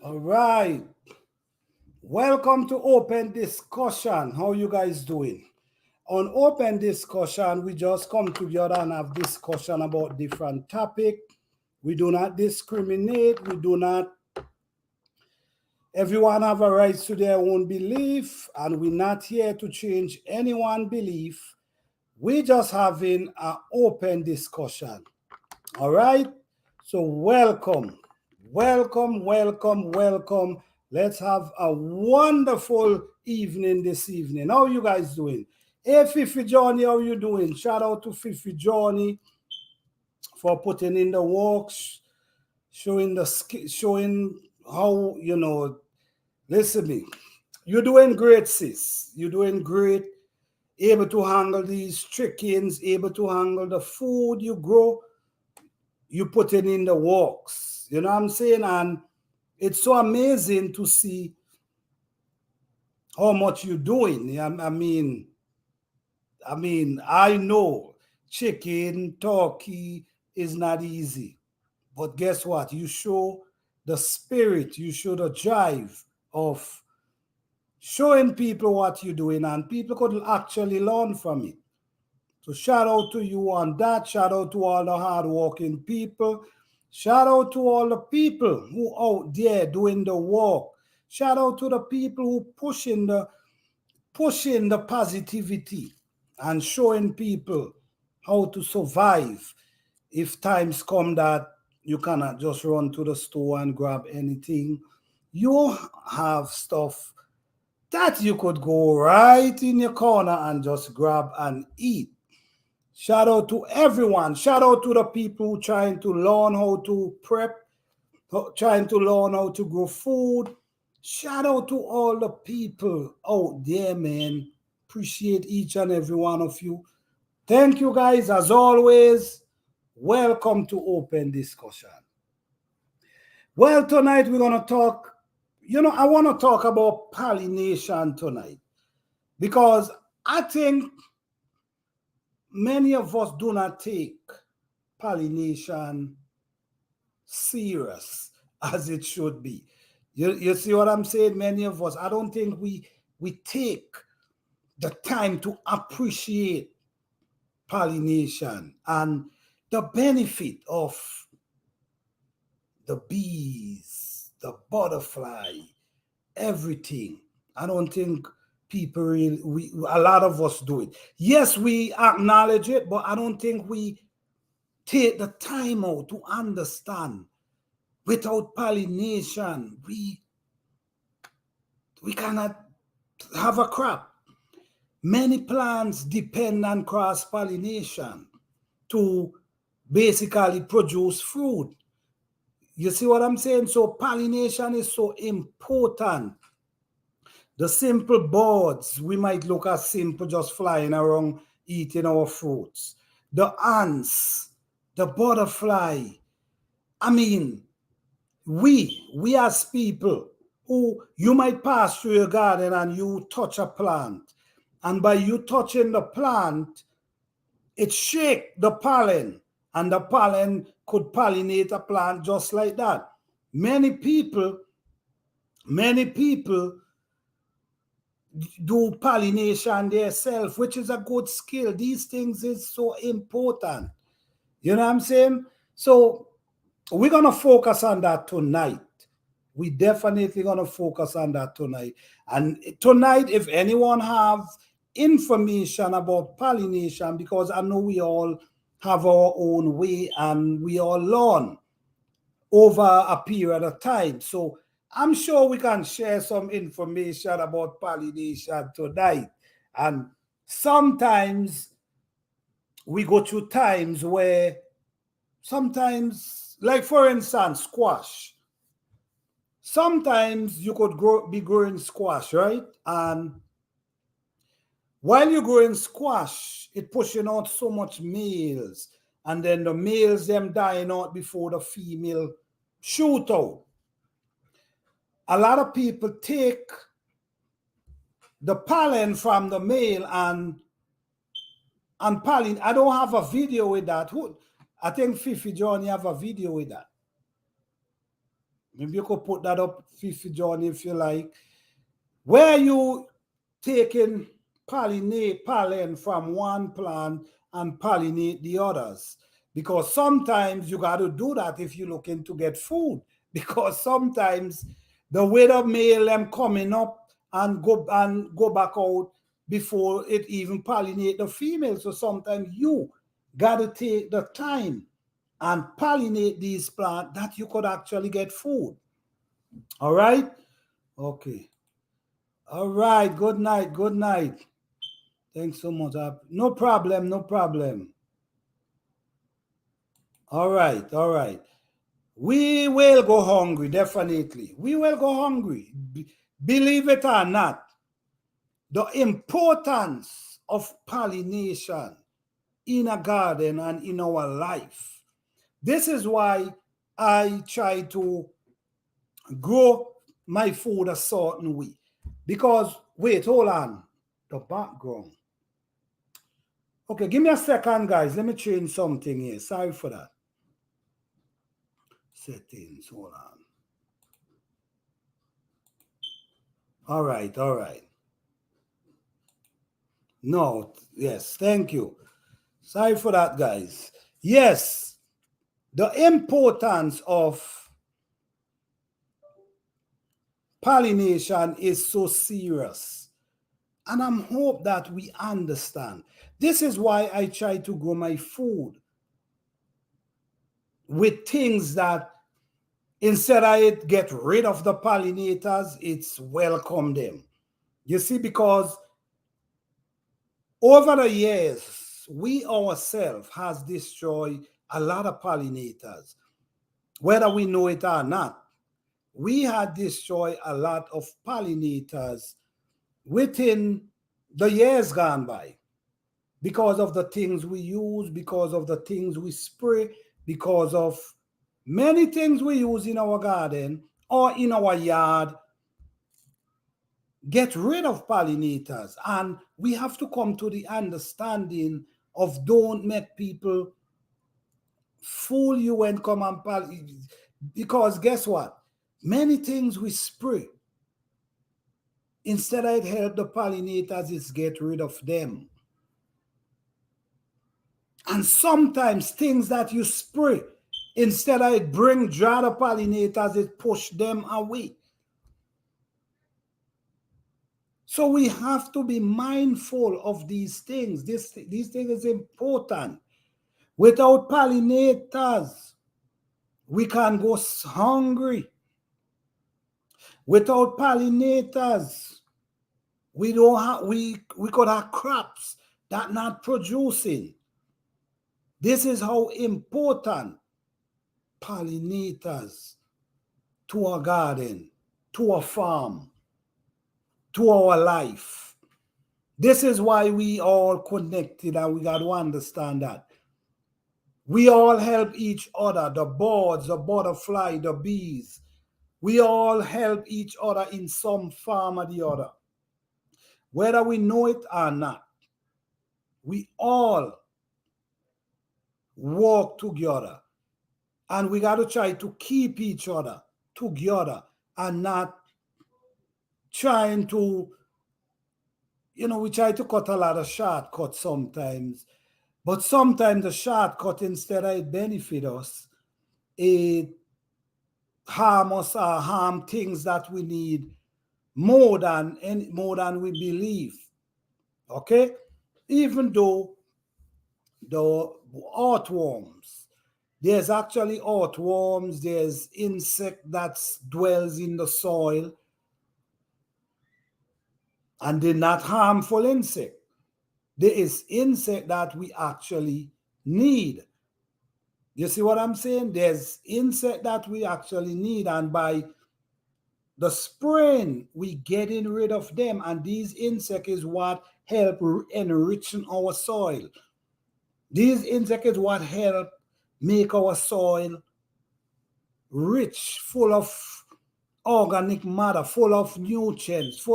All right. Welcome to Open Discussion. How you guys doing? On Open Discussion, we just come together and have discussion about different topic. We do not discriminate. We do not. Everyone have a right to their own belief, and we're not here to change anyone's belief. We're just having an open discussion. All right. So welcome. Let's have a wonderful evening this evening. How you guys doing? Hey, Fifi Johnny, how you doing? Shout out to Fifi Johnny for putting in the works, showing how Listen me, you're doing great, sis. You're doing great. Able to handle these chickens, able to handle the food you grow. You putting in the works. You know what I'm saying? And it's so amazing to see how much you're doing. I know chicken, turkey is not easy. But guess what? You show the spirit, you show the drive of showing people what you're doing, and people could actually learn from it. So shout out to you on that. Shout out to all the hardworking people. Shout out to all the people who out there doing the work. Shout out to the people who pushing the positivity and showing people how to survive if times come that you cannot just run to the store and grab anything. You have stuff that you could go right in your corner and just grab and eat. Shout out to everyone. Shout out to the people trying to learn how to prep, trying to learn how to grow food. Shout out to all the people out there, man. Appreciate each and every one of you. Thank you, guys. As always, welcome to Open Discussion. Well, tonight we're going to talk, I want to talk about pollination tonight because I think many of us do not take pollination serious as it should be. You see what I'm saying? Many of us, I don't think we take the time to appreciate pollination and the benefit of the bees, the butterfly, everything. I don't think people really, a lot of us do it. Yes, we acknowledge it, but I don't think we take the time out to understand. Without pollination, we cannot have a crop. Many plants depend on cross pollination to basically produce fruit. You see what I'm saying? So pollination is so important. The simple birds, we might look at simple just flying around eating our fruits. The ants, the butterfly. I mean, we as people who you might pass through your garden and you touch a plant, and by you touching the plant, it shake the pollen, and the pollen could pollinate a plant just like that. Many people, many people do pollination themselves, which is a good skill. These things is so important. You know what I'm saying? So we're gonna focus on that tonight. We definitely gonna focus on that tonight. And tonight, if anyone have information about pollination, because I know we all have our own way and we all learn over a period of time. So I'm sure we can share some information about pollination tonight. And sometimes we go through times where sometimes, like for instance, squash. Sometimes you could be growing squash, right? And while you're growing squash, it pushing out so much males, and then the males them dying out before the female shoot out. A lot of people take the pollen from the male and pollen. I don't have a video with that. Who? I think Fifi Johnny have a video with that. Maybe you could put that up, Fifi John, if you like. Where you taking pollen from one plant and pollinate the others. Because sometimes you got to do that if you're looking to get food. Because sometimes the way the male them coming up and go back out before it even pollinate the female. So sometimes you got to take the time and pollinate these plants that you could actually get food. All right? Okay. All right. Good night. Good night. Thanks so much. No problem. No problem. All right. All right. We will go hungry, definitely. We will go hungry. Believe it or not, the importance of pollination in a garden and in our life. This is why I try to grow my food a certain way. Because, wait, hold on. The background. Okay, give me a second, guys. Let me change something here. Sorry for that. Settings, hold on. All right, all right. No, yes, thank you. Sorry for that, guys. Yes, the importance of pollination is so serious. And I'm hope that we understand. This is why I try to grow my food with things that instead of it get rid of the pollinators, it's welcome them. You see, because over the years, we ourselves has destroyed a lot of pollinators, whether we know it or not. We had destroyed a lot of pollinators within the years gone by because of the things we use, because of the things we spray, because of many things we use in our garden or in our yard. Get rid of pollinators, and we have to come to the understanding of don't make people fool you and come and pollinate, because guess what, many things we spray, instead of it help the pollinators, it's get rid of them. And sometimes things that you spray, instead of it bring dry the pollinators, it push them away. So we have to be mindful of these things. These things is important. Without pollinators, we can go hungry. Without pollinators, we don't have we could have crops that not producing. This is how important pollinators to our garden, to our farm, to our life. This is why we all connected, and we got to understand that. We all help each other, the birds, the butterfly, the bees. We all help each other in some form or the other. Whether we know it or not, we all work together. And we got to try to keep each other together and not trying to, we try to cut a lot of shortcuts sometimes. But sometimes the shortcut, instead of it benefit us, it harm us or harm things that we need more than we believe. Okay? Even though the earthworms, there's actually earthworms, there's insect that dwells in the soil, and they're not harmful insect. There is insect that we actually need. You see what I'm saying? There's insect that we actually need, and by the spraying, we getting rid of them, and these insects is what help enriching our soil. These insects is what help make our soil rich, full of organic matter, full of nutrients,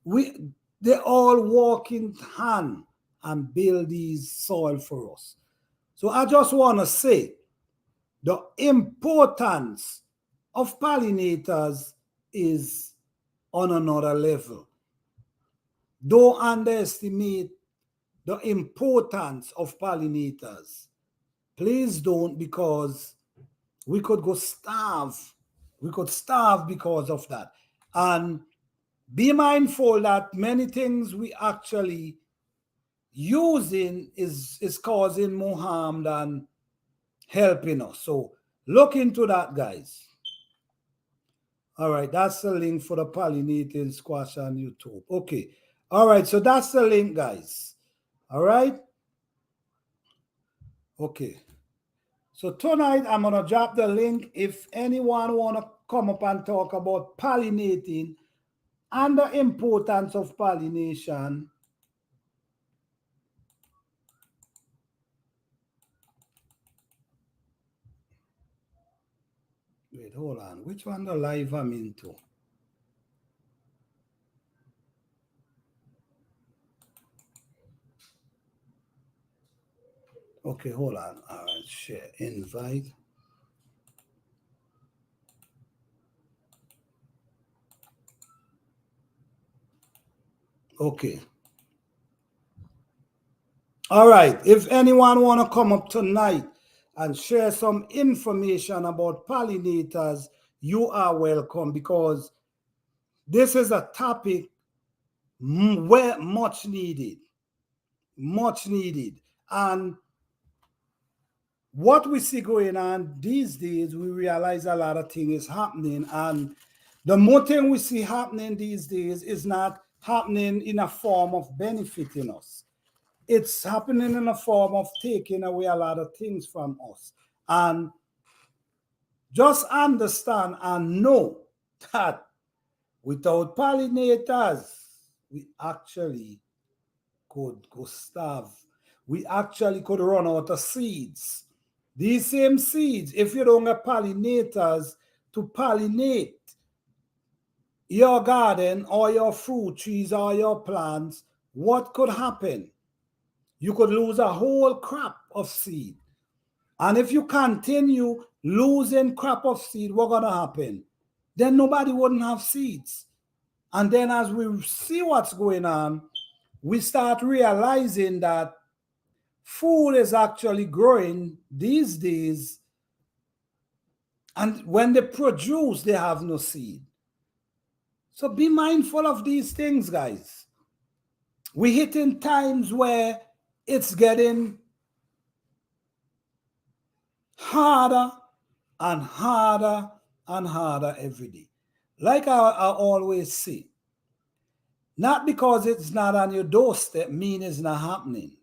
they all walk in hand and build these soil for us. So I just want to say the importance of pollinators is on another level. Don't underestimate the importance of pollinators. Please don't, because we could go starve. We could starve because of that. And be mindful that many things we actually using is causing more harm than helping us. So look into that, guys. All right, that's the link for the pollinating squash on YouTube. Okay. All right, so that's the link, guys. All right. Okay. So tonight I'm gonna drop the link. If anyone wanna come up and talk about pollinating and the importance of pollination, wait, hold on. Which one the live I'm into? Okay, hold on. All right, share, invite. Okay. All right. If anyone want to come up tonight and share some information about pollinators, you are welcome, because this is a topic where much needed. Much needed. And what we see going on these days, we realize a lot of things is happening. And the more thing we see happening these days is not happening in a form of benefiting us. It's happening in a form of taking away a lot of things from us. And just understand and know that without pollinators, we actually could go starve. We actually could run out of seeds. These same seeds, if you don't have pollinators to pollinate your garden or your fruit trees or your plants, what could happen? You could lose a whole crop of seed. And if you continue losing crop of seed, what's going to happen? Then nobody wouldn't have seeds. And then as we see what's going on, we start realizing that food is actually growing these days. And when they produce, they have no seed. So be mindful of these things, guys. We hit in times where it's getting harder and harder and harder every day. Like I always say, not because it's not on your doorstep mean it's not happening.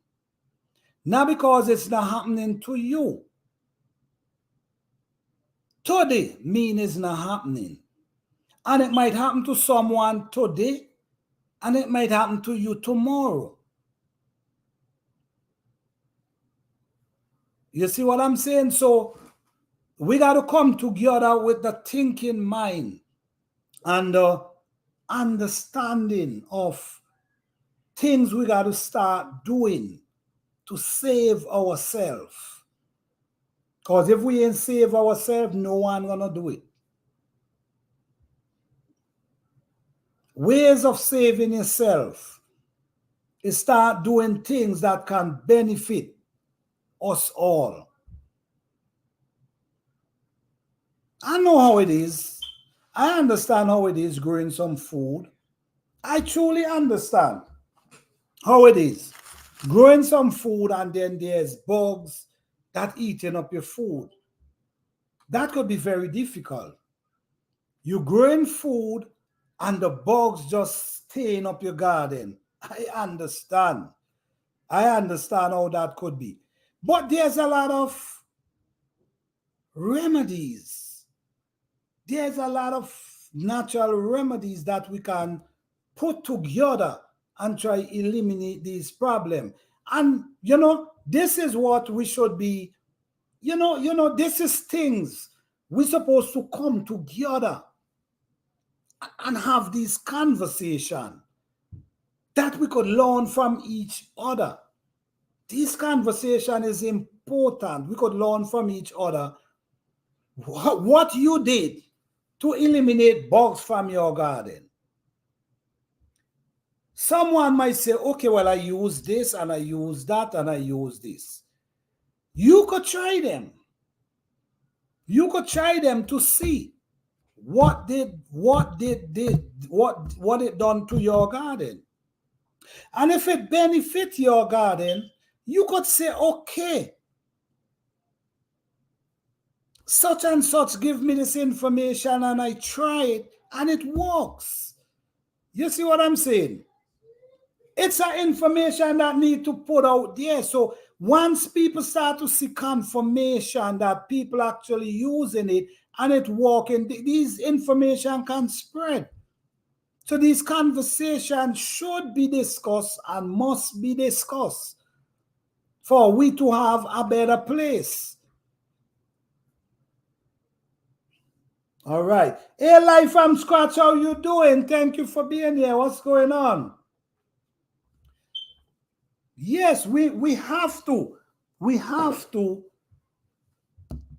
Not because it's not happening to you today mean it's not happening. And it might happen to someone today, and it might happen to you tomorrow. You see what I'm saying? So we got to come together with the thinking mind and the understanding of things we got to start doing to save ourselves. Because if we ain't save ourselves, no one gonna do it. Ways of saving yourself is start doing things that can benefit us all. I know how it is. I understand how it is growing some food. I truly understand how it is growing some food, and then there's bugs that eating up your food. That could be very difficult. You growing food and the bugs just stain up your garden. I understand. I understand how that could be. But there's a lot of remedies. There's a lot of natural remedies that we can put together and try eliminate these problems. And this is what we should be, this is things we're supposed to come together and have this conversation that we could learn from each other. This conversation is important. We could learn from each other. What you did to eliminate bugs from your garden. Someone might say, okay, well, I use this and I use that and I use this. You could try them. You could try them to see what it done to your garden. And if it benefit your garden, you could say, okay, such and such give me this information and I try it and it works. You see what I'm saying? It's an information that need to put out there. So once people start to see confirmation that people actually using it and it working, these information can spread. So these conversations should be discussed and must be discussed for we to have a better place. All right. Hey, Life from Scratch, how you doing? Thank you for being here. What's going on? Yes, we have to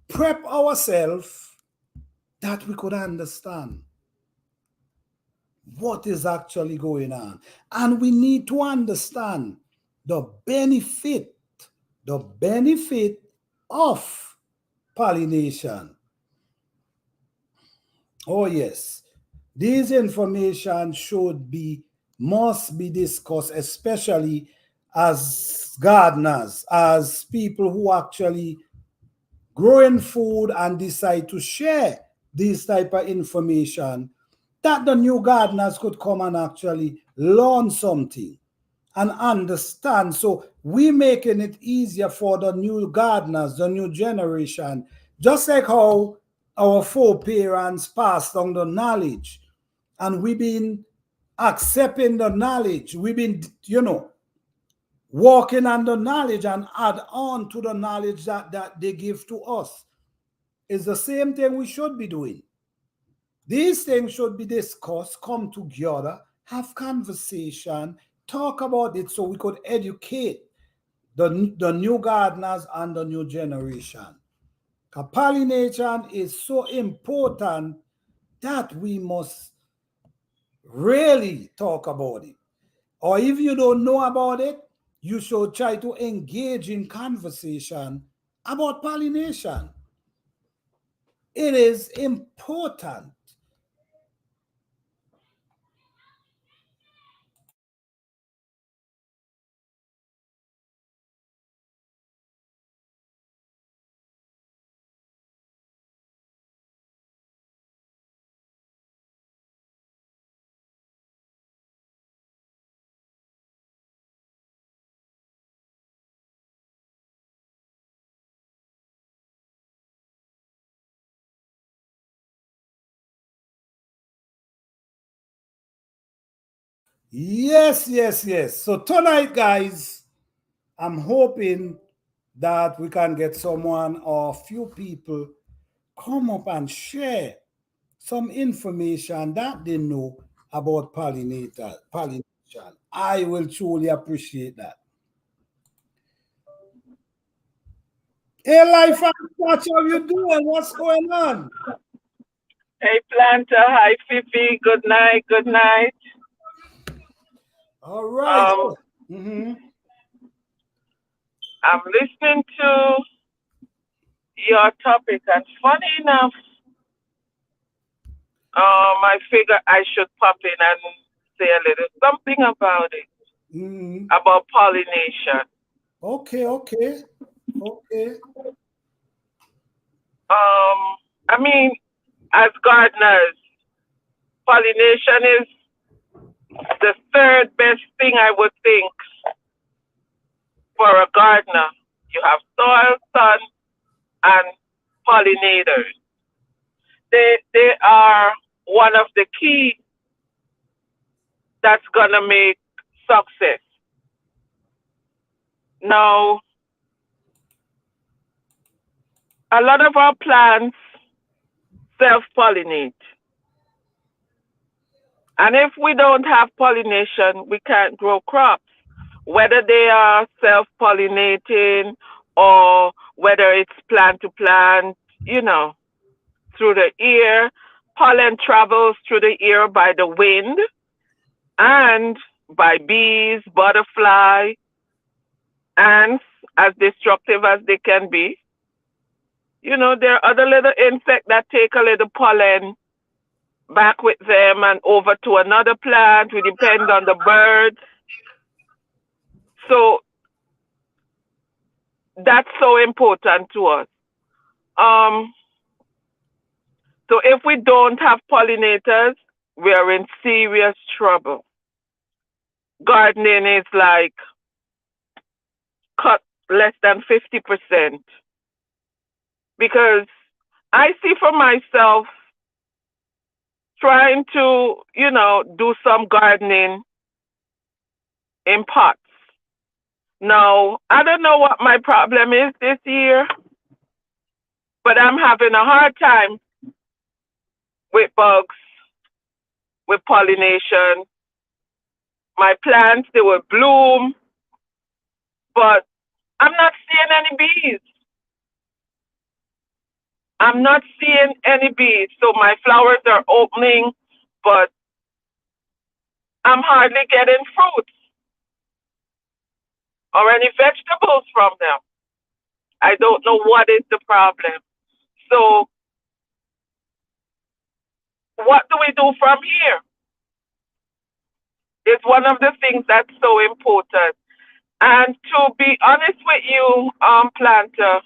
prep ourselves that we could understand what is actually going on. And we need to understand the benefit of pollination. Oh yes, these information must be discussed, especially as gardeners, as people who actually growing food and decide to share this type of information, that the new gardeners could come and actually learn something and understand. So we're making it easier for the new gardeners, the new generation, just like how our foreparents passed on the knowledge and we've been accepting the knowledge. We've been, walking on the knowledge and add on to the knowledge that they give to us. It's the same thing we should be doing. These things should be discussed, come together, have conversation, talk about it so we could educate the new gardeners and the new generation. Pollination is so important that we must really talk about it. Or if you don't know about it, you should try to engage in conversation about pollination. It is important. Yes, yes, yes. So tonight, guys, I'm hoping that we can get someone or a few people come up and share some information that they know about pollination. I will truly appreciate that. Hey, Life, what are you doing? What's going on? Hey, Planter. Hi, Fifi. Good night. Good night. All right. Um, Mhm. I'm listening to your topic, and funny enough, I figure I should pop in and say a little something about it, Mhm. about pollination. Okay, okay, okay. I mean, as gardeners, pollination is the third best thing I would think for a gardener. You have soil, sun, and pollinators. They are one of the key that's gonna make success. Now, a lot of our plants self-pollinate. And if we don't have pollination, we can't grow crops. Whether they are self-pollinating or whether it's plant to plant, through the ear, pollen travels through the air by the wind and by bees, butterfly, ants, as destructive as they can be. You know, there are other little insects that take a little pollen back with them and over to another plant. We depend on the birds. So that's so important to us. Um, so if we don't have pollinators, we are in serious trouble. Gardening is like cut less than 50% because I see for myself trying to, you know, do some gardening in pots. Now, I don't know what my problem is this year, but I'm having a hard time with bugs, with pollination. My plants, they will bloom, but I'm not seeing any bees. I'm not seeing any bees. So my flowers are opening, but I'm hardly getting fruits or any vegetables from them. I don't know what is the problem. So what do we do from here? It's one of the things that's so important. And to be honest with you, planter,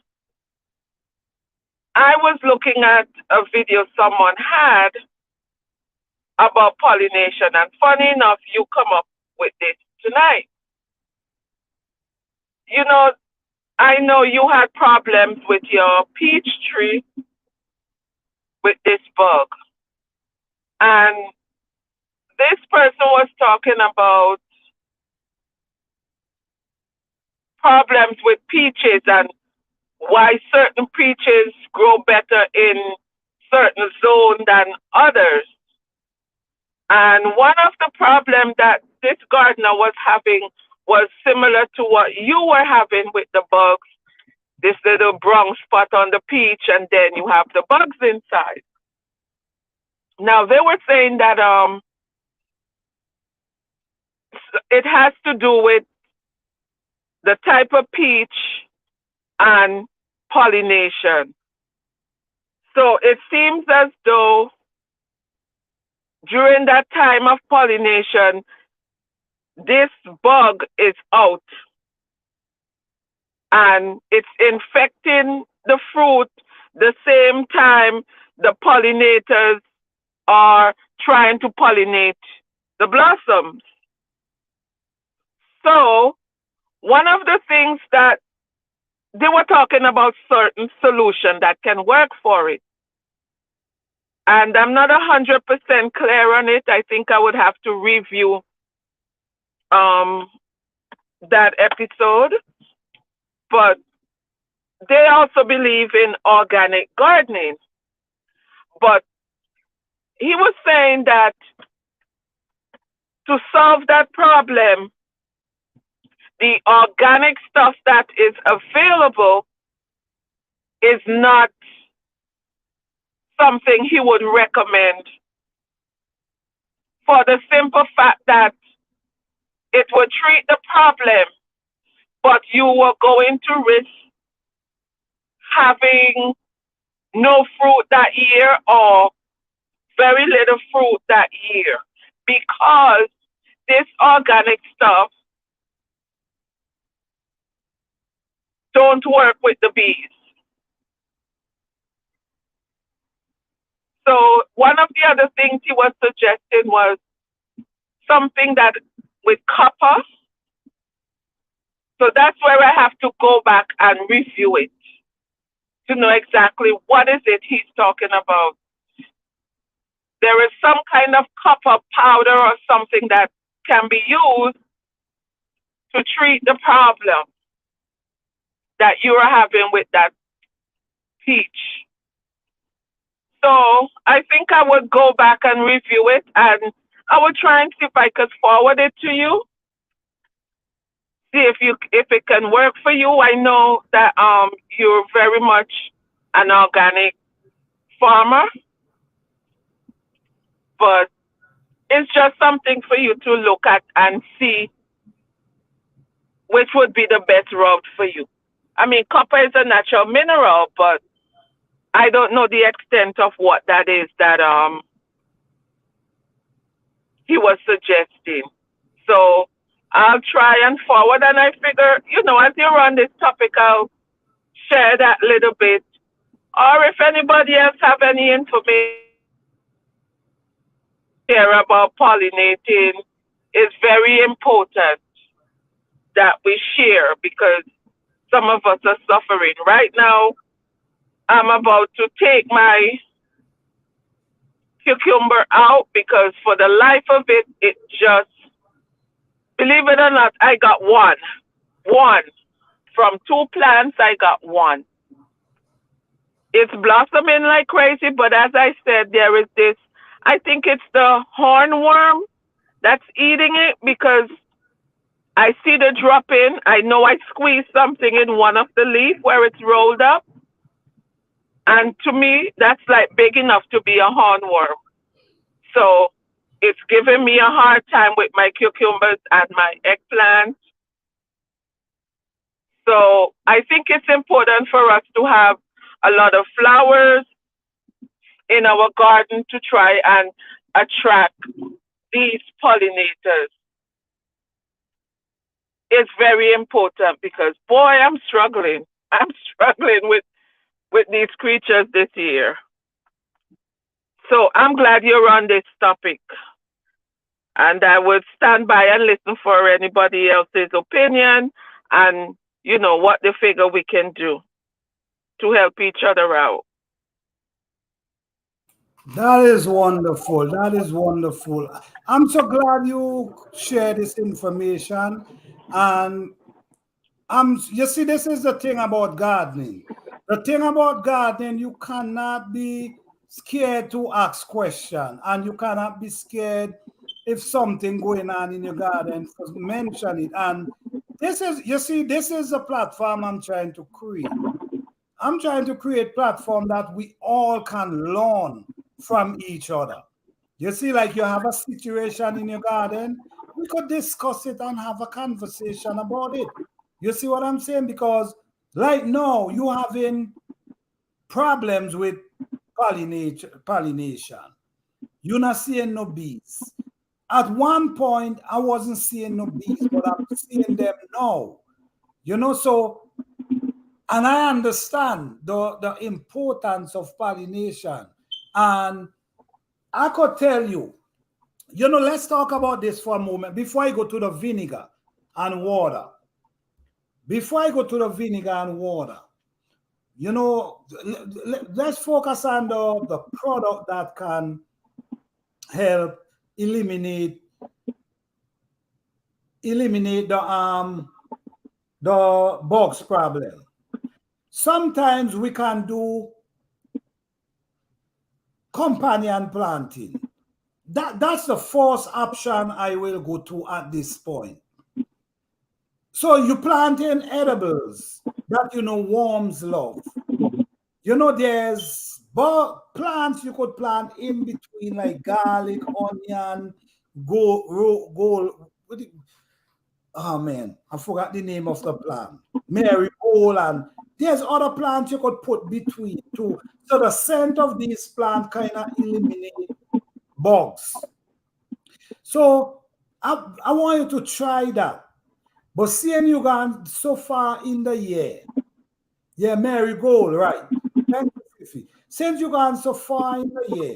I was looking at a video someone had about pollination, and funny enough, you come up with this tonight. You know, I know you had problems with your peach tree with this bug, and this person was talking about problems with peaches and why certain peaches grow better in certain zones than others. And one of the problems that this gardener was having was similar to what you were having with the bugs, this little brown spot on the peach, and then you have the bugs inside. Now, they were saying that it has to do with the type of peach and pollination. So it seems as though during that time of pollination, this bug is out and it's infecting the fruit the same time the pollinators are trying to pollinate the blossoms. So one of the things that they were talking about certain solution that can work for it. And I'm not 100% clear on it. I think I would have to review that episode. But they also believe in organic gardening. But he was saying that to solve that problem, the organic stuff that is available is not something he would recommend for the simple fact that it would treat the problem, but you were going to risk having no fruit that year or very little fruit that year because this organic stuff don't work with the bees. So one of the other things he was suggesting was something that with copper. So that's where I have to go back and review it to know exactly what is it he's talking about. There is some kind of copper powder or something that can be used to treat the problem that you are having with that peach. So I think I would go back and review it, and I would try and see if I could forward it to you. See if it can work for you. I know that you're very much an organic farmer, but it's just something for you to look at and see which would be the best route for you. I mean, copper is a natural mineral, but I don't know the extent of what that is that he was suggesting. So I'll try and forward, and I figure, as you run this topic, I'll share that little bit. Or if anybody else have any information here about pollinating, it's very important that we share because some of us are suffering. Right now, I'm about to take my cucumber out because for the life of it, it just, believe it or not, I got one. One. From 2 plants, I got one. It's blossoming like crazy, but as I said, there is this, I think it's the hornworm that's eating it because I see the drop in. I know I squeezed something in one of the leaf where it's rolled up. And to me, that's like big enough to be a hornworm. So it's giving me a hard time with my cucumbers and my eggplant. So I think it's important for us to have a lot of flowers in our garden to try and attract these pollinators. It's very important because, boy, I'm struggling. I'm struggling with these creatures this year. So I'm glad you're on this topic. And I would stand by and listen for anybody else's opinion and, what they figure we can do to help each other out. That is wonderful. That is wonderful. I'm so glad you share this information. And you see, this is the thing about gardening. The thing about gardening, you cannot be scared to ask questions, and you cannot be scared if something going on in your garden, just mention it. And this is a platform I'm trying to create. I'm trying to create platform that we all can learn from each other. You see, like you have a situation in your garden, we could discuss it and have a conversation about it. You see what I'm saying? Because right now you having problems with pollination. You're not seeing no bees. At one point, I wasn't seeing no bees, but I'm seeing them now. So, and I understand the importance of pollination. And I could tell you, let's talk about this for a moment before I go to the vinegar and water. Before I go to the vinegar and water, let's focus on the product that can help eliminate the bugs problem. Sometimes we can do companion planting. That's the first option I will go to at this point. So you plant in edibles that worms love. There's plants you could plant in between, like garlic, onion, oh man, I forgot the name of the plant. Marigold, and there's other plants you could put between too. So the scent of these plants kind of eliminate bugs. So I want you to try that. But seeing you gone so far in the year, yeah, marigold, right? Thank you, Fifi. Since you gone so far in the year,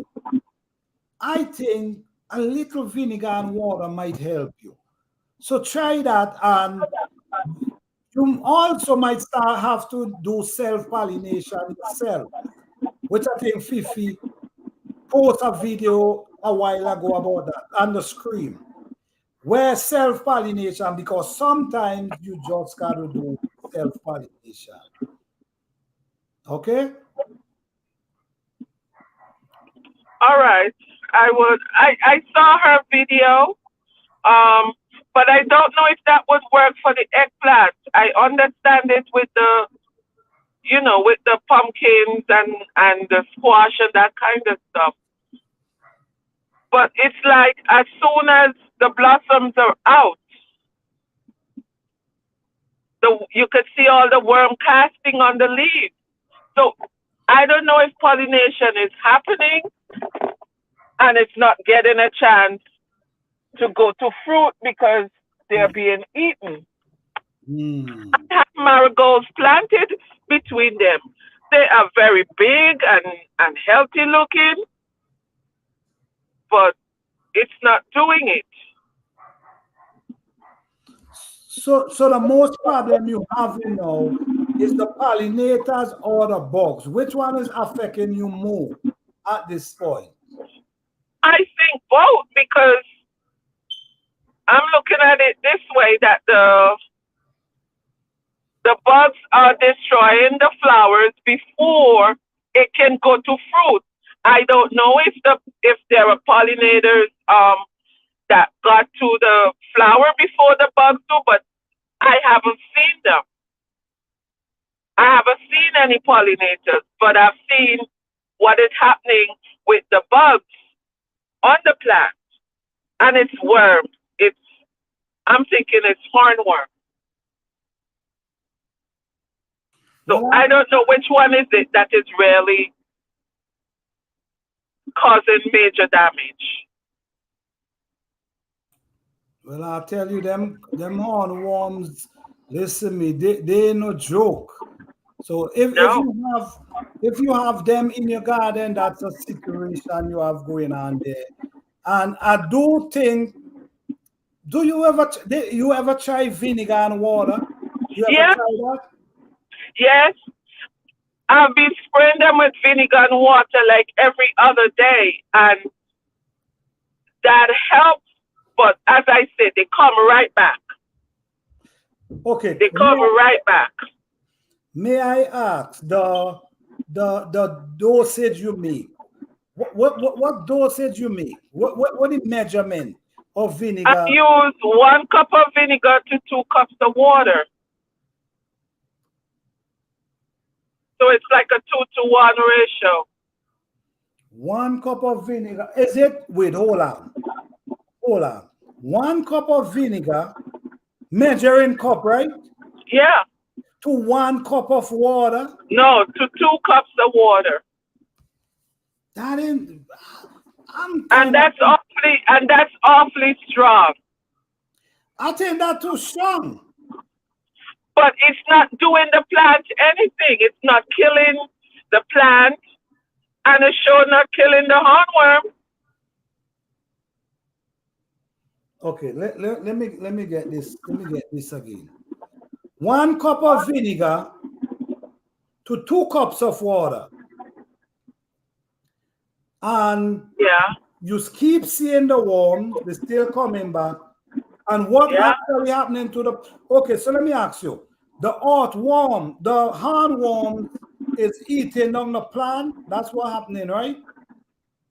I think a little vinegar and water might help you. So try that, and you also might have to do self-pollination yourself, which I think Fifi posted a video a while ago about that on the screen. Where self-pollination, because sometimes you just got to do self-pollination. Okay? All right. I saw her video, but I don't know if that would work for the eggplant. I understand it with the, with the pumpkins and the squash and that kind of stuff. But it's like as soon as the blossoms are out, you could see all the worm casting on the leaves. So I don't know if pollination is happening and it's not getting a chance to go to fruit because they're being eaten. Hmm. I have marigolds planted between them. They are very big and healthy looking, but it's not doing it. So the most problem you have now is the pollinators or the bugs. Which one is affecting you more at this point? I think both because I'm looking at it this way that the bugs are destroying the flowers before it can go to fruit. I don't know if there are pollinators that got to the flower before the bugs do, but I haven't seen them. I haven't seen any pollinators, but I've seen what is happening with the bugs on the plant, and it's worms. It's I'm thinking it's hornworm. So Well, I don't know which one is it that is really causing major damage. well, I'll tell you, them hornworms, listen me, they ain't no joke. So No. if you have them in your garden, that's a situation you have going on there. And I do think, you ever try vinegar and water? You ever Yeah, try that? yes. I've been spraying them with vinegar and water like every other day, and that helps. But as I said, they come right back. Okay, They come right back. may I ask the dosage you make? What dosage you make? What the measurement of I vinegar? use 1 cup of vinegar to 2 cups of water. So it's like a 2-to-1 ratio. 1 cup of vinegar. Is it? Wait, hold on. Hold on. 1 cup of vinegar, measuring cup, right? Yeah. To 1 cup of water. No, to 2 cups of water. That ain't. I'm And kind of. that's awfully strong. I think that too strong. But it's not doing the plant anything. It's not killing the plant, and it's sure not killing the hornworm. Okay, let me get this. Let me get this again. 1 cup of vinegar to 2 cups of water, and Yeah, you keep seeing the worms. They're still coming back. And what yeah. actually happening to the? Okay, so let me ask you: the earthworm, the hornworm, is eating on the plant. That's what happening, right?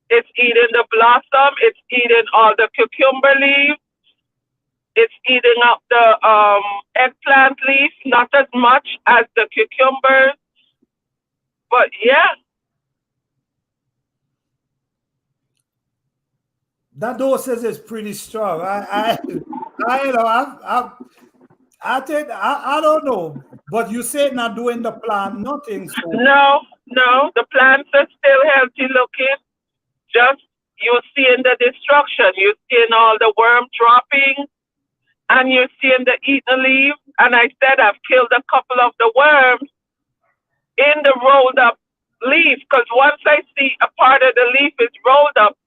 It's eating the blossom. It's eating all the cucumber leaves. It's eating up the eggplant leaf. Not as much as the cucumbers, but yeah. That dosage is pretty strong. I know. I think I don't know, but you say not doing the plant nothing. So No, no. The plants are still healthy looking. Just you're seeing the destruction. You're seeing all the worm dropping, and you're seeing the eaten leaves. And I said I've killed a couple of the worms in the rolled up leaf because once I see a part of the leaf is rolled up,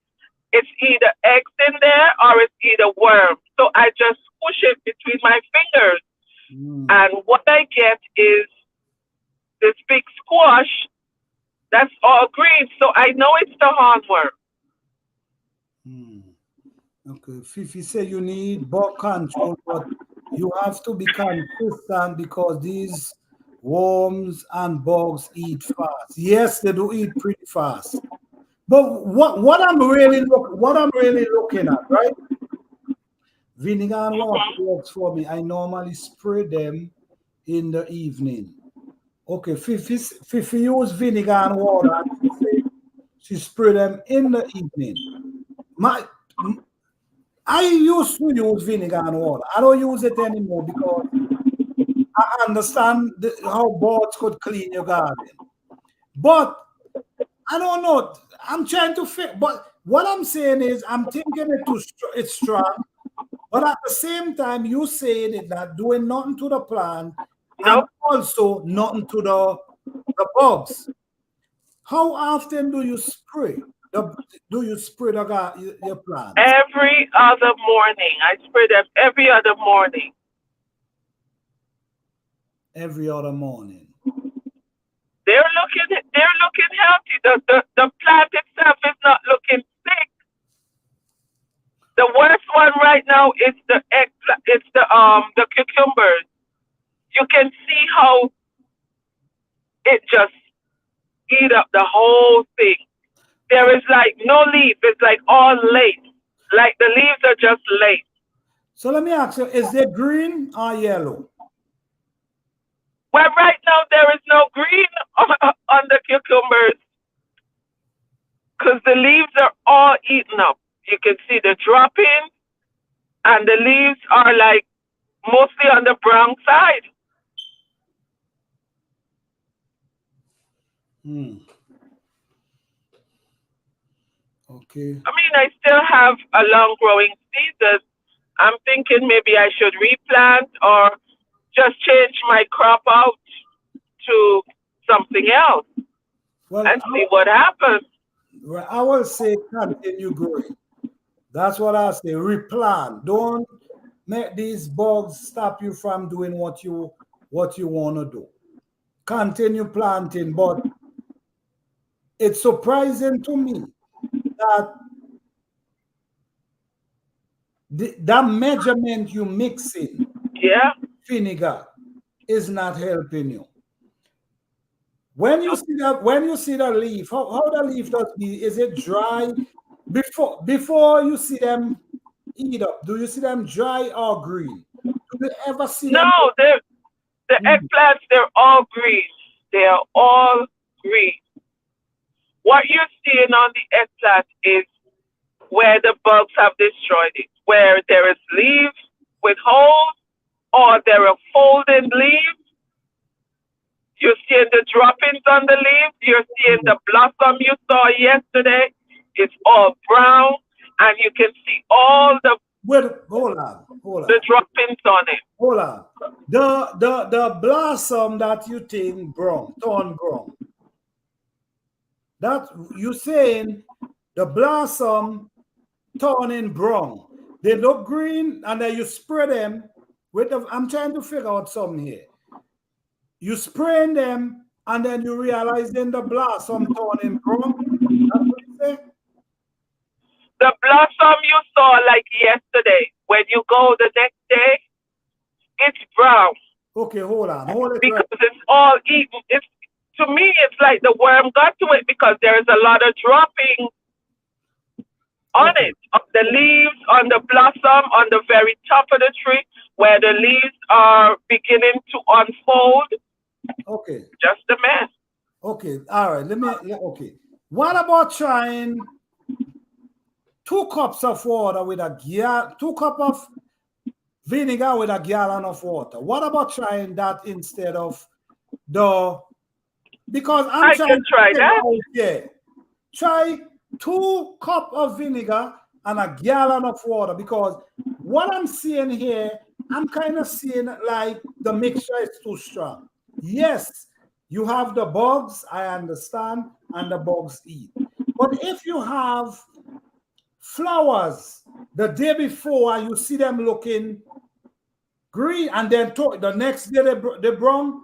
it's either eggs in there or it's either worm. So I just push it between my fingers, and what I get is this big squash that's all green. So I know it's the hornworm. okay, Fifi say you need bug control, but you have to be consistent because these worms and bugs eat fast. Yes, they do eat pretty fast. But what I'm really looking at, right? Vinegar and water works for me. I normally spray them in the evening. Okay, Fifi use vinegar and water. And she say she spray them in the evening. I used to use vinegar and water. I don't use it anymore because I understand how birds could clean your garden. But I don't know. I'm trying to fix. But what I'm saying is, I'm thinking it's strong. But at the same time, you saying it that doing nothing to the plant and also nothing to the bugs. How often do you spray? Do you spray your plants? Every other morning. I spray them every other morning. Every other morning. They're looking healthy. The plant itself is not looking sick. The worst one right now is the cucumbers. You can see how it just eat up the whole thing. There is like no leaf. It's like all lace. Like the leaves are just lace. So let me ask you, is it green or yellow? Well, right now there is no green on the cucumbers because the leaves are all eaten up. You can see the droppings, and the leaves are like mostly on the brown side. Okay. I mean, I still have a long growing season. I'm thinking maybe I should replant or just change my crop out to something else and see what happens. Well, I will say continue growing. That's what I say. Replant. Don't make these bugs stop you from doing what you want to do. Continue planting, but it's surprising to me that that measurement you mix in vinegar is not helping you. When you see the leaf, how the leaf does be, is it dry? Before you see them eat up, do you see them dry or green? Do you ever see them? No, the eggplants, they're all green. They are all green. What you're seeing on the eggplant is where the bugs have destroyed it, where there is leaves with holes or there are folded leaves. You're seeing the droppings on the leaves. You're seeing the blossom you saw yesterday. It's all brown, and you can see all the hold on. The droppings on it. Hold on. The blossom that you think brown, turn brown. That you saying the blossom turning brown. They look green, and then you spray them with the. I'm trying to figure out something here. You spraying them, and then you realize then the blossom turning brown. That's what you say? The blossom you saw like yesterday, when you go the next day, it's brown. Okay, hold on. Because it's all eaten. To me, it's like the worm got to it because there is a lot of dropping on it, on the leaves, on the blossom, on the very top of the tree, where the leaves are beginning to unfold. Okay. Just a mess. Okay, all right. Okay. What about trying 2 cups of water with 2 cups of vinegar with a gallon of water? What about trying that instead of because I can try that. Yeah. Try 2 cups of vinegar and a gallon of water, because what I'm seeing here, I'm kind of seeing like the mixture is too strong. Yes, you have the bugs, I understand, and the bugs eat. But if you have flowers the day before and you see them looking green, and then the next day they brown,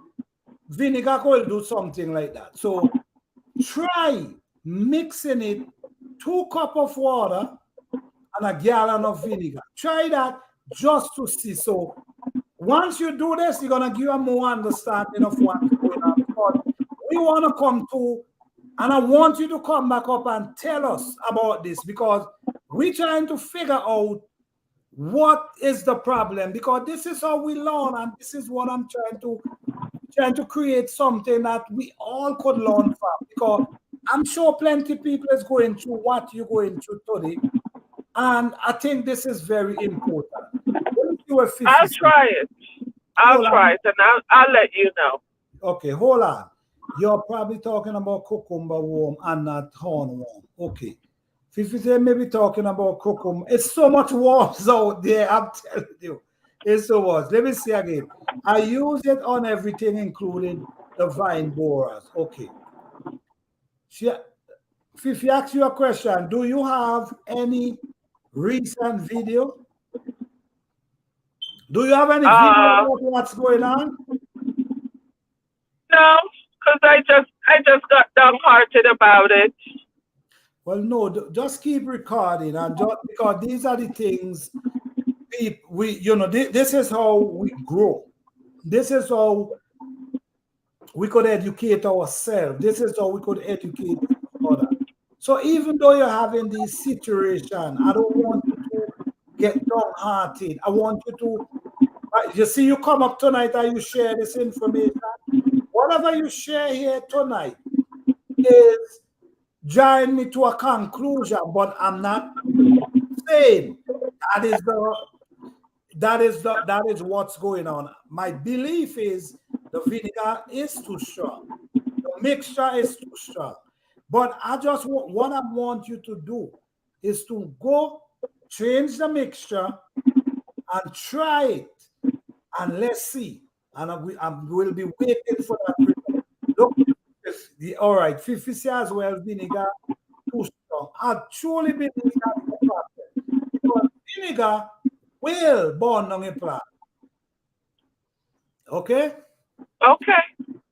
vinegar will do something like that. So try mixing it, 2 cups of water and a gallon of vinegar. Try that just to see. So once you do this, you're going to give a more understanding of what's going on. Because we want to come to, and I want you to come back up and tell us about this, because we're trying to figure out what is the problem, because this is how we learn, and this is what I'm trying to create something that we all could learn from, because I'm sure plenty of people is going through what you're going through today, And I think this is very important. Let me see what Fifi I'll said. try it. I'll Hold try on. it, and I'll let you know. Okay, hold on. You're probably talking about cucumber worm and not hornworm. Okay. Fifi said maybe talking about cucumber. It's so much worms out there, I'm telling you. It's so much. Let me see again. I use it on everything, including the vine borers. Okay. Fifi asked you a question. Do you have any recent video? Do you have any video about what's going on? No, because I just got downhearted about it. Well, no, just keep recording, and just because these are the things we this is how we grow. This is how we could educate ourselves. This is how we could educate others. So even though you're having this situation, I don't want you to get downhearted. I want you to, you see, you come up tonight and you share this information. Whatever you share here tonight is drawing me to a conclusion, but I'm not saying that is what's going on. My belief is the vinegar is too strong. The mixture is too strong. But I just what I want you to do is to go change the mixture and try it, and let's see. And I will be waiting for that. Look, all right, Fifi as well, vinegar too strong. I truly believe that's the problem. Because vinegar will burn on a plant. Okay? Okay.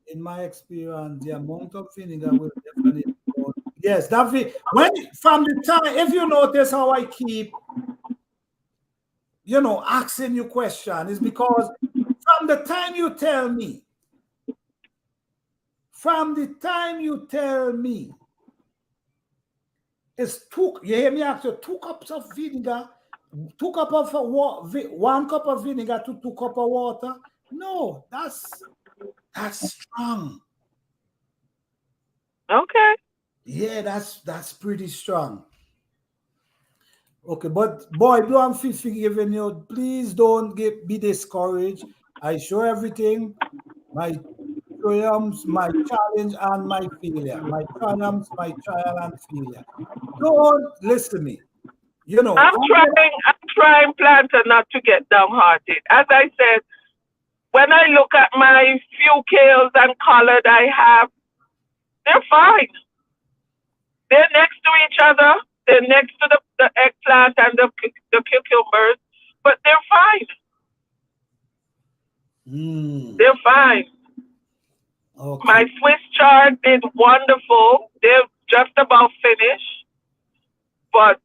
In my experience, the amount of vinegar will definitely burn. Yes, that from the time, if you notice how I keep, asking you questions, is because from the time you tell me, it's you hear me after 2 cups of vinegar, 2 cups of water, 1 cup of vinegar to 2 cups of water. No, that's strong. Okay. Yeah, that's pretty strong. Okay, but boy, do I'm giving you. Please don't be discouraged. I show everything, my triumphs, my challenge, and my failure. My triumphs, my trial, and failure. Don't listen to me. I'm trying, Planter, not to get downhearted. As I said, when I look at my few kales and collard I have, they're fine. They're next to each other. They're next to the eggplant and the cucumbers, but they're fine. They're fine. Okay. My Swiss chard did wonderful. They're just about finished, but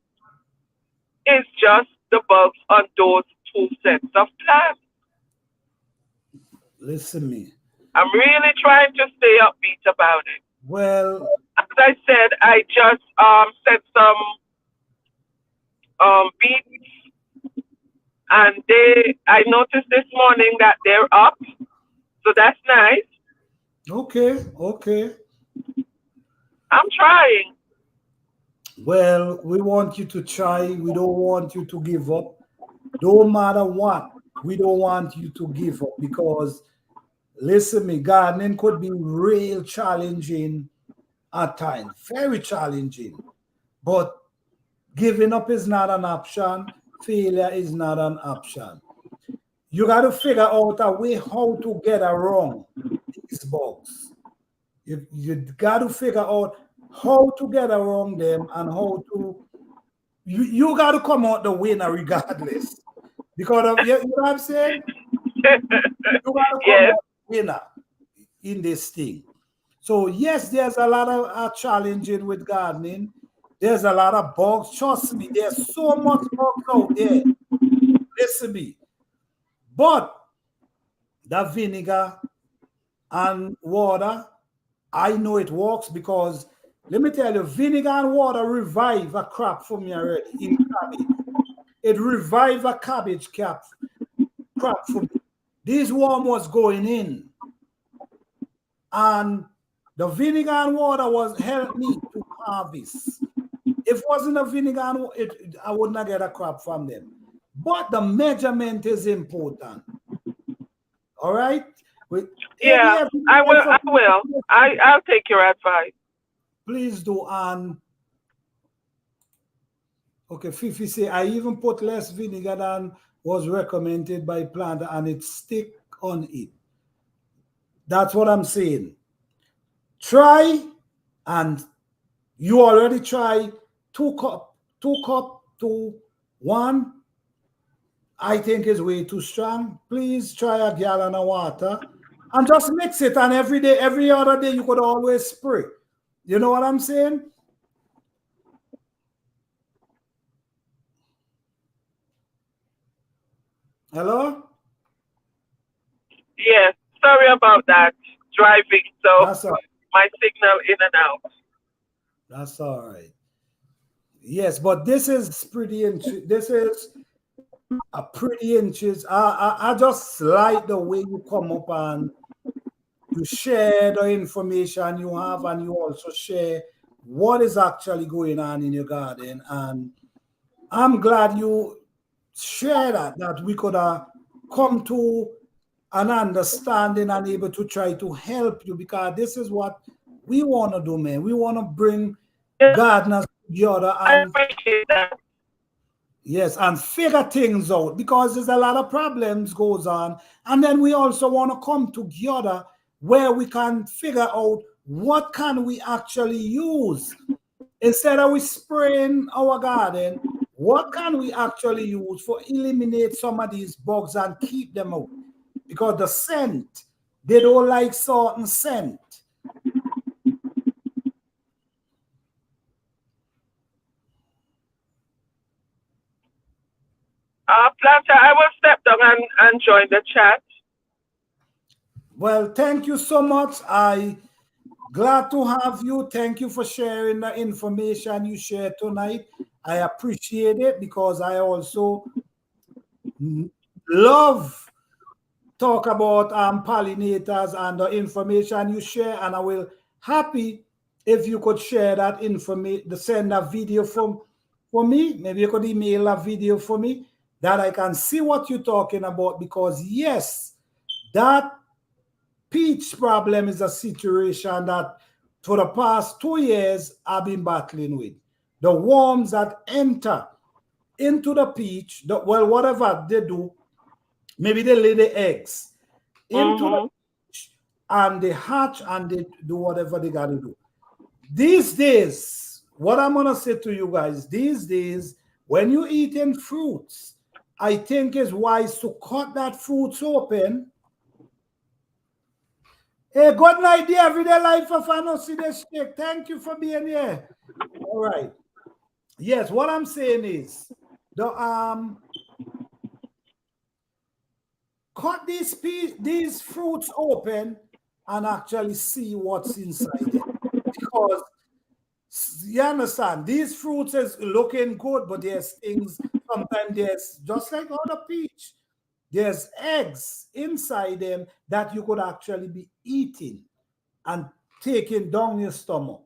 it's just the bugs on those 2 sets of plants. Listen to me. I'm really trying to stay upbeat about it. Well, as I said, I just set some beets, and I noticed this morning that they're up, so that's nice. Okay. I'm trying. Well, we want you to try. We don't want you to give up. Don't matter what. We don't want you to give up because, listen to me, gardening could be real challenging at times, very challenging. But giving up is not an option. Failure is not an option. You got to figure out a way how to get around these bugs. You got to figure out how to get around them and how to. You got to come out the winner regardless. Because of, you know what I'm saying? You got to come out the winner in this thing. So yes, there's a lot of challenging with gardening. There's a lot of bugs. Trust me, there's so much bugs out there. Listen to me. But the vinegar and water, I know it works because let me tell you, vinegar and water revive a crop for me already in cabbage. It revived a cabbage crop for me. This worm was going in, and the vinegar and water was helped me to harvest. If it wasn't a vinegar, I would not get a crop from them. But the measurement is important. All right? With Yeah, I will. I will. I'll take your advice. please do. And okay, Fifi say I even put less vinegar than was recommended by plant, and it stick on it. That's what I'm saying. Try, and you already try 2 cup, 2 cup to 1. I think is way too strong. Please try a gallon of water and just mix it. And every day, every other day, you could always spray. You know what I'm saying? Hello? Yes. Sorry about that. Driving, so That's all. my signal in and out. That's all right. Yes, but this is pretty this is a pretty inches. I just like the way you come up and you share the information you have, and you also share what is actually going on in your garden. And I'm glad you share that we could come to an understanding and able to try to help you, because this is what we want to do, man. We want to bring Yeah, gardeners together I and appreciate that. yes, and figure things out, because there's a lot of problems goes on. And then we also want to come together where we can figure out what can we actually use. Instead of we spraying our garden, what can we actually use for eliminate some of these bugs and keep them out? Because the scent, they don't like certain scent. Planter, I will step down and join the chat. Well, thank you so much. I glad to have you. Thank you for sharing the information you shared tonight. I appreciate it, because I also love talk about pollinators and the information you share, and I will happy if you could share that information, send a video for me. Maybe you could email a video for me that I can see what you're talking about, because yes, that peach problem is a situation that for the past 2 years I've been battling with. The worms that enter into the peach, well, whatever they do, maybe they lay the eggs into the peach and they hatch and they do whatever they got to do. These days, what I'm going to say to you guys, these days, when you're eating fruits, I think it's wise to cut that fruits open. Hey, good night, dear everyday life of I know see this stick. Thank you for being here. All right. Yes, what I'm saying is the cut these fruits open and actually see what's inside it. Because you understand, these fruits is looking good, but there's things, sometimes there's just like other peach. There's eggs inside them that you could actually be eating and taking down your stomach.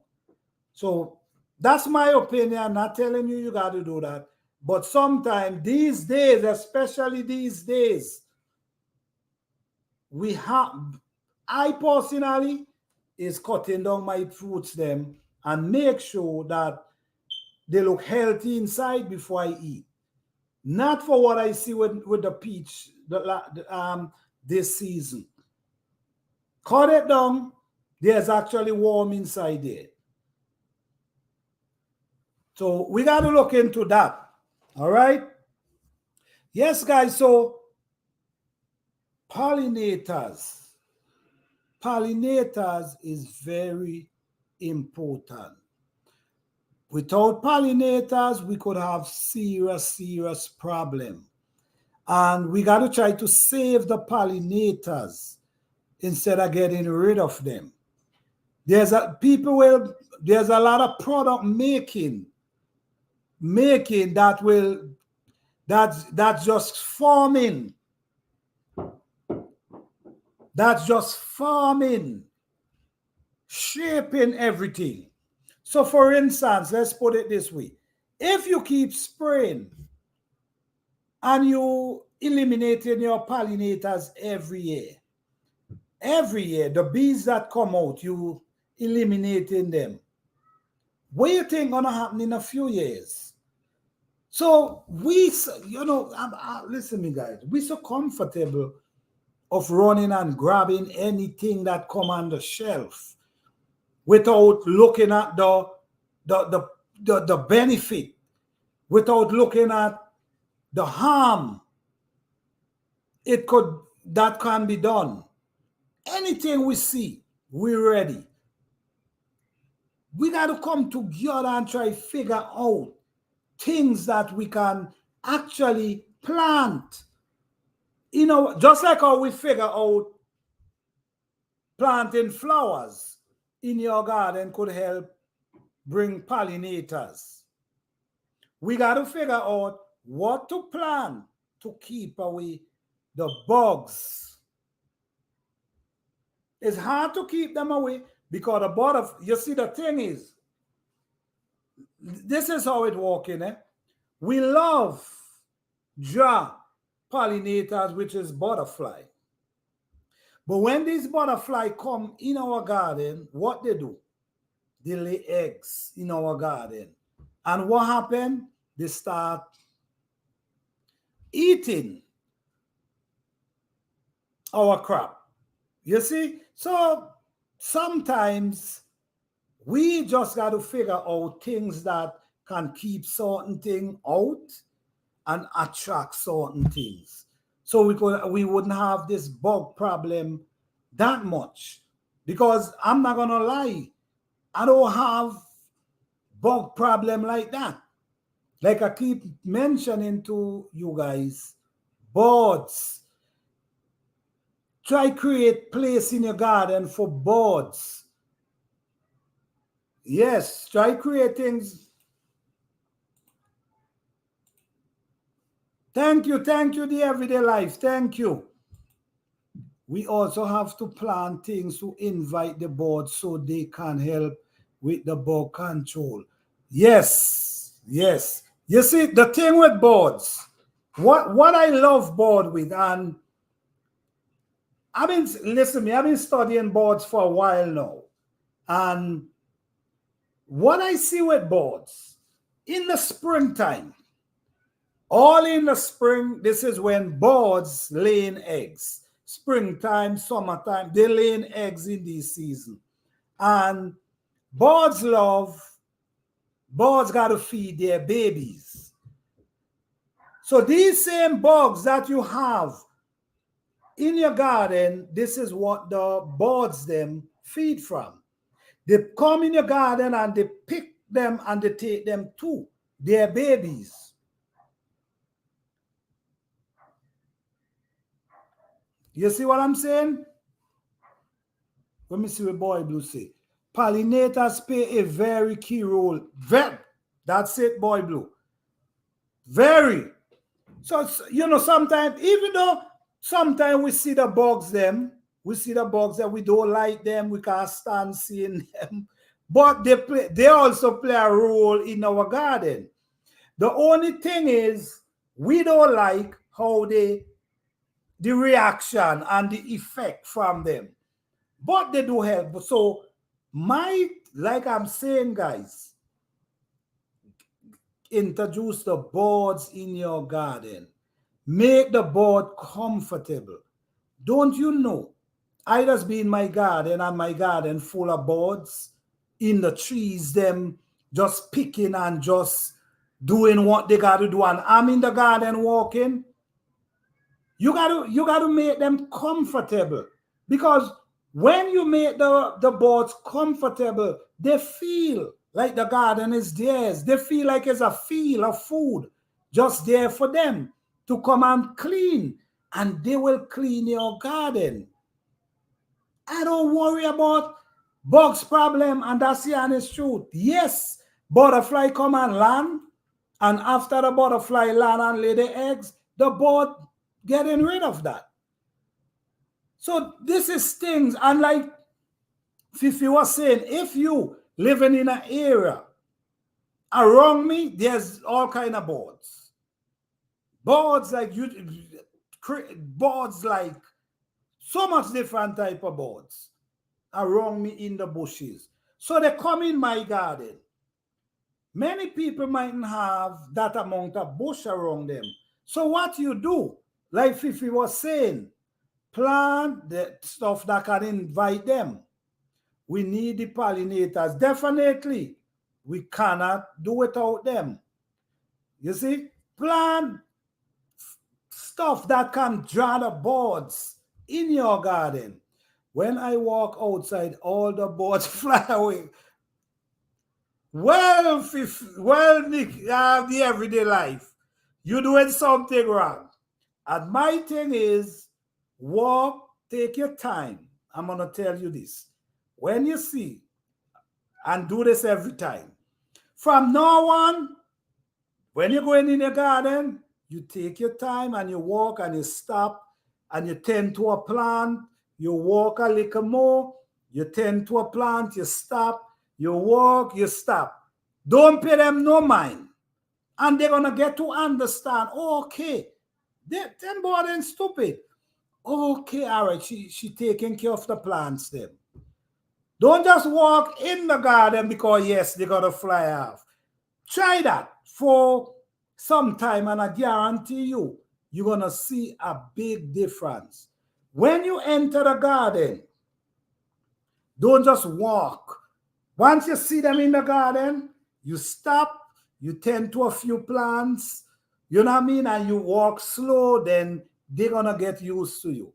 So that's my opinion. I'm not telling you you got to do that. But sometimes these days, especially these days, we have, I personally is cutting down my fruits them and make sure that they look healthy inside before I eat. Not for what I see with the peach this season. Cut it down. There's actually worm inside there. So we got to look into that. All right. Yes, guys. So pollinators. Pollinators is very important. Without pollinators, we could have serious problem. And we got to try to save the pollinators instead of getting rid of them. There's a lot of product making that's just farming. That's just farming, shaping everything. So for instance, let's put it this way. If you keep spraying and you eliminating your pollinators every year, the bees that come out, you eliminating them. What do you think gonna happen in a few years? So we, listen to me guys, we so comfortable of running and grabbing anything that come on the shelf without looking at the benefit, without looking at the harm that can be done. Anything we see, we're ready. We got to come together and try to figure out things that we can actually plant. Just like how we figure out planting flowers in your garden could help bring pollinators. We got to figure out what to plant to keep away the bugs. It's hard to keep them away because the butterfly, you see, the thing is, this is how it works, We love pollinators, which is butterfly. But when these butterfly come in our garden, what they do? They lay eggs in our garden. And what happened? They start eating our crop. You see? So sometimes we just got to figure out things that can keep certain things out and attract certain things. So we wouldn't have this bug problem that much. Because I'm not gonna lie, I don't have bug problem like that. Like I keep mentioning to you guys, birds. Try create place in your garden for birds. Yes, try create things. Thank you, the everyday life. Thank you. We also have to plant things to invite the birds so they can help with the bug control. Yes. You see, the thing with birds, what I love bird with, and I've been studying birds for a while now. And what I see with birds, in the springtime, all in the spring, this is when birds laying eggs. Springtime, summertime, they laying eggs in this season. And birds got to feed their babies. So these same bugs that you have in your garden, this is what the birds them feed from. They come in your garden and they pick them and they take them to their babies. You see what I'm saying? Let me see what Boy Blue say. Pollinators play a very key role. That's it, Boy Blue. Very. So, sometimes, even though sometimes we see the bugs them, we don't like them, we can't stand seeing them, but they also play a role in our garden. The only thing is, we don't like how the reaction and the effect from them, but they do help. So like I'm saying, guys, introduce the birds in your garden. Make the bird comfortable. Don't you know, I just be in my garden and my garden full of birds in the trees, them just picking and just doing what they got to do, and I'm in the garden walking. You got to make them comfortable, because when you make the birds comfortable, they feel like the garden is theirs. They feel like it's a field of food just there for them to come and clean, and they will clean your garden. I don't worry about bugs problem, and that's the honest truth. Yes, butterfly come and land, and after the butterfly land and lay the eggs, the bird getting rid of that. So this is things, and like Fifi was saying, if you living in an area. Around me, there's all kind of boards. Boards like boards like so much different type of boards around me in the bushes. So they come in my garden. Many people mightn't have that amount of bush around them. So what you do, like Fifi was saying, plant the stuff that can invite them. We need the pollinators. Definitely, we cannot do without them. You see, plant stuff that can draw the birds in your garden. When I walk outside, all the birds fly away. Well, Nick, you have the everyday life. You're doing something wrong. And my thing is, walk, take your time. I'm going to tell you this. When you see, and do this every time, from now on, when you're going in your garden, you take your time and you walk and you stop and you tend to a plant, you walk a little more, you tend to a plant, you stop, you walk, you stop. Don't pay them no mind. And they're going to get to understand, oh, okay, them boy ain't stupid. Okay, all right, she taking care of the plants then. Don't just walk in the garden because, yes, they're going to fly off. Try that for some time and I guarantee you, you're going to see a big difference. When you enter the garden, don't just walk. Once you see them in the garden, you stop, you tend to a few plants, you know what I mean, and you walk slow, then they're going to get used to you.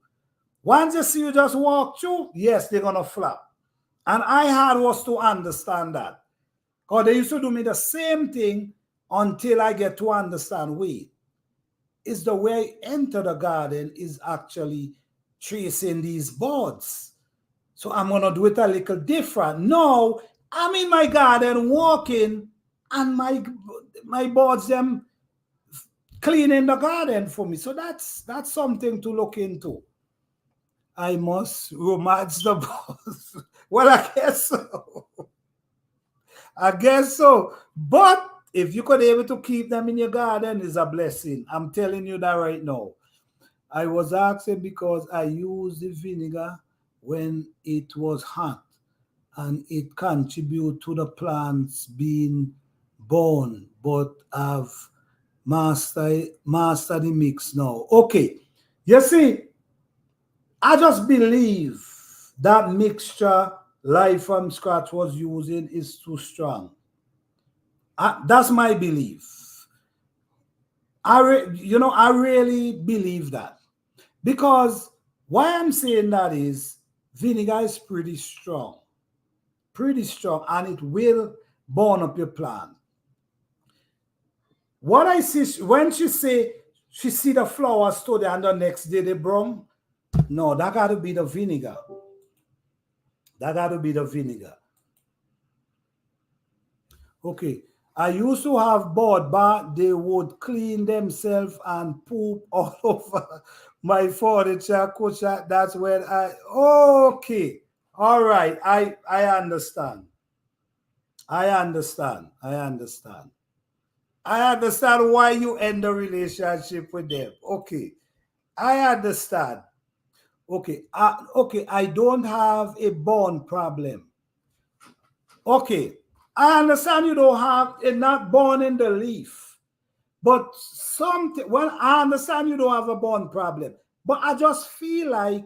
Once you see you just walk through, yes, they're going to flap. And I had was to understand that. Because they used to do me the same thing until I get to understand, wait, is the way I enter the garden is actually tracing these boards. So I'm going to do it a little different. No, I'm in my garden walking and my boards, them cleaning the garden for me. So that's something to look into. I must romance the boards. Well, I guess so. I guess so. But if you could be able to keep them in your garden, is a blessing. I'm telling you that right now. I was asking because I used the vinegar when it was hot and it contribute to the plants being born, but I've mastered the mix now. Okay, you see, I just believe that mixture Life from Scratch was using is too strong. That's my belief. I really believe that. Because why I'm saying that is vinegar is pretty strong, and it will burn up your plant. What I see when she say she see the flowers today and the next day they brown, no, that got to be the vinegar. That got to be the vinegar. Okay. I used to have board, but they would clean themselves and poop all over my furniture. That's when okay. All right. I understand. I understand why you end the relationship with them. Okay. I understand. Okay. Okay. I don't have a bone problem. Okay. I understand you don't have it not born in the leaf, but something. Well, I understand you don't have a bone problem, but I just feel like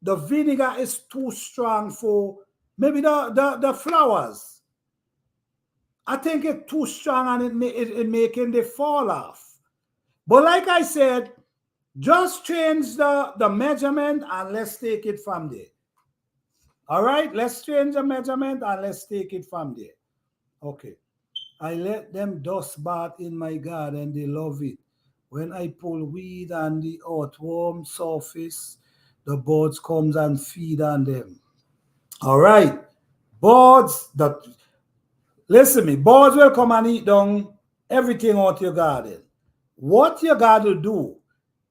the vinegar is too strong for maybe the flowers. I think it's too strong and it making they fall off. But like I said, just change the measurement and let's take it from there. All right, let's change the measurement and let's take it from there. Okay. I let them dust bath in my garden. They love it. When I pull weed and the earthworm surface, the birds comes and feed on them. All right. Birds listen me, birds will come and eat down everything out your garden. What you got to do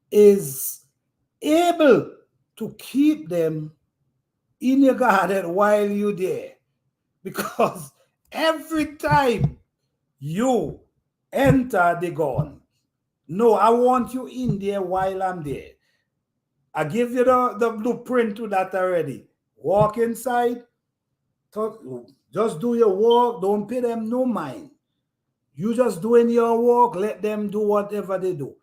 is able to keep them in your garden while you're there. because every time you enter the gun, no, I want you in there while I'm there. I give you the blueprint to that already. Walk inside, just do your work, don't pay them no mind. You just doing your work, let them do whatever they do.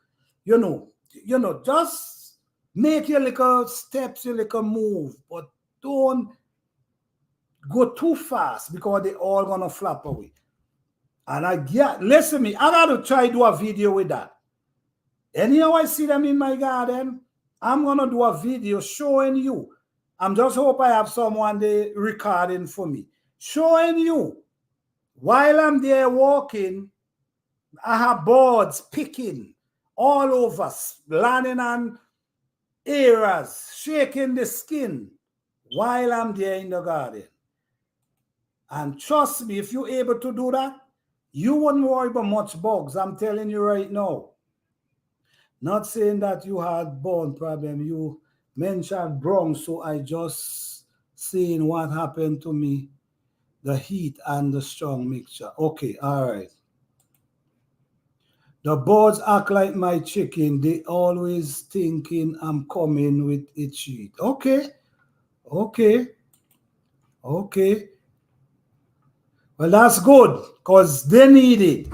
You know, just make your little steps, your little move, but don't go too fast because they all gonna flap away. And listen me, I gotta try do a video with that. Anyhow, I see them in my garden, I'm gonna do a video showing you. I'm just hope I have someone there recording for me, showing you while I'm there walking. I have birds picking all over, landing on areas, shaking the skin while I'm there in the garden. And trust me, if you're able to do that, you wouldn't worry about much bugs. I'm telling you right now. Not saying that you had bone problem. You mentioned bronx, so I just saying what happened to me, the heat and the strong mixture. Okay, all right. The birds act like my chicken. They always thinking I'm coming with a treat. Okay, okay, okay. Well, that's good because they need it.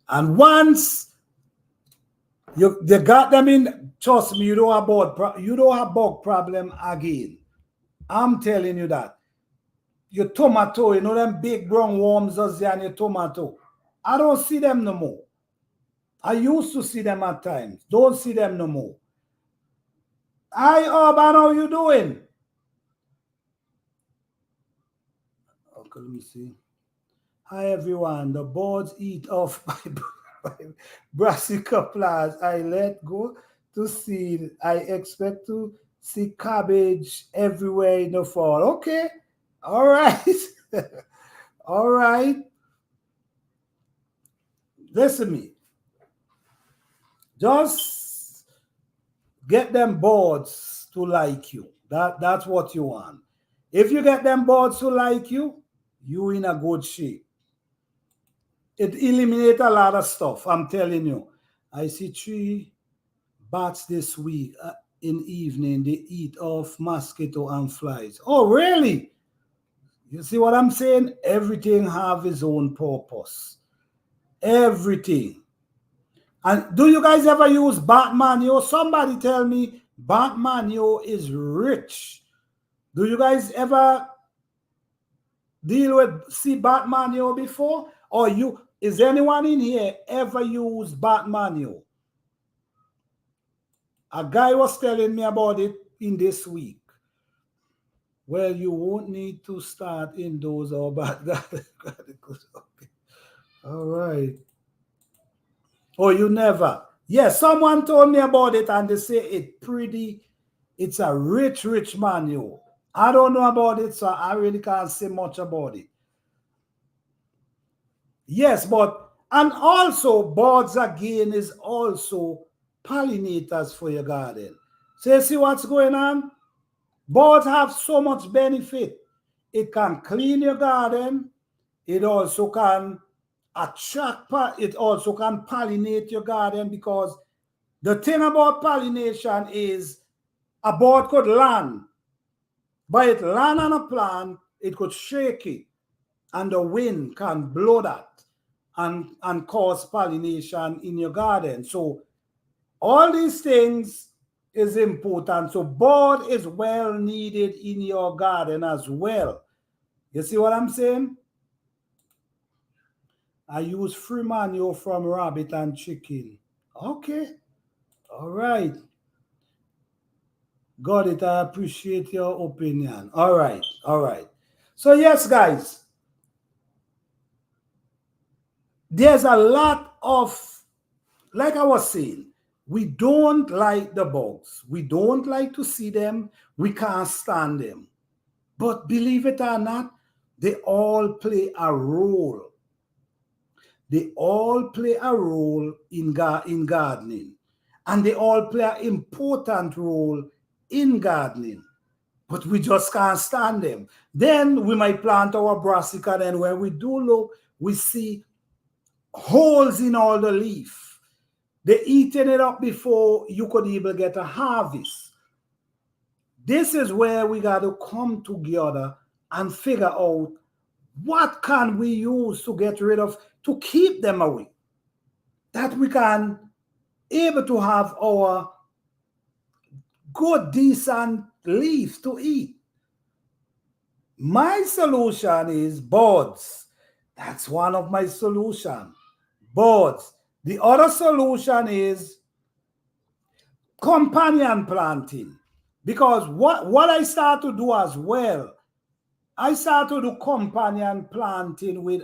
And once they got them in, trust me, you don't have bug problem again. I'm telling you that. Your tomato, you know them big brown worms that's there in your tomato. I don't see them no more. I used to see them at times. Don't see them no more. Hi, Urban, how you doing? Okay, let me see. Hi, everyone. The birds eat off my brassica plants. I let go to seed. I expect to see cabbage everywhere in the fall. Okay. All right. All right. Listen to me. Just get them birds to like you. That's what you want. If you get them birds to like you, you in a good shape. It eliminates a lot of stuff. I'm telling you. I see 3 bats this week in evening. They eat off mosquito and flies. Oh, really? You see what I'm saying? Everything have its own purpose. Everything. And do you guys ever use Batman? Somebody tell me Batman is rich. Do you guys ever see Batman before? Or is anyone in here ever use Batman? A guy was telling me about it in this week. Well, you won't need to start indoors or bad. All right. Oh, you never. Yes, someone told me about it and they say it's a rich man. I don't know about it, so I really can't say much about it. Yes, and also birds again is also pollinators for your garden. So you see what's going on? Birds have so much benefit. It can clean your garden. It also can it also can pollinate your garden, because the thing about pollination is a bird could land. But it land on a plant, it could shake it, and the wind can blow that and cause pollination in your garden. So all these things is important. So bird is well needed in your garden as well. You see what I'm saying? I use free manure from rabbit and chicken. Okay. All right. Got it. I appreciate your opinion. All right. All right. So yes, guys. There's a lot of, like I was saying, we don't like the bugs. We don't like to see them. We can't stand them. But believe it or not, they all play a role. They all play a role in gardening. And they all play an important role in gardening. but we just can't stand them. Then we might plant our brassica, then when we do look, we see holes in all the leaf. They eaten it up before you could even get a harvest. This is where we got to come together and figure out what can we use to get rid of, to keep them away, that we can able to have our good, decent leaf to eat. My solution is boards. That's one of my solutions. Boards. The other solution is companion planting. Because what I start to do as well, I start to do companion planting with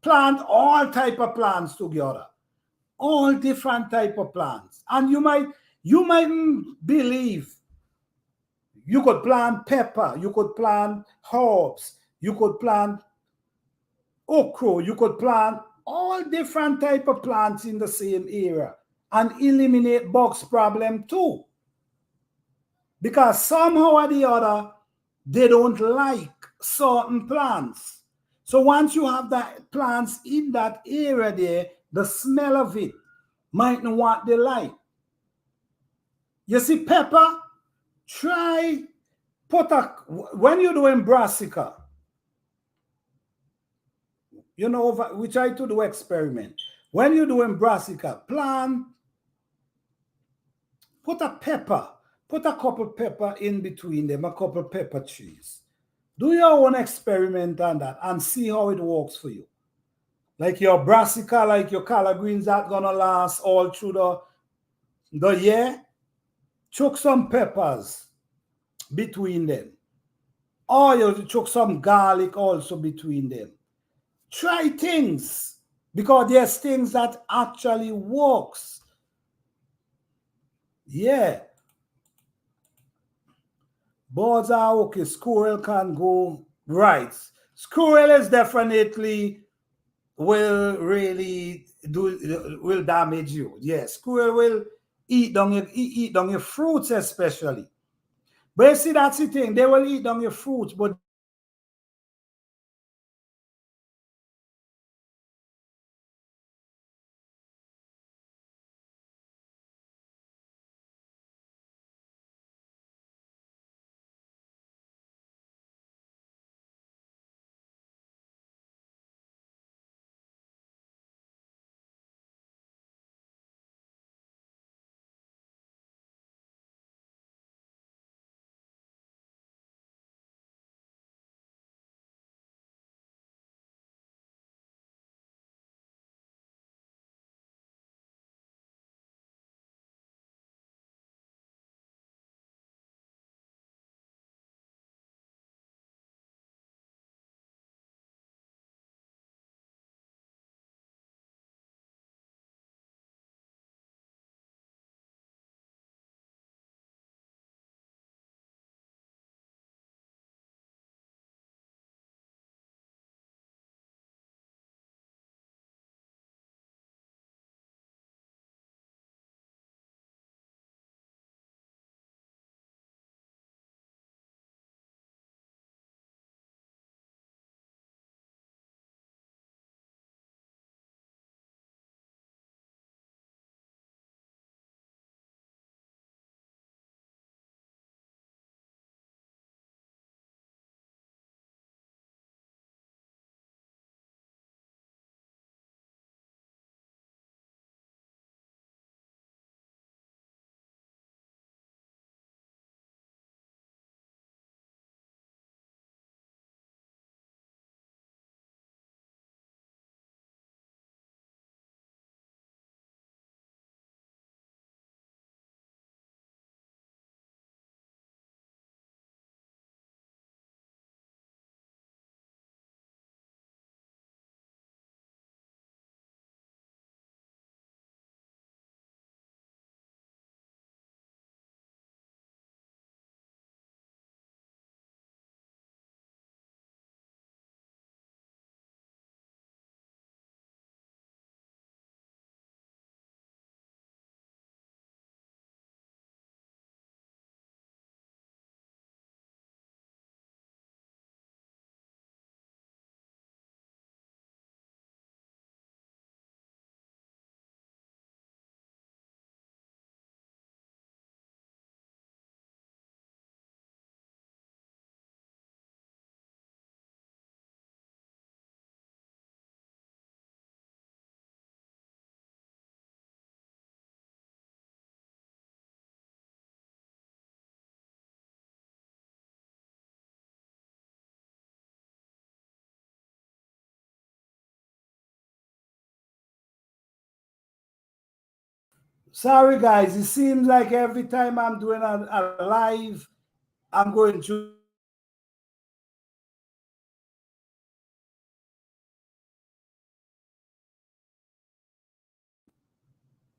plant all type of plants together. All different type of plants. And you mightn't believe you could plant pepper, you could plant herbs, you could plant okra, you could plant all different type of plants in the same area and eliminate bugs problem too. Because somehow or the other, they don't like certain plants. So once you have that plants in that area there, the smell of it might not what they like. You see, pepper, try put a, when you're doing brassica, you know, we try to do experiment. When you're doing brassica, plant, put a pepper, put a couple pepper in between them, a couple pepper trees. Do your own experiment on that and see how it works for you. Like your brassica, like your collard greens, that gonna last all through the year. Chuck some peppers between them. Or you chuck some garlic also between them. Try things, because there's things that actually works. Yeah. Birds are okay. Squirrel can go right. Squirrel is definitely will damage you. Yes, squirrel will eat down your fruits especially. But you see, that's the thing. They will eat down your fruits, but Sorry, guys. It seems like every time I'm doing a live, I'm going to.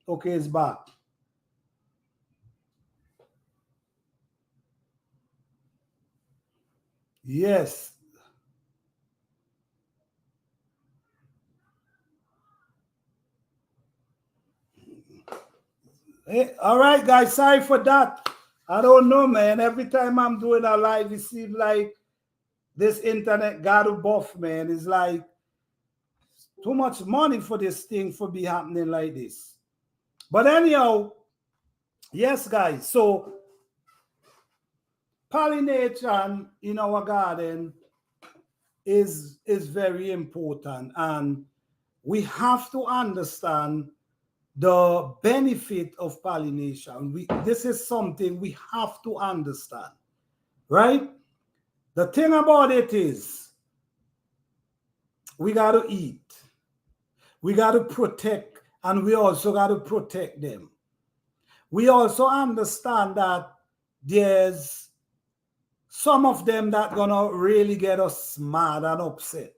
Okay, it's back. Yes. Hey, all right, guys. Sorry for that. I don't know, man. Every time I'm doing a live, it seems like this internet got to buff, man. It's like too much money for this thing for be happening like this. But anyhow, yes, guys. So pollination in our garden is very important, and we have to understand the benefit of pollination. This is something we have to understand, right? The thing about it is we got to eat, we got to protect, and we also got to protect them. We also understand that there's some of them that gonna really get us mad and upset.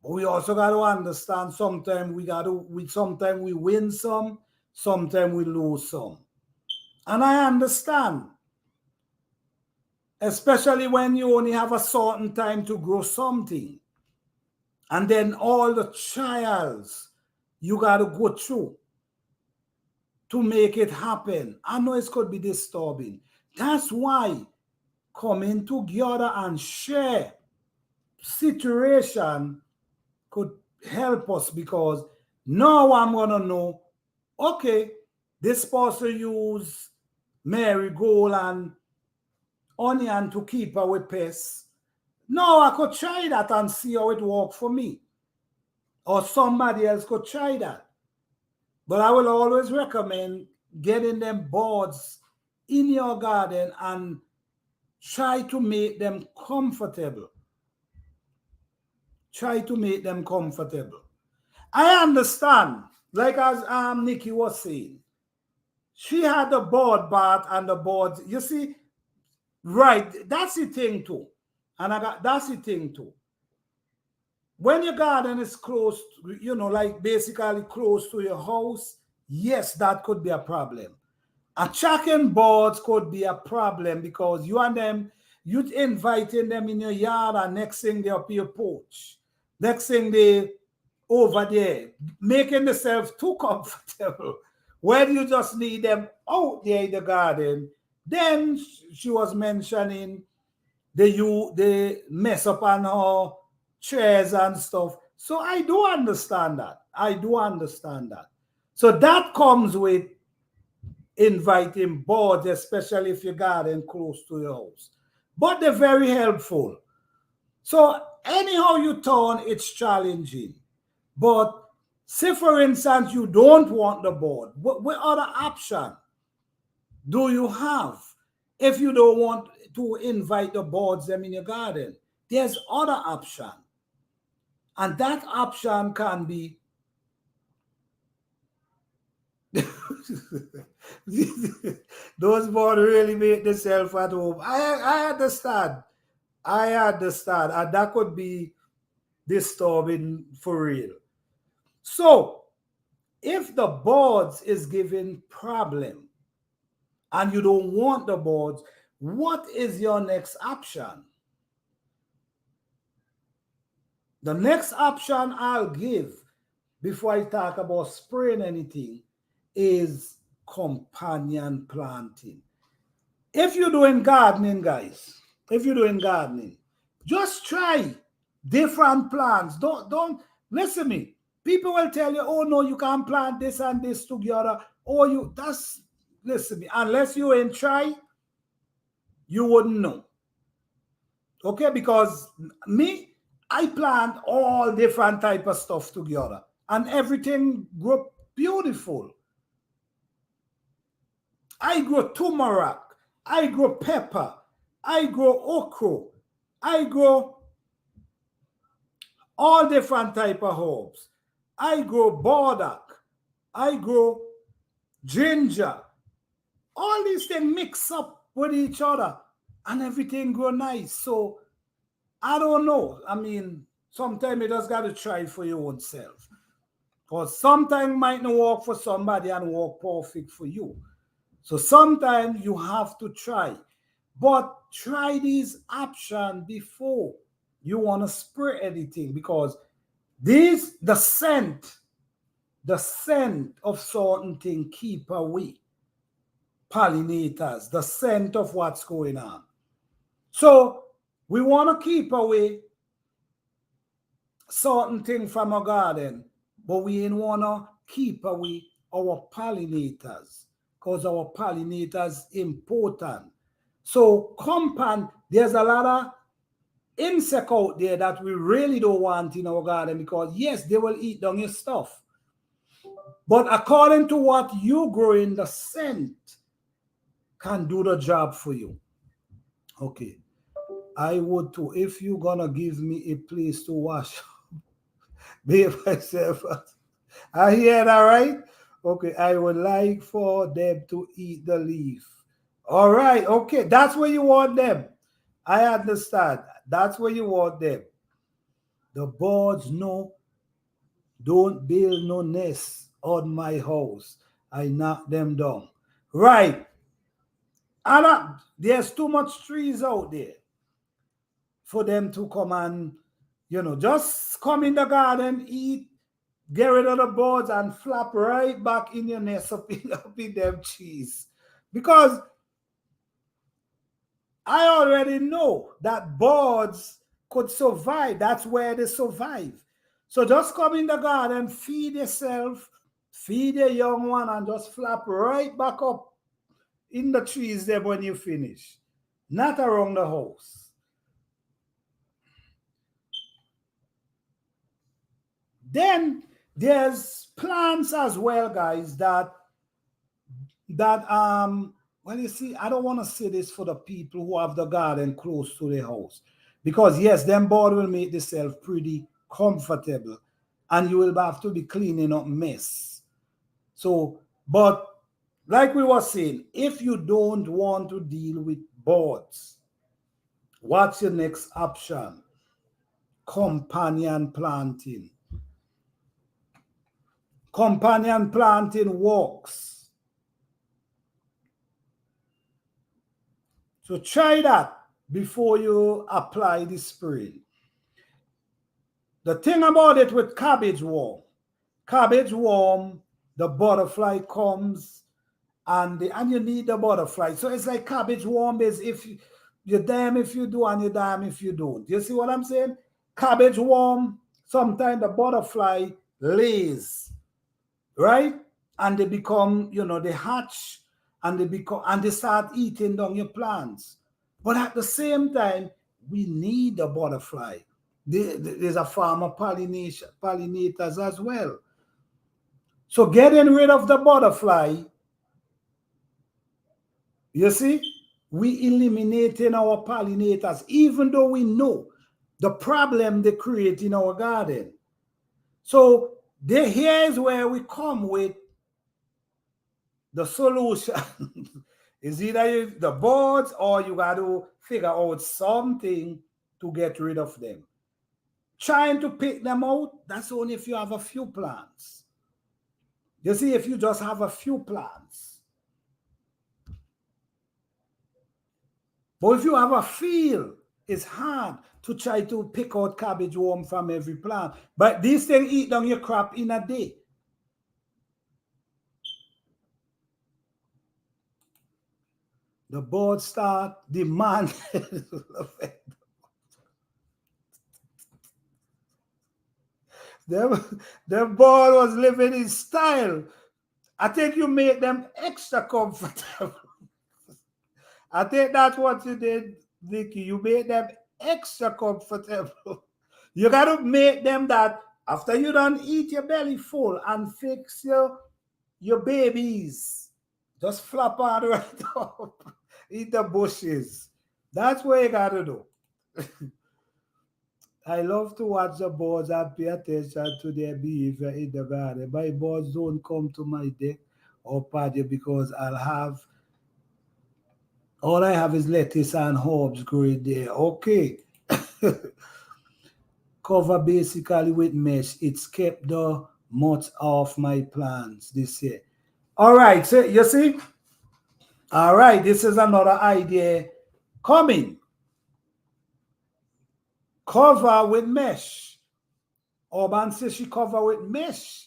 But we also got to understand sometimes sometimes we win some, sometimes we lose some. And I understand, especially when you only have a certain time to grow something. And then all the trials you got to go through to make it happen. I know it could be disturbing. That's why coming together and share situation could help us, because now I'm going to know, okay, this person use marigold and onion to keep away pests. No, I could try that and see how it worked for me. Or somebody else could try that. But I will always recommend getting them boards in your garden and try to make them comfortable. Try to make them comfortable. I understand, like as Nikki was saying, she had the board bath and the boards. You see, right, that's the thing too. And that's the thing too. When your garden is close, like basically close to your house, yes, that could be a problem. Attracting boards could be a problem because you and them, you inviting them in your yard, and next thing they up your porch. Next thing they over there, making themselves too comfortable. When you just need them out there in the garden. Then she was mentioning they mess up on her chairs and stuff. So I do understand that. I do understand that. So that comes with inviting boards, especially if your garden close to your house. But they're very helpful. So anyhow you turn, it's challenging. But say for instance, you don't want the board. What other option do you have if you don't want to invite the boards them in your garden? There's other option. And that option can be those boards really make themselves at home. I understand. I understand. And that could be disturbing for real. So if the boards is giving problem and you don't want the boards, what is your next option? The next option I'll give before I talk about spraying anything is companion planting. If you're doing gardening, guys, if you're doing gardening, just try different plants. Don't listen to me. People will tell you, oh no, you can't plant this and this together. Or listen to me. Unless you ain't try, you wouldn't know. Okay, because me, I plant all different type of stuff together, and everything grow beautiful. I grow turmeric, I grow pepper, I grow okra, I grow all different type of herbs. I grow burdock, I grow ginger, all these things mix up with each other and everything grow nice. So I don't know. I mean, sometimes you just got to try for your own self. Because sometimes might not work for somebody and work perfect for you. So sometimes you have to try. But try these options before you want to spray anything because these the scent of certain thing keep away pollinators, the scent of what's going on. So we want to keep away certain thing from our garden, but we ain't want to keep away our pollinators because our pollinators important. So compound, there's a lot of insect out there that we really don't want in our garden because yes, they will eat down your stuff. But according to what you grow in, the scent can do the job for you. Okay. I would too. If you're gonna give me a place to wash, behave myself. I hear that right? Okay, I would like for them to eat the leaf. All right, okay, that's where you want them. I understand. That's where you want them. The birds no, don't build no nest on my house. I knock them down. Right. There's too much trees out there for them to come and, just come in the garden, eat, get rid of the birds, and flap right back in your nest up in them trees. Because I already know that birds could survive. That's where they survive. So just come in the garden, feed yourself, feed your young one, and just flap right back up in the trees there when you finish. Not around the house. Then there's plants as well, guys, that well, you see, I don't want to say this for the people who have the garden close to the house. Because yes, them board will make themselves pretty comfortable and you will have to be cleaning up mess. So, but like we were saying, if you don't want to deal with boards, what's your next option? Companion planting. Companion planting works. So try that before you apply the spray. The thing about it with cabbage worm, the butterfly comes and you need the butterfly. So it's like cabbage worm is if you damn if you do and you damn if you don't. You see what I'm saying? Cabbage worm, sometimes the butterfly lays, right? And they become, they hatch and they start eating down your plants. But at the same time, we need the butterfly. There's a farm of pollinators as well. So getting rid of the butterfly, you see, we eliminating our pollinators, even though we know the problem they create in our garden. So here is where we come with the solution. Is either the boards or you got to figure out something to get rid of them. Trying to pick them out, that's only if you have a few plants. You see, if you just have a few plants. But if you have a field, it's hard to try to pick out cabbage worm from every plant. But these things eat down your crop in a day. The birds start demanding. Them bird was living in style. I think you made them extra comfortable. I think that's what you did, Vicky. You made them extra comfortable. You got to make them that after you done eat your belly full and fix your babies, just flap on right up, eat the bushes. That's what you got to do. I love to watch the birds and pay attention to their behavior in the garden. My birds don't come to my deck or patio because all I have is lettuce and herbs growing there. Okay. Cover basically with mesh. It's kept the moths off my plants this year. All right, so you see? All right, this is another idea coming. Cover with mesh. Urban says she cover with mesh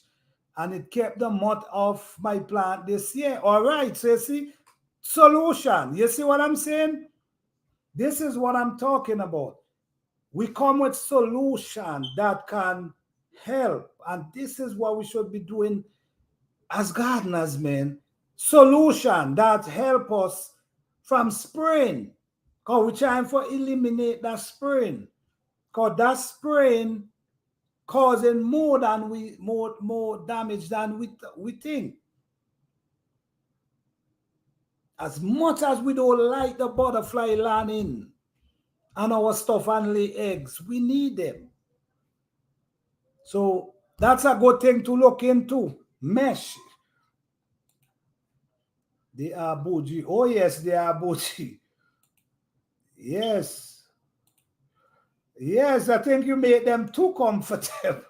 and it kept the moth off my plant this year. All right, so you see, solution. You see what I'm saying? This is what I'm talking about. We come with solution that can help, and this is what we should be doing as gardeners, man. Solution that help us from spraying, because we're trying to eliminate that spraying, because that spraying causing more damage than we think. As much as we don't like the butterfly landing and our stuff and lay eggs, we need them. So that's a good thing to look into. Mesh. They are bougie. Oh yes, they are bougie. Yes. Yes, I think you made them too comfortable.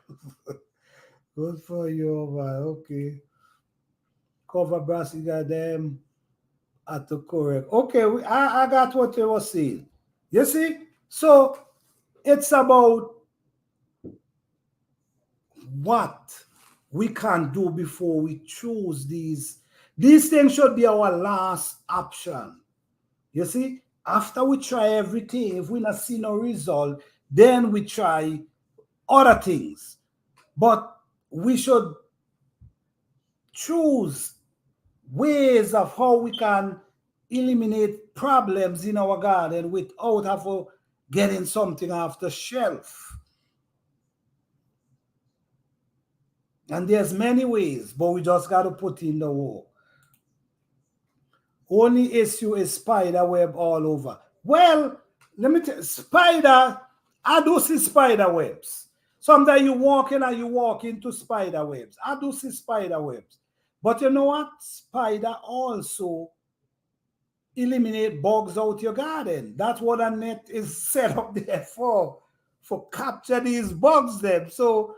Good for you, man. Okay. Cover brass, you got them at the correct. Okay, I got what you were saying. You see? So it's about what we can do before we choose these. These things should be our last option. You see? After we try everything, if we not see no result, then we try other things. But we should choose ways of how we can eliminate problems in our garden without having getting something off the shelf. And there's many ways, but we just got to put in the work. Only issue is spider web all over. Well, let me tell you, spider, I do see spider webs. Sometimes you walk in and you walk into spider webs. I do see spider webs. But you know what? Spider also eliminate bugs out your garden. That's what a net is set up there for capture these bugs them. So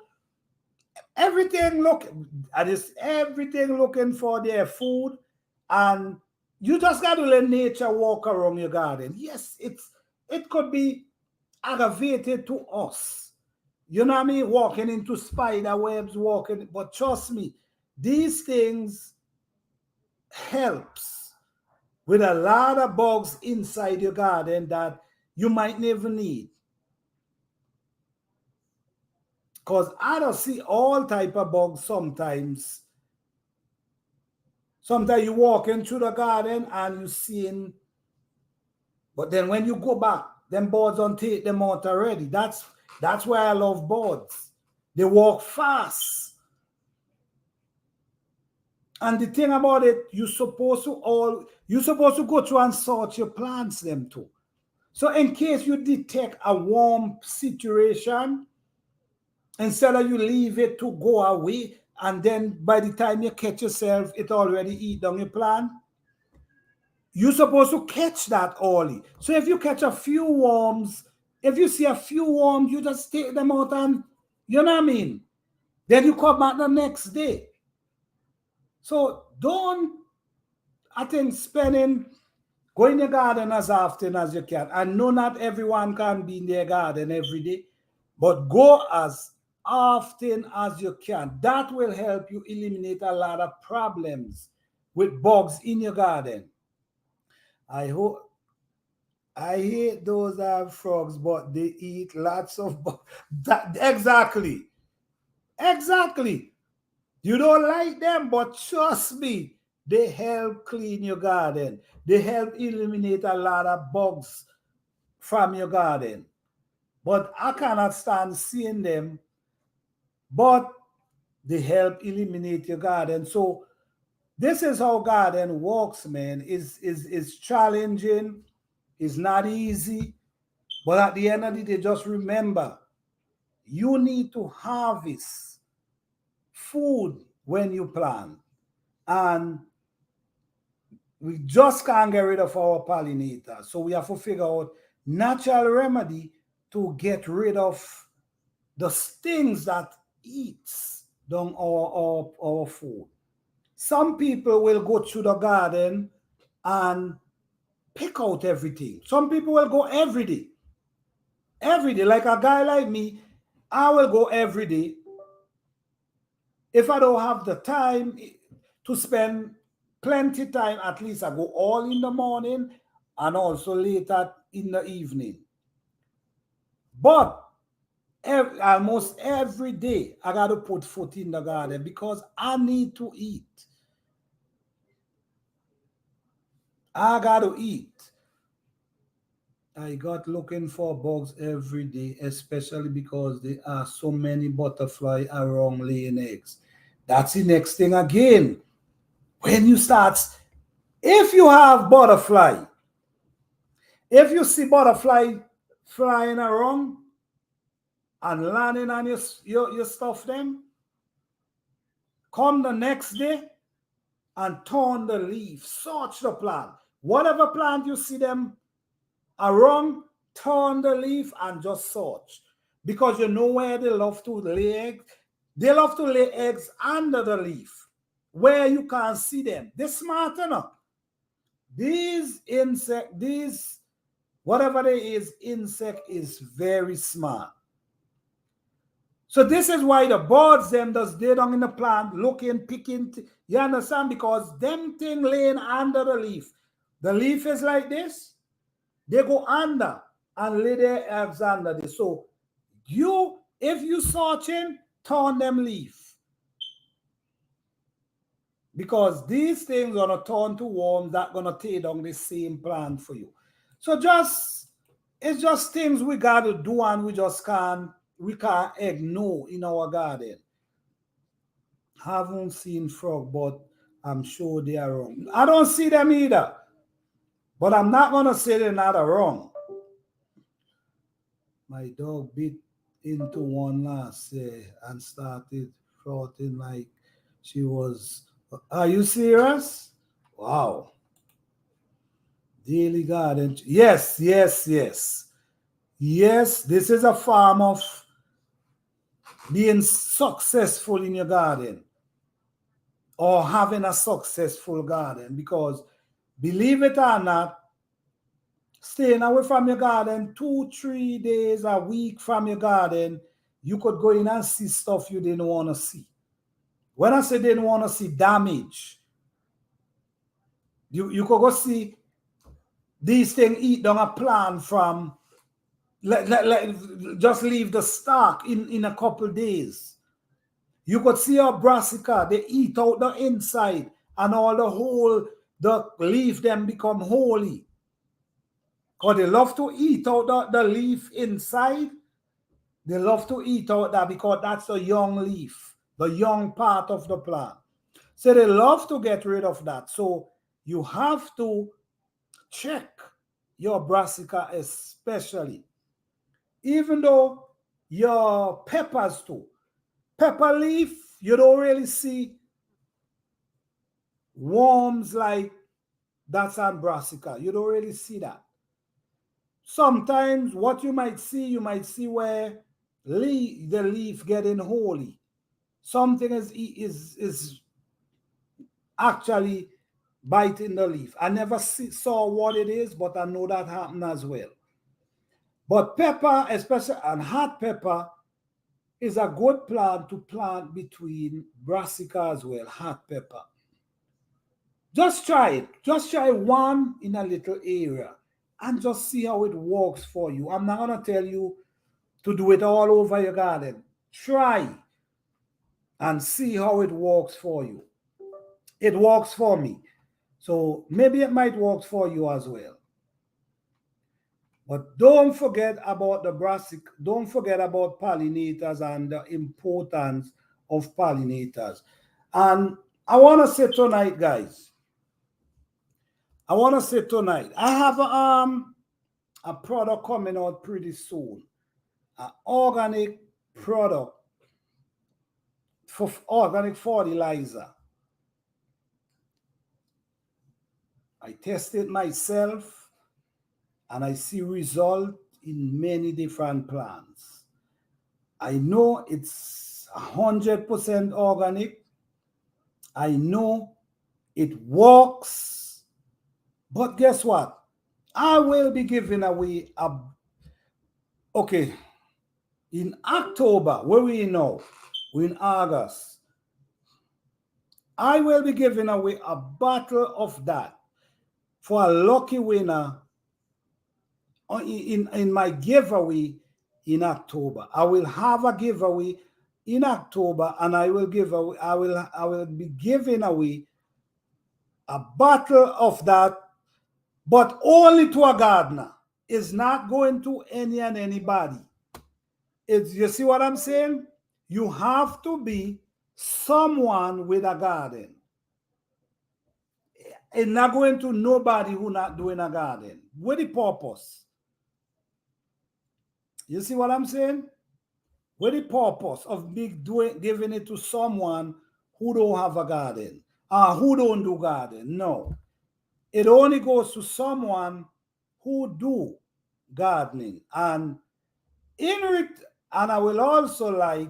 everything everything looking for their food, and you just got to let nature walk around your garden. Yes, it could be aggravated to us. You know what I mean? Walking into spider webs, but trust me, these things helps with a lot of bugs inside your garden that you might never need. Because I don't see all type of bugs sometimes. Sometimes you walk into the garden and you seeing, but then when you go back, them birds don't take them out already. That's why I love birds. They walk fast. And the thing about it, you're supposed to go through and sort your plants them too. So in case you detect a warm situation, instead of you leave it to go away, and then by the time you catch yourself, it already eat down your plant. You're supposed to catch that early. So if you catch a few worms, if you see a few worms, you just take them out and, you know what I mean? Then you come back the next day. So don't, I think, go in your garden as often as you can. I know not everyone can be in their garden every day, but go as often as you can. That will help you eliminate a lot of problems with bugs in your garden. I hate those frogs, but they eat lots of bugs. Exactly. You don't like them, but trust me, they help clean your garden. They help eliminate a lot of bugs from your garden. But I cannot stand seeing them, but they help eliminate your garden. So this is how garden works, man. Is challenging, it's not easy, but at the end of the day, just remember, you need to harvest food when you plant. and we just can't get rid of our pollinators. So we have to figure out natural remedy to get rid of the things that eats down our food. Some people will go through the garden and pick out everything. Some people will go every day. Every day, like a guy like me, I will go every day. If I don't have the time to spend plenty time, at least I go all in the morning and also later in the evening. But almost every day, I got to put foot in the garden because I need to eat. I got to eat. I got looking for bugs every day, especially because there are so many butterflies around laying eggs. That's the next thing again. When you start, if you have butterfly, if you see butterfly flying around and landing on your stuff, then come the next day and turn the leaf, search the plant. Whatever plant you see them around, turn the leaf and just search. Because you know where they love to lay eggs? They love to lay eggs under the leaf, where you can't see them. They're smart enough. These insect, whatever they is, insect is very smart. So this is why the birds them does they down in the plant looking, picking, you understand? Because them thing laying under the leaf. The leaf is like this. They go under and lay their eggs under this. So if you searching, turn them leaf. Because these things are gonna turn to worms that gonna take down the same plant for you. So it's just things we gotta do and we can't ignore in our garden. Haven't seen frog, but I'm sure they are wrong. I don't see them either. But I'm not gonna say they're not wrong. My dog bit into one last year and started frothing like she was. Are you serious? Wow. Daily garden. Yes, yes, yes. Yes, this is a form of being successful in your garden or having a successful garden, because believe it or not, staying away from your garden 2-3 days a week from your garden, you could go in and see stuff you didn't want to see. When I say didn't want to see, damage, you could go see these things eat down a plant from just leave the stalk in a couple days. You could see a brassica, they eat out the inside and all the leaf them become holy. Because they love to eat out the leaf inside. They love to eat out that because that's the young leaf, the young part of the plant. So they love to get rid of that. So you have to check your brassica especially. Even though your peppers too. Pepper leaf, you don't really see worms like that's on brassica. You don't really see that. Sometimes what you might see where the leaf getting holy. Something is actually biting the leaf. I never saw what it is, but I know that happened as well. But pepper, especially and hot pepper, is a good plant to plant between brassica as well, hot pepper. Just try it. Just try one in a little area and just see how it works for you. I'm not going to tell you to do it all over your garden. Try and see how it works for you. It works for me. So maybe it might work for you as well. But don't forget about the brassica. Don't forget about pollinators and the importance of pollinators. And I want to say tonight, guys, I have a product coming out pretty soon. An organic product for organic fertilizer. I test it myself and I see result in many different plants. I know it's 100% organic. I know it works. But guess what? I will be giving away okay, in October, where we now? We're in August. I will be giving away a bottle of that for a lucky winner in my giveaway in October. I will have a giveaway in October, and I will be giving away a bottle of that, but only to a gardener. It's not going to any and anybody. You see what I'm saying? You have to be someone with a garden. It's not going to nobody who not doing a garden. With the purpose. You see what I'm saying? With the purpose of giving it to someone who don't have a garden, who don't do garden. No. It only goes to someone who do gardening. And and I will also like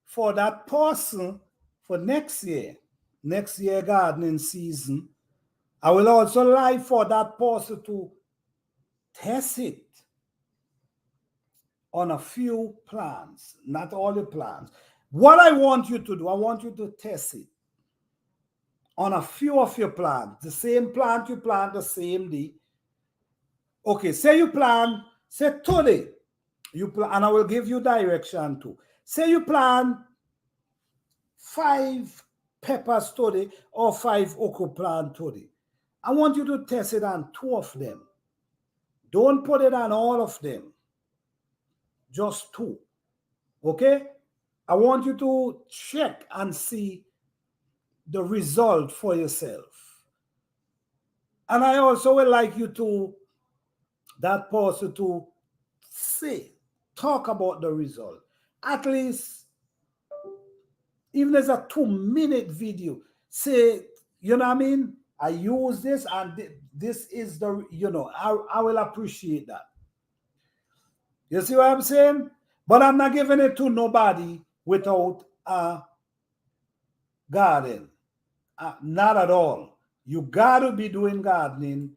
for that person for next year gardening season, I will also like for that person to test it on a few plants, not all the plants. What I want you to do, I want you to test it on a few of your plants. The same plant you plant the same day. Okay, say you plant, say today, and I will give you direction too. Say you plant 5 peppers today or 5 okra plant today. I want you to test it on 2 of them. Don't put it on all of them. Just 2. Okay? I want you to check and see the result for yourself. And I also would like you to, that person to talk about the result. At least, even as a 2-minute video, say, you know what I mean? I use this and this is the, I will appreciate that. You see what I'm saying? But I'm not giving it to nobody without a garden. Not at all. You got to be doing gardening,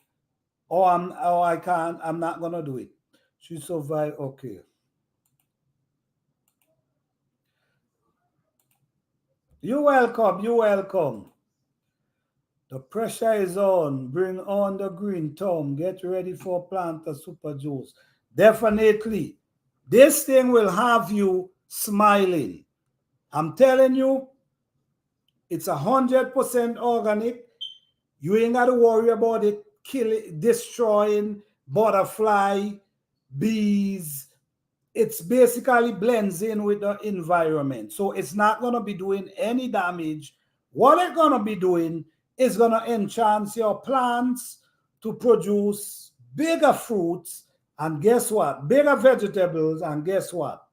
or I'm not going to do it. She survived, okay. You're welcome, you're welcome. The pressure is on. Bring on the green thumb. Get ready for Planter Super Juice. Definitely. This thing will have you smiling. I'm telling you, it's 100% organic. You ain't got to worry about it destroying butterfly, bees. It's basically blends in with the environment. So it's not going to be doing any damage. What it's going to be doing is going to enhance your plants to produce bigger fruits. And guess what? Bigger vegetables. And guess what?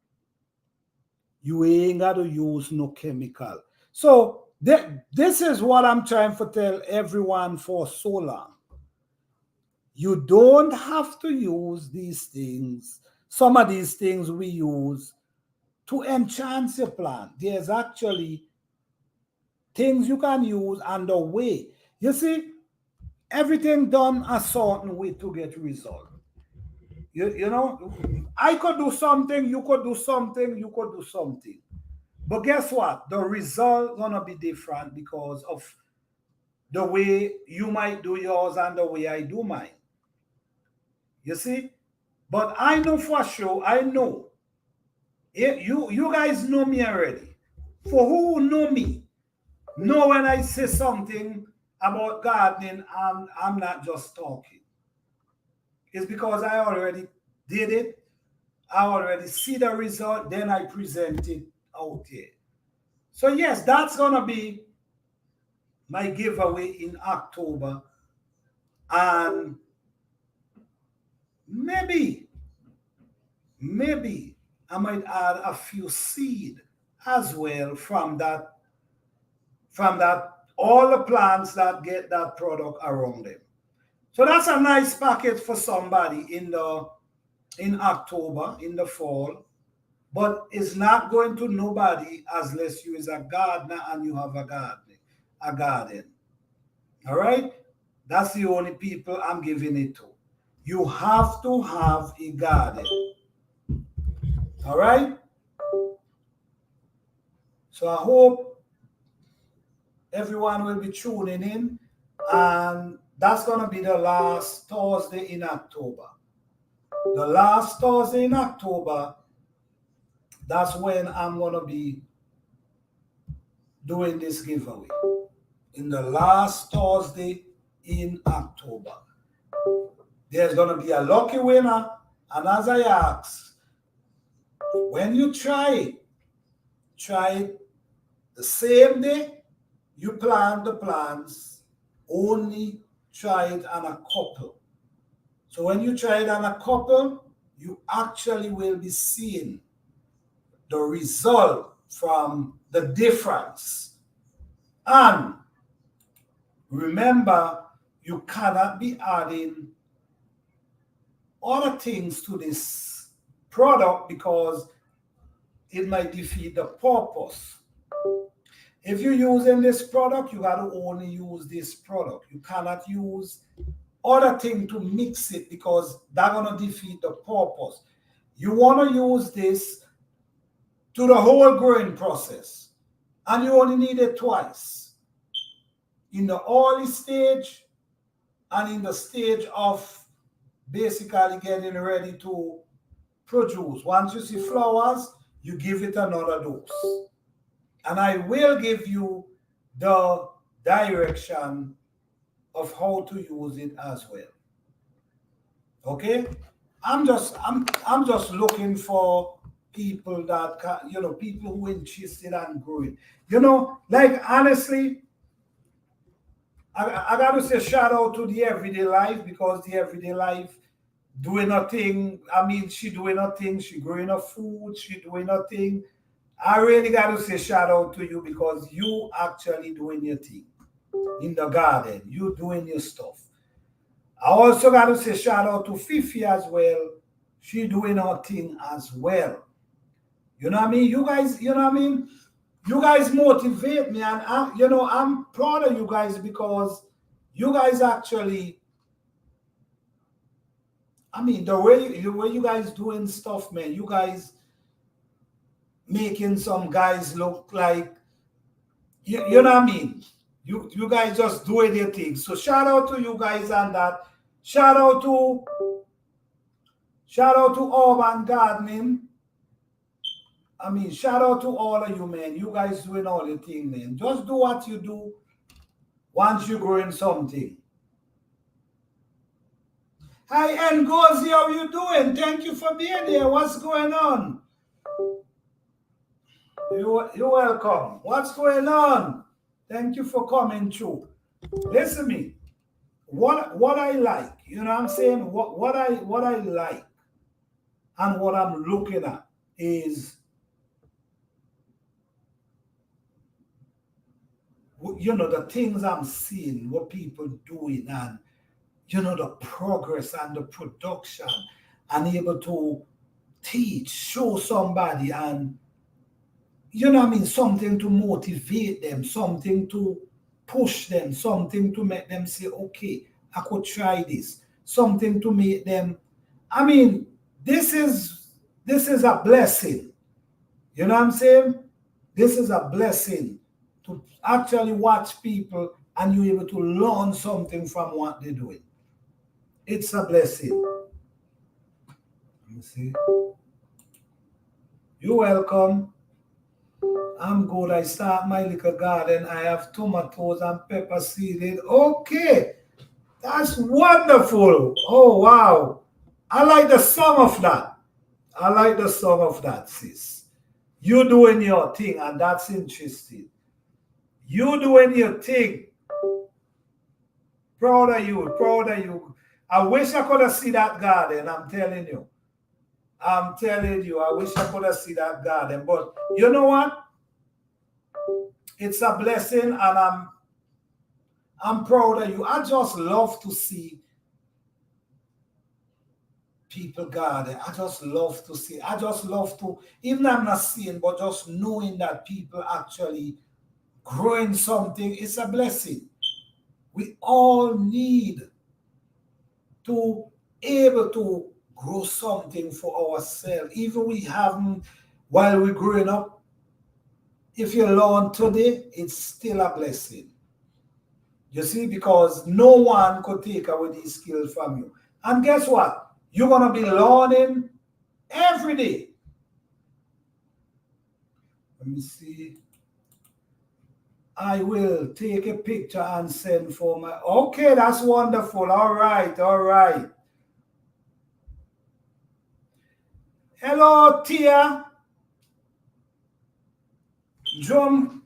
You ain't got to use no chemical. So this is what I'm trying to tell everyone for so long. You don't have to use these things. Some of these things we use to enhance your plant. There's actually things you can use and the way. You see, everything done a certain way to get result. You know, I could do something, you could do something, you could do something. But guess what? The result gonna be different because of the way you might do yours and the way I do mine. You see? But I know for sure, I know. You guys know me already. For who know me, know when I say something about gardening, I'm not just talking. It's because I already did it. I already see the result, then I present it out here. So yes, that's gonna be my giveaway in October. And maybe I might add a few seed as well from that all the plants that get that product around them. So that's a nice package for somebody in October, in the fall. But it's not going to nobody unless you is a gardener and you have a garden. All right? That's the only people I'm giving it to. You have to have a garden. All right? So I hope everyone will be tuning in. And that's going to be the last Thursday in October. The last Thursday in October, that's when I'm going to be doing this giveaway. In the last Thursday in October. There's going to be a lucky winner. And as I asked, when you try it the same day you plant the plants, only try it on a couple. So when you try it on a couple, you actually will be seeing the result from the difference. And remember, you cannot be adding other things to this product because it might defeat the purpose. If you're using this product, you got to only use this product. You cannot use other thing to mix it because that's going to defeat the purpose. You want to use this to the whole growing process, and you only need it twice. In the early stage and in the stage of basically getting ready to produce. Once you see flowers, you give it another dose. And I will give you the direction of how to use it as well. Okay? I'm just looking for people that can, people who are interested in growing. Like honestly, I got to say shout out to the Everyday Life because the Everyday Life doing nothing. I mean, she doing nothing. She growing her food. She doing nothing. I really got to say shout out to you because you actually doing your thing in the garden. You doing your stuff. I also got to say shout out to Fifi as well. She doing her thing as well. You know what I mean? You guys, you know what I mean? You guys motivate me, and I'm proud of you guys because you guys actually, I mean, the way you guys doing stuff, man, you guys making some guys look like, you know what I mean? You guys just doing your thing. So shout out to you guys on that. Shout out to Urban Gardening. I mean, shout out to all of you, man. You guys doing all your thing, man. Just do what you do once you're growing something. Hi, Ngozi, how you doing? Thank you for being here. What's going on? You're welcome. What's going on? Thank you for coming through. Listen to me. What I like, you know what I'm saying? What I like and what I'm looking at is, the things I'm seeing, what people doing, and the progress and the production, and able to teach, show somebody, and something to motivate them, something to push them, something to make them say, okay, I could try this, something to make them, I mean, this is a blessing. You know what I'm saying? This is a blessing to actually watch people and you're able to learn something from what they're doing. It's a blessing. Let me see. You're welcome. I'm good. I start my little garden. I have tomatoes and pepper seeded. Okay. That's wonderful. Oh, wow. I like the song of that. I like the song of that, sis. You doing your thing, and that's interesting. You doing your thing. Proud of you. Proud of you. I wish I could have seen that garden. I'm telling you. I wish I could have seen that garden. But you know what? It's a blessing, and I'm proud of you. I just love to see people garden. I just love to see. I just love to, even I'm not seeing, but just knowing that people actually growing something is a blessing. We all need to able to grow something for ourselves. Even we haven't while we're growing up. If you learn today, it's still a blessing. You see, because no one could take away these skills from you. And guess what? You're gonna be learning every day. Let me see. I will take a picture and send for my. Okay, that's wonderful. All right, all right. Hello, Tia. John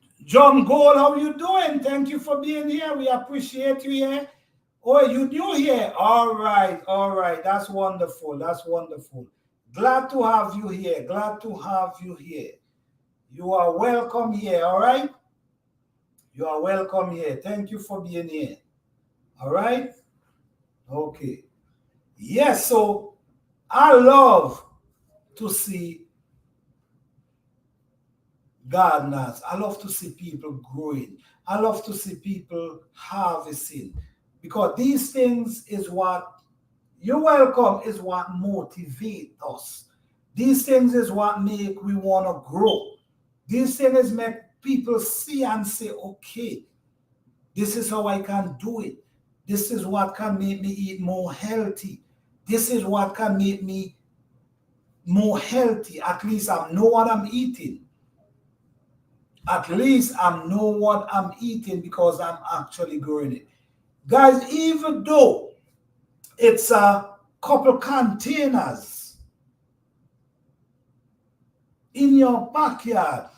Gold, how you doing? Thank you for being here. We appreciate you here. Oh, you new here? All right, all right. That's wonderful. That's wonderful. Glad to have you here. Glad to have you here. You are welcome here. All right. You are welcome here. Thank you for being here. All right. Okay. Yes. So I love to see gardeners. I love to see people growing. I love to see people harvesting because these things is what you're welcome is what motivate us. These things is what make we want to grow. These things make people see and say, okay, this is how I can do it. This is what can make me eat more healthy. This is what can make me more healthy. At least I know what I'm eating. At least I know what I'm eating because I'm actually growing it. Guys, even though it's a couple containers in your backyard,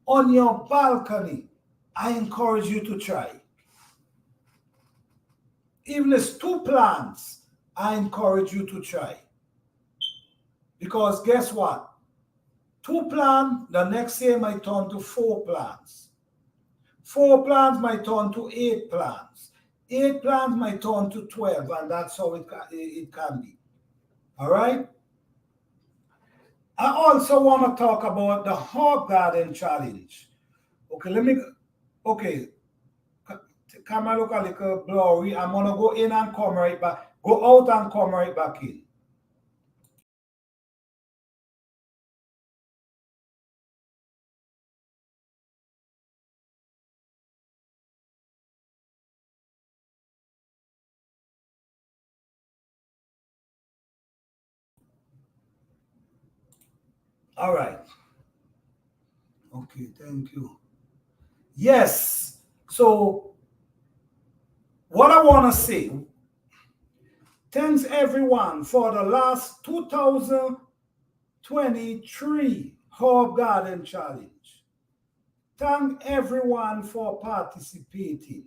on your balcony, I encourage you to try. Even if it's 2 plants, I encourage you to try. Because guess what? 2 plants, the next year might turn to 4 plants. 4 plants might turn to 8 plants. 8 plants might turn to 12, and that's how it can be. All right? I also want to talk about the Herb Garden Challenge. Okay, camera look a little blurry. I'm going to go in and come right back. Go out and come right back in. All right. Okay, thank you. Yes. So, what I want to say, thanks everyone for the last 2023 Herb Garden Challenge. Thank everyone for participating.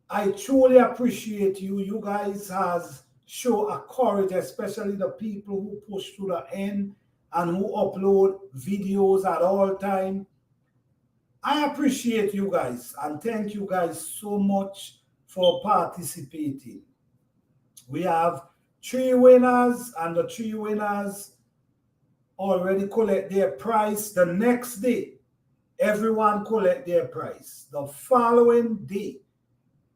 I truly appreciate you. You guys has show a courage, especially the people who push to the end and who upload videos at all time. I appreciate you guys and thank you guys so much for participating. We have 3 winners and the 3 winners already collect their prize. The next day, everyone collect their prize. The following day,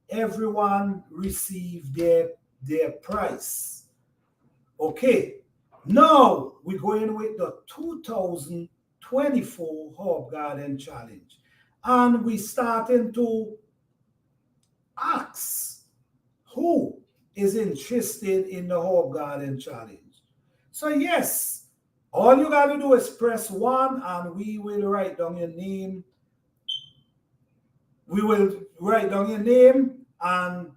everyone receive their prize. Okay, now we're going with the 2024 Herb Garden Challenge. And we starting to ask who is interested in the Herb Garden Challenge. So yes, all you got to do is press 1 and we will write down your name. We will write down your name and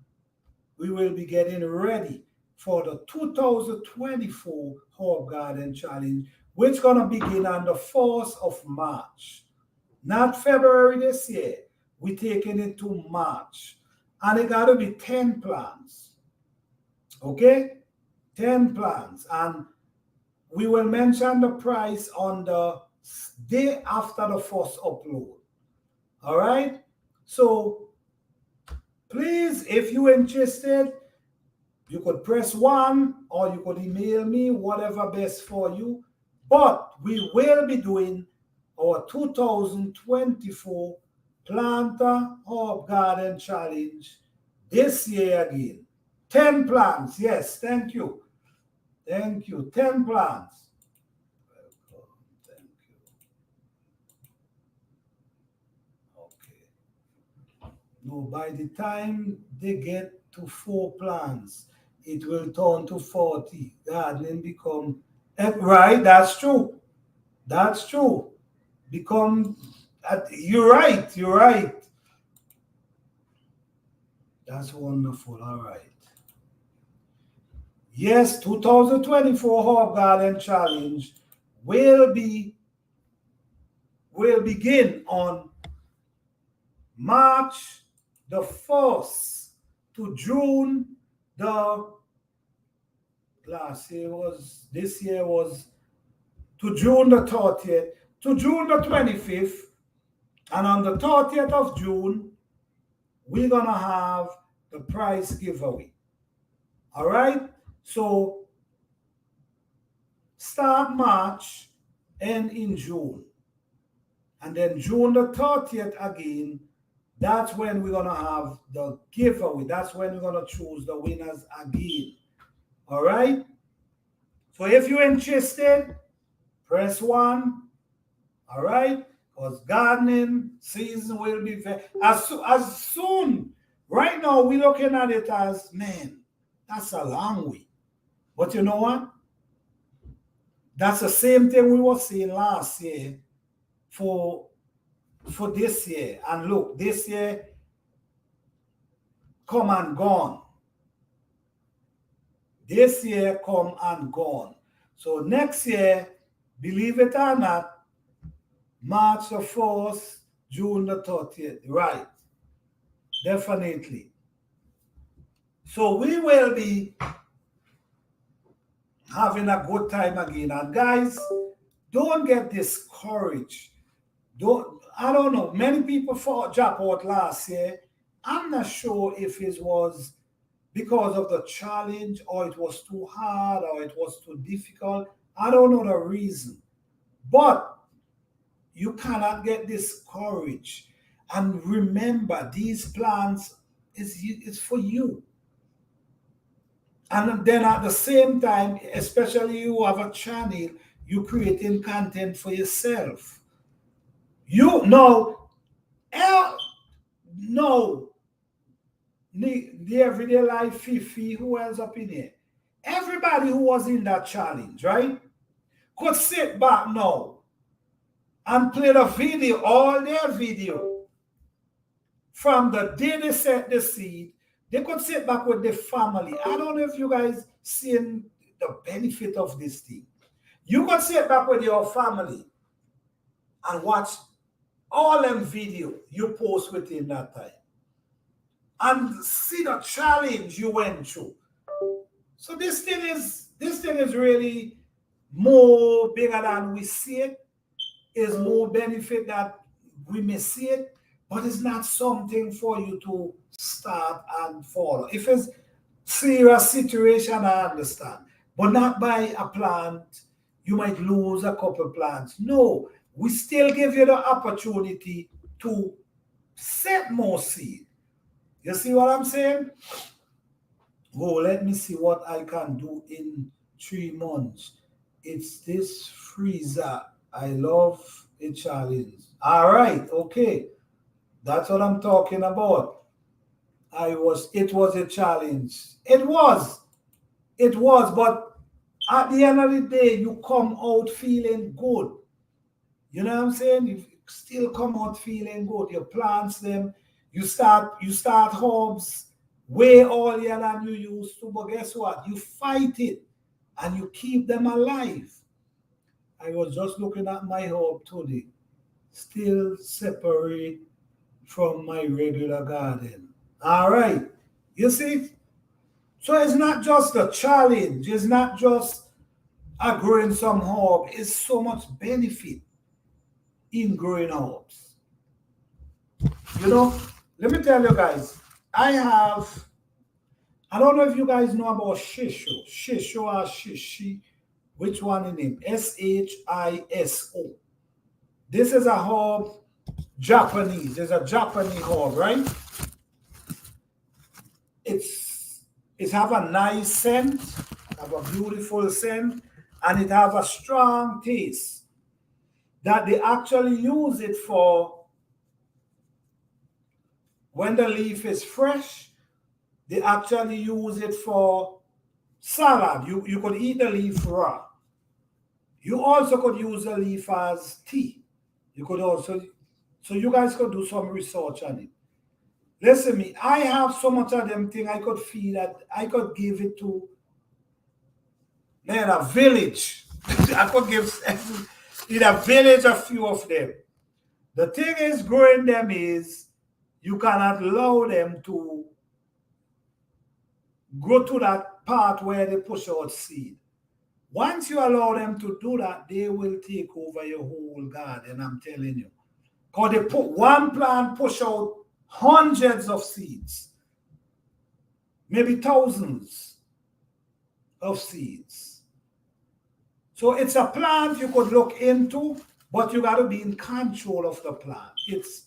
we will be getting ready for the 2024 Herb Garden Challenge, which is going to begin on the 4th of March. Not February this year. We're taking it to March. And it got to be 10 plants. Okay? 10 plants. And we will mention the price on the day after the first upload. All right? So, please, if you're interested, You could press 1 or you could email me, whatever best for you. But we will be doing our 2024 Planter Herb Garden Challenge this year again. 10 plants. Yes, thank you. Thank you. 10 plants. Welcome. Thank you. Okay. No, by the time they get to 4 plants, it will turn to 40. Gardening become right. That's true. That's true. Become you're right. You're right. That's wonderful. All right. Yes, 2024 Herb Garden Challenge will begin on March the 1st to June the this year was to June the 30th to June the 25th, and on the 30th of June we're gonna have the prize giveaway. All right, so start March, end in June, and then June the 30th again. That's when we're gonna have the giveaway. That's when we're gonna choose the winners again. All right. So if you're interested, press 1. All right, because gardening season will be as soon. Right now, we're looking at it as, man, that's a long way. But you know what? That's the same thing we were seeing last year for this year. And look, this year come and gone. This year come and gone. So next year, believe it or not, March the 4th, June the 30th. Right. Definitely. So we will be having a good time again. And guys, don't get discouraged. I don't know. Many people fought drop out last year. I'm not sure if it was because of the challenge or it was too hard or it was too difficult. I don't know the reason. But you cannot get discouraged. And remember, these plans is for you. And then at the same time, especially you have a channel, you're creating content for yourself. You know, the everyday life Fifi, who else up in here? Everybody who was in that challenge, right? Could sit back now and play the video, all their video. From the day they set the seed, they could sit back with their family. I don't know if you guys seen the benefit of this thing. You could sit back with your family and watch all them video you post within that time and see the challenge you went through. So this thing is really more bigger than we see it. Is more benefit that we may see it, but it's not something for you to start and follow. If it's serious situation, I understand, but not by a plant. You might lose a couple plants. No, we still give you the opportunity to set more seed. You see what I'm saying? Oh, let me see what I can do in 3 months. It's this freezer. I love a challenge. All right, okay. That's what I'm talking about. It was a challenge. It was, but at the end of the day, you come out feeling good. You know what I'm saying? You still come out feeling good. You plant them, you start herbs way earlier than you used to, but guess what? You fight it and you keep them alive. I was just looking at my herb today, still separate from my regular garden. All right, you see? So it's not just a challenge, it's not just growing some herb, it's so much benefit in growing herbs. You know, let me tell you guys, I have I don't know if you guys know about shisho. Shisho or shishi. Which one in name? Shiso. This is a herb, Japanese. It's a Japanese herb, right? It have a nice scent, have a beautiful scent, and it have a strong taste. That they actually use it for when the leaf is fresh. They actually use it for salad. You could eat the leaf raw. You also could use the leaf as tea. You could also, so you guys could do some research on it. Listen me, I have so much of them thing I could feel that I could give it to man, a village. I could give in a village a few of them. The thing is growing them is you cannot allow them to go to that part where they push out seed. Once you allow them to do that, they will take over your whole garden, I'm telling you. Because they put one plant, push out hundreds of seeds, maybe thousands of seeds. So it's a plant you could look into, but you got to be in control of the plant. It's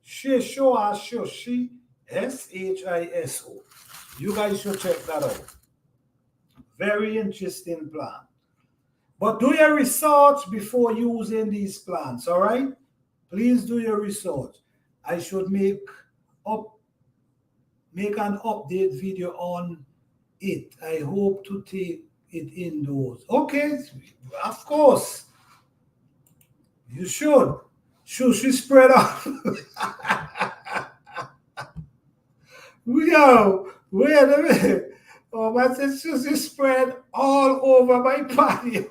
Shisho or Shoshi, Shiso. You guys should check that out. Very interesting plant. But do your research before using these plants, all right? Please do your research. I should make an update video on it. I hope to take it indoors. Okay, of course. You should. Should she spread out? Yo, wait a minute. Oh, my sister spread all over my patio.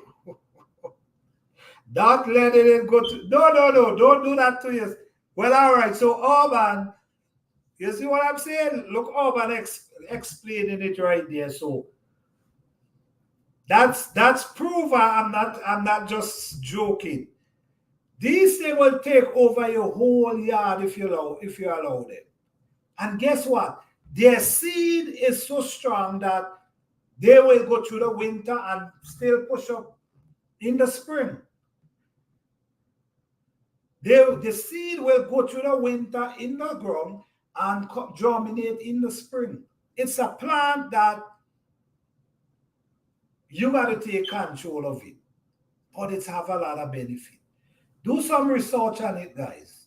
Not letting it go to. No. Don't do that to you. Well, all right. So, Urban, you see what I'm saying? Look, Urban explaining it right there. So, that's proof. I'm not just joking. These things will take over your whole yard if you allow them. And guess what? Their seed is so strong that they will go through the winter and still push up in the spring. The seed will go through the winter in the ground and germinate in the spring. It's a plant that you got to take control of it, but it's have a lot of benefit. Do some research on it, guys.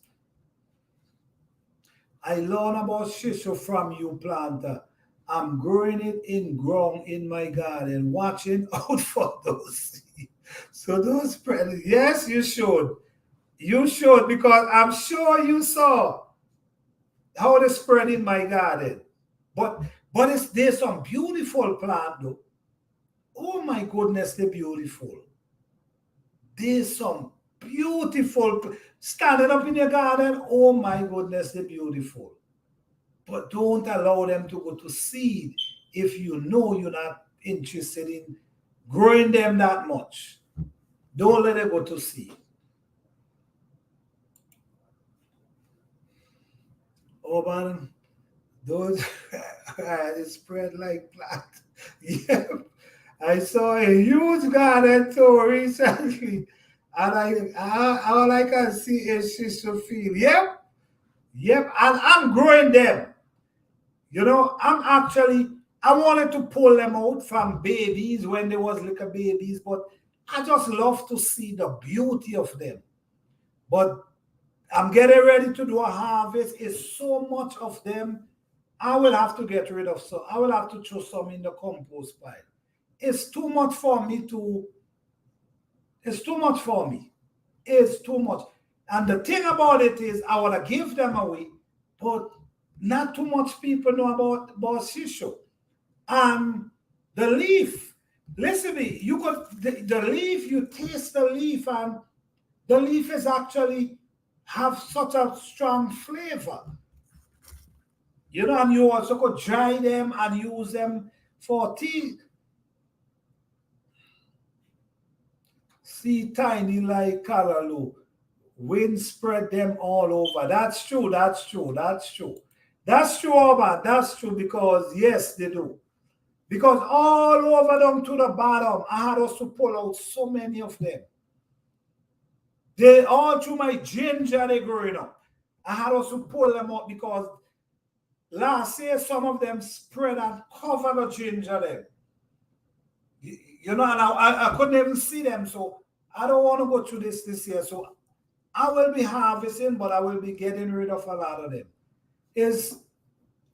I learned about shisho from you, planter. I'm growing it in ground in my garden, watching out for those. So those spread. Yes, you should. You should, because I'm sure you saw how they spread in my garden. But there's some beautiful plant though. Oh my goodness, they're beautiful. There's some beautiful standing up in your garden. Oh my goodness, they're beautiful. But don't allow them to go to seed if you know you're not interested in growing them that much. Don't let it go to seed. Oh man, those it spread like plant. Yeah, I saw a huge garden too recently. And all I can see is shisho field. Yep. And I'm growing them. You know, I wanted to pull them out from babies when they was little babies, but I just love to see the beauty of them. But I'm getting ready to do a harvest. It's so much of them. I will have to get rid of some. I will have to throw some in the compost pile. It's too much for me. It's too much. And the thing about it is I want to give them away, but not too much people know about shisho. The leaf, listen to me, you got the leaf, you taste the leaf, and the leaf is actually have such a strong flavor. You know, and you also could dry them and use them for tea. See, tiny like callaloo. Wind spread them all over. That's true. That's true, Oba. That's true because yes, they do. Because all over them to the bottom, I had us to pull out so many of them. They all through my ginger they growing up. I had us to pull them out because last year some of them spread and cover the ginger there. You know, and I couldn't even see them. So I don't want to go through this year. So I will be harvesting, but I will be getting rid of a lot of them.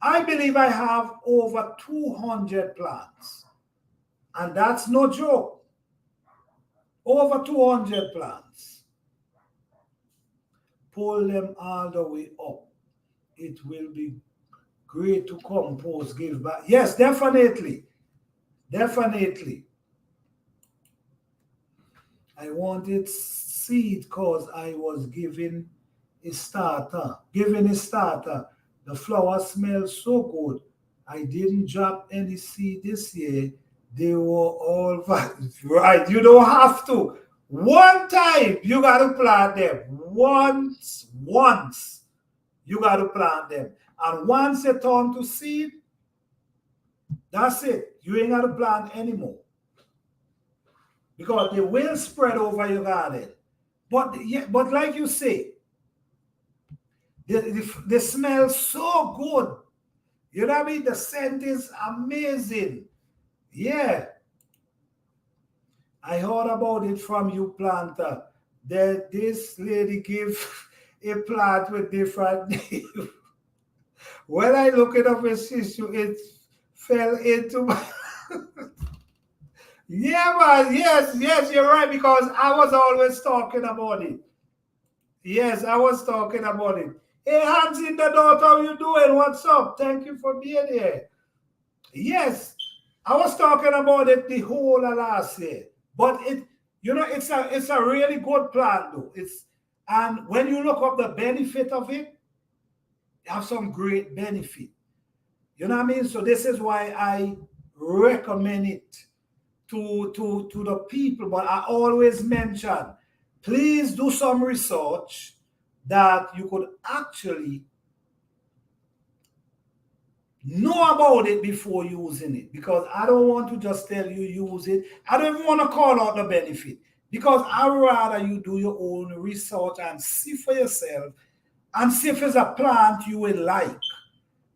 I believe I have over 200 plants. And that's no joke. Over 200 plants. Pull them all the way up. It will be great to compose, give back. Yes, definitely. Definitely. I wanted seed because I was given a starter. The flower smells so good. I didn't drop any seed this year. They were all right. You don't have to. One time you got to plant them. Once you got to plant them. And once they turn to seed, that's it. You ain't got to plant anymore. Because they will spread over your garden. But like you say, they smell so good. You know what I mean? The scent is amazing. Yeah. I heard about it from you, planter. That this lady give a plant with different name. When I look it up, it fell into my... Yeah, man. Yes, you're right, because I was always talking about it. Yes, I was talking about it. Hey, Hans in the door, how you doing? What's up? Thank you for being here. Yes, I was talking about it the whole of last year. But it's a really good plan though. And when you look up the benefit of it, you have some great benefit. You know what I mean? So this is why I recommend it to the people. But I always mention, please do some research that you could actually know about it before using it, because I don't want to just tell you use it. I don't even want to call out the benefit, because I'd rather you do your own research and see for yourself and see if it's a plant you will like.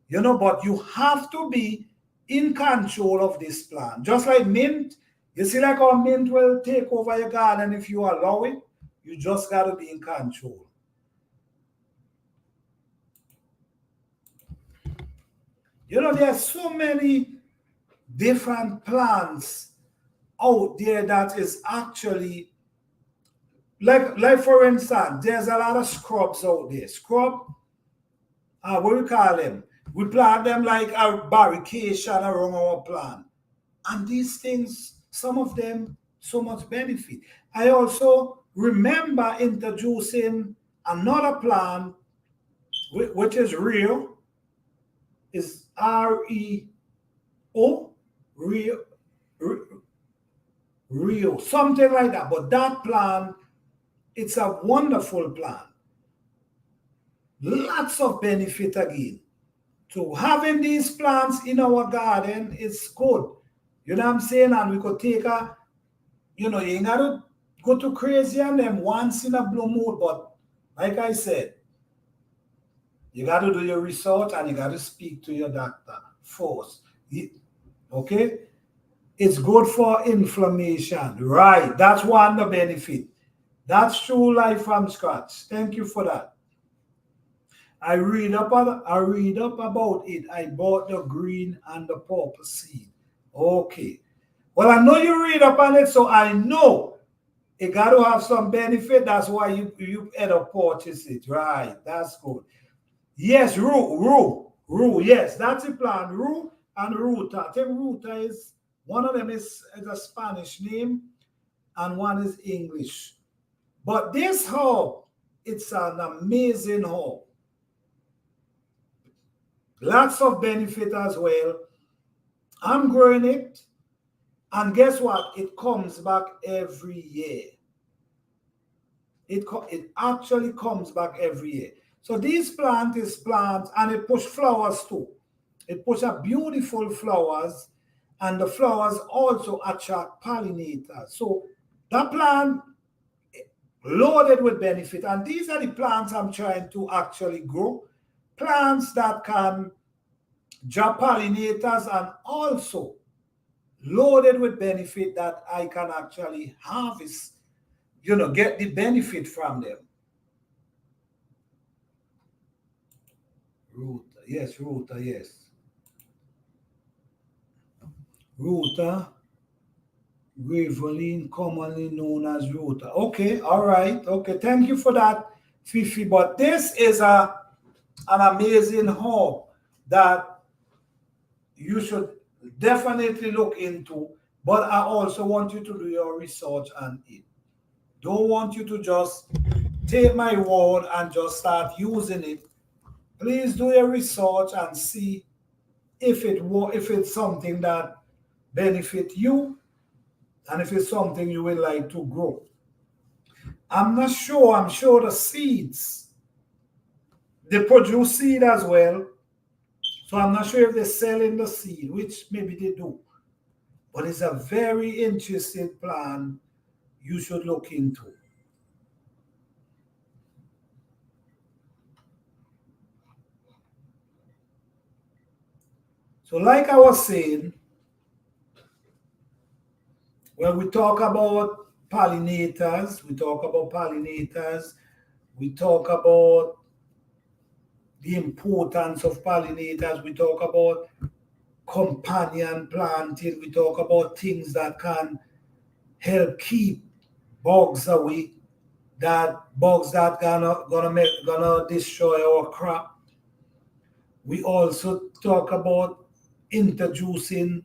You know, but you have to be in control of this plant. Just like mint, you see like how mint will take over your garden if you allow it. You just got to be in control. You know, there are so many different plants out there that is actually, like for instance, there's a lot of scrubs out there. Scrub, what do we call them? We plant them like a barricade around our plant. And these things, some of them, so much benefit. I also remember introducing another plant, which is real, is REO, Rio, something like that. But that plant, it's a wonderful plant. Lots of benefit again. So having these plants in our garden is good. You know what I'm saying? And we could take you ain't got to go too crazy on them once in a blue moon. But like I said, you got to do your research and you got to speak to your doctor first. Okay? It's good for inflammation. Right. That's one the benefit. That's true life from scratch. Thank you for that. I read up about it. I bought the green and the purple seed. Okay. Well, I know you read up on it, so I know it got to have some benefit. That's why you end up purchase it. Right. That's good. Yes, rue. Yes, that's a plant. Rue and ruta. I think ruta is, one of them is a Spanish name and one is English. But this herb, it's an amazing herb. Lots of benefit as well. I'm growing it. And guess what? It comes back every year. It actually comes back every year. So these plant is plants, and it push flowers too. It push a beautiful flowers, and the flowers also attract pollinators. So that plant loaded with benefit, and these are the plants I'm trying to actually grow. Plants that can drop pollinators and also loaded with benefit that I can actually harvest, get the benefit from them. Ruta, yes, Ruta, yes. Ruta, Graveline, commonly known as Ruta. Okay, all right. Okay, thank you for that, Fifi. But this is an amazing herb that you should definitely look into. But I also want you to do your research on it. Don't want you to just take my word and just start using it. Please do your research and see if it's something that benefit you and if it's something you would like to grow. I'm not sure. I'm sure the seeds, they produce seed as well. So I'm not sure if they're selling the seed, which maybe they do. But it's a very interesting plant you should look into. So like I was saying, when we talk about pollinators, we talk about the importance of pollinators, we talk about companion planting, we talk about things that can help keep bugs away, that bugs that gonna destroy our crop. We also talk about introducing,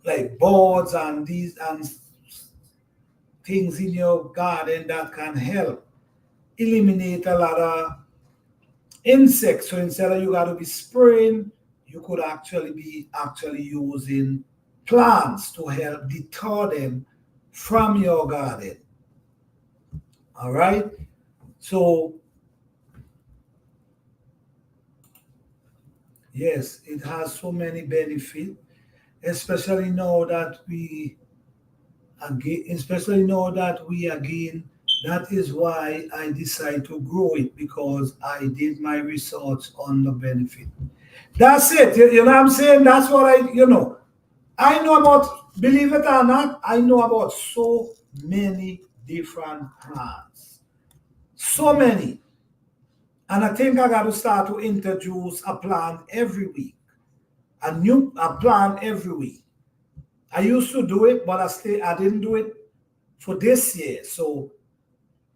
like boards and these and things in your garden that can help eliminate a lot of insects. So instead of you got to be spraying, you could actually be using plants to help deter them from your garden. All right. So yes, it has so many benefits, especially now that we again, that is why I decide to grow it, because I did my research on the benefit. That's it. You know what I'm saying? That's what I know about, believe it or not, I know about so many different plants. So many. And I think I got to start to introduce a plant every week. A plant every week. I used to do it, but I didn't do it for this year. So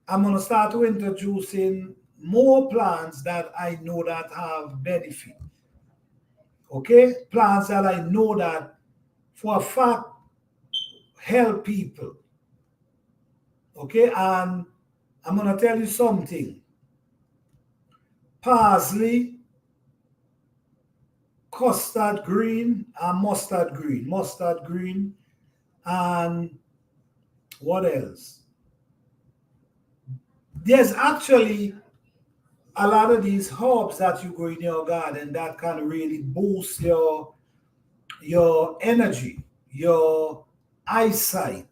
I'm gonna start to introducing more plants that I know that have benefit. Okay? Plants that I know that for a fact help people. Okay? And I'm gonna tell you something. Parsley, custard green, and mustard green. Mustard green, and what else? There's actually a lot of these herbs that you grow in your garden that can really boost your energy, your eyesight,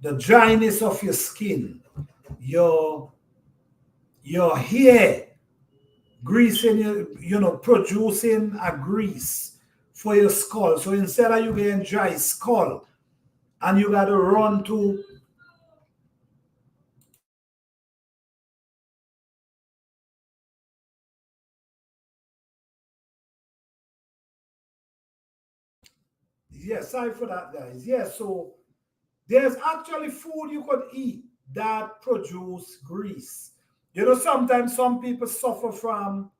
the dryness of your skin, your hair, greasing producing a grease for your skull. So instead of you getting dry skull and you got to run to yes, sorry for that, guys. Yes, so there's actually food you could eat that produce grease. Sometimes some people suffer from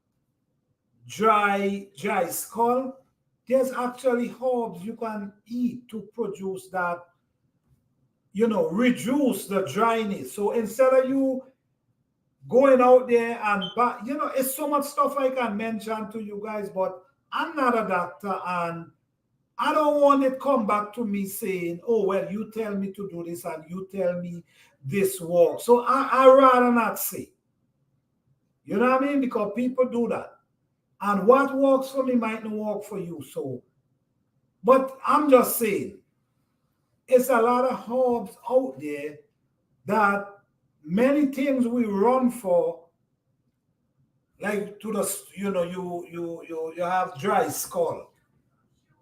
dry skull. There's actually herbs you can eat to produce that, reduce the dryness. So instead of you going out there and it's so much stuff I can mention to you guys, but I'm not a doctor, and I don't want it come back to me saying, oh, well, you tell me to do this and you tell me this work. So I rather not say. You know what I mean? Because people do that. And what works for me might not work for you. So, but I'm just saying, it's a lot of herbs out there that many things we run for, like to the, you have dry skull.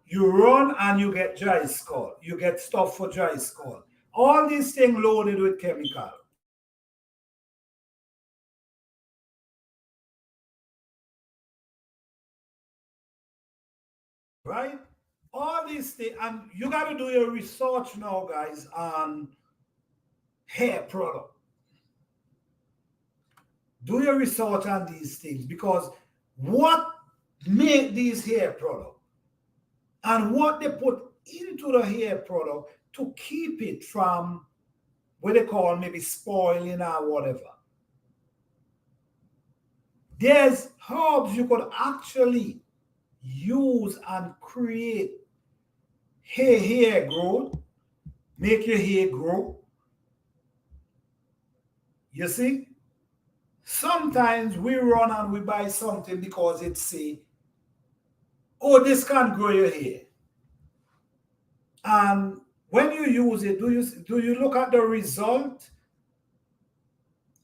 You run and you get dry skull. You get stuff for dry skull. All these things loaded with chemical. Right? All these things, and you got to do your research now, guys, on hair product. Do your research on these things because what make these hair product and what they put into the hair product to keep it from what they call maybe spoiling or whatever. There's herbs you could actually use and create hair growth, make your hair grow. You see? Sometimes we run and we buy something because it say, oh, this can grow your hair. And when you use it, do you look at the result?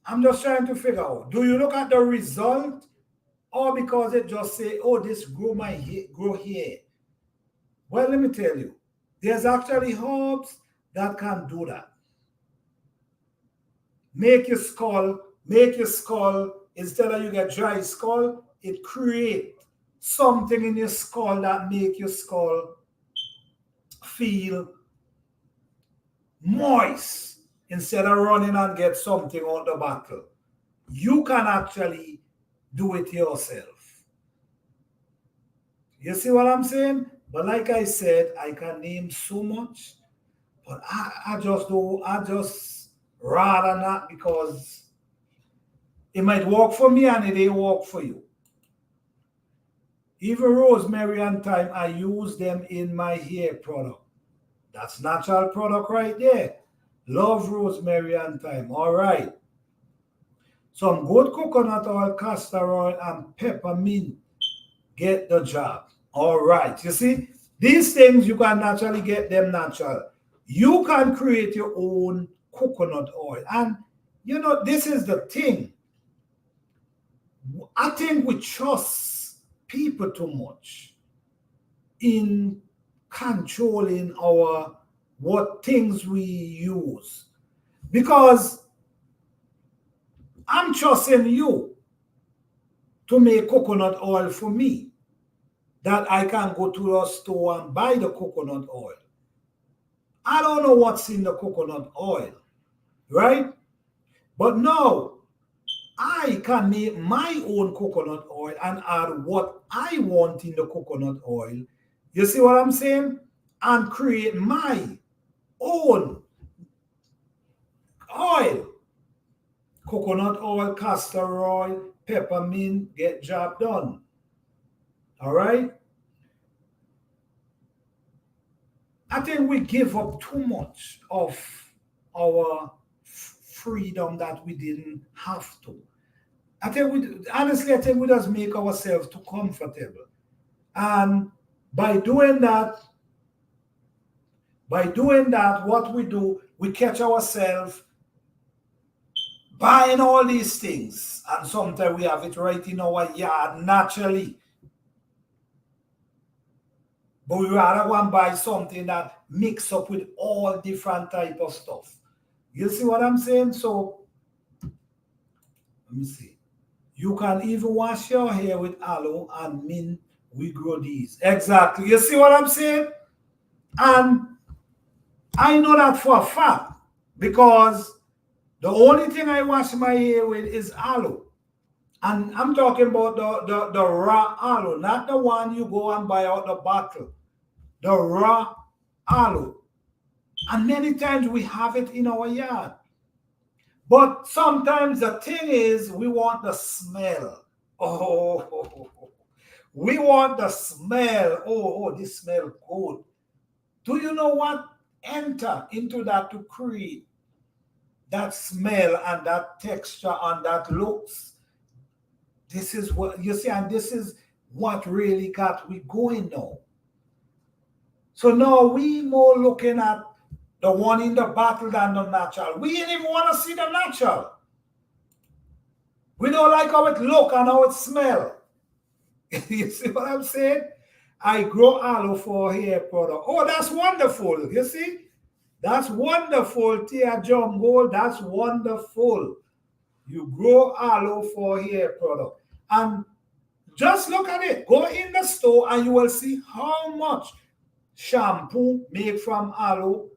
I'm just trying to figure out. Do you look at the result, or because it just say, "Oh, this grow my hair, grow hair"? Well, let me tell you, there's actually herbs that can do that. Make your skull instead of you get dry skull, it create something in your skull that make your skull feel moist instead of running and get something out the bottle. You can actually do it yourself. You see what I'm saying? But like I said, I can name so much, but I just do I just rather not because it might work for me and it ain't work for you. Even rosemary and thyme, I use them in my hair product. That's natural product right there. Love rosemary and thyme. All right. Some good coconut oil, castor oil, and peppermint get the job. All right. You see, these things you can naturally get them natural. You can create your own coconut oil. And this is the thing. I think we trust people too much in controlling our what things we use. Because I'm trusting you to make coconut oil for me, that I can go to the store and buy the coconut oil. I don't know what's in the coconut oil, right? But now I can make my own coconut oil and add what I want in the coconut oil. You see what I'm saying? And create my own oil. Coconut oil, castor oil, peppermint, get job done. All right? I think we give up too much of our freedom that we didn't have to. I think I think we just make ourselves too comfortable. And by doing that, what we do, we catch ourselves buying all these things. And sometimes we have it right in our yard naturally. But we rather go and buy something that mix up with all different type of stuff. You see what I'm saying? So, let me see. You can even wash your hair with aloe and mint. We grow these. Exactly. You see what I'm saying? And I know that for a fact because the only thing I wash my hair with is aloe. And I'm talking about the raw aloe, not the one you go and buy out the bottle. The raw aloe. And many times we have it in our yard. But sometimes the thing is we want the smell. Oh, We want the smell. Oh, this smell good. Do you know what enter into that to create that smell and that texture and that looks? This is what you see, and this is what really got we going now. So now we more looking at the one in the bottle than the natural. We ain't even want to see the natural. We don't like how it look and how it smell. You see what I'm saying? I grow aloe for hair product. Oh, that's wonderful. You see? That's wonderful, Tia Jumbo. That's wonderful. You grow aloe for hair product. And just look at it. Go in the store and you will see how much shampoo made from aloe,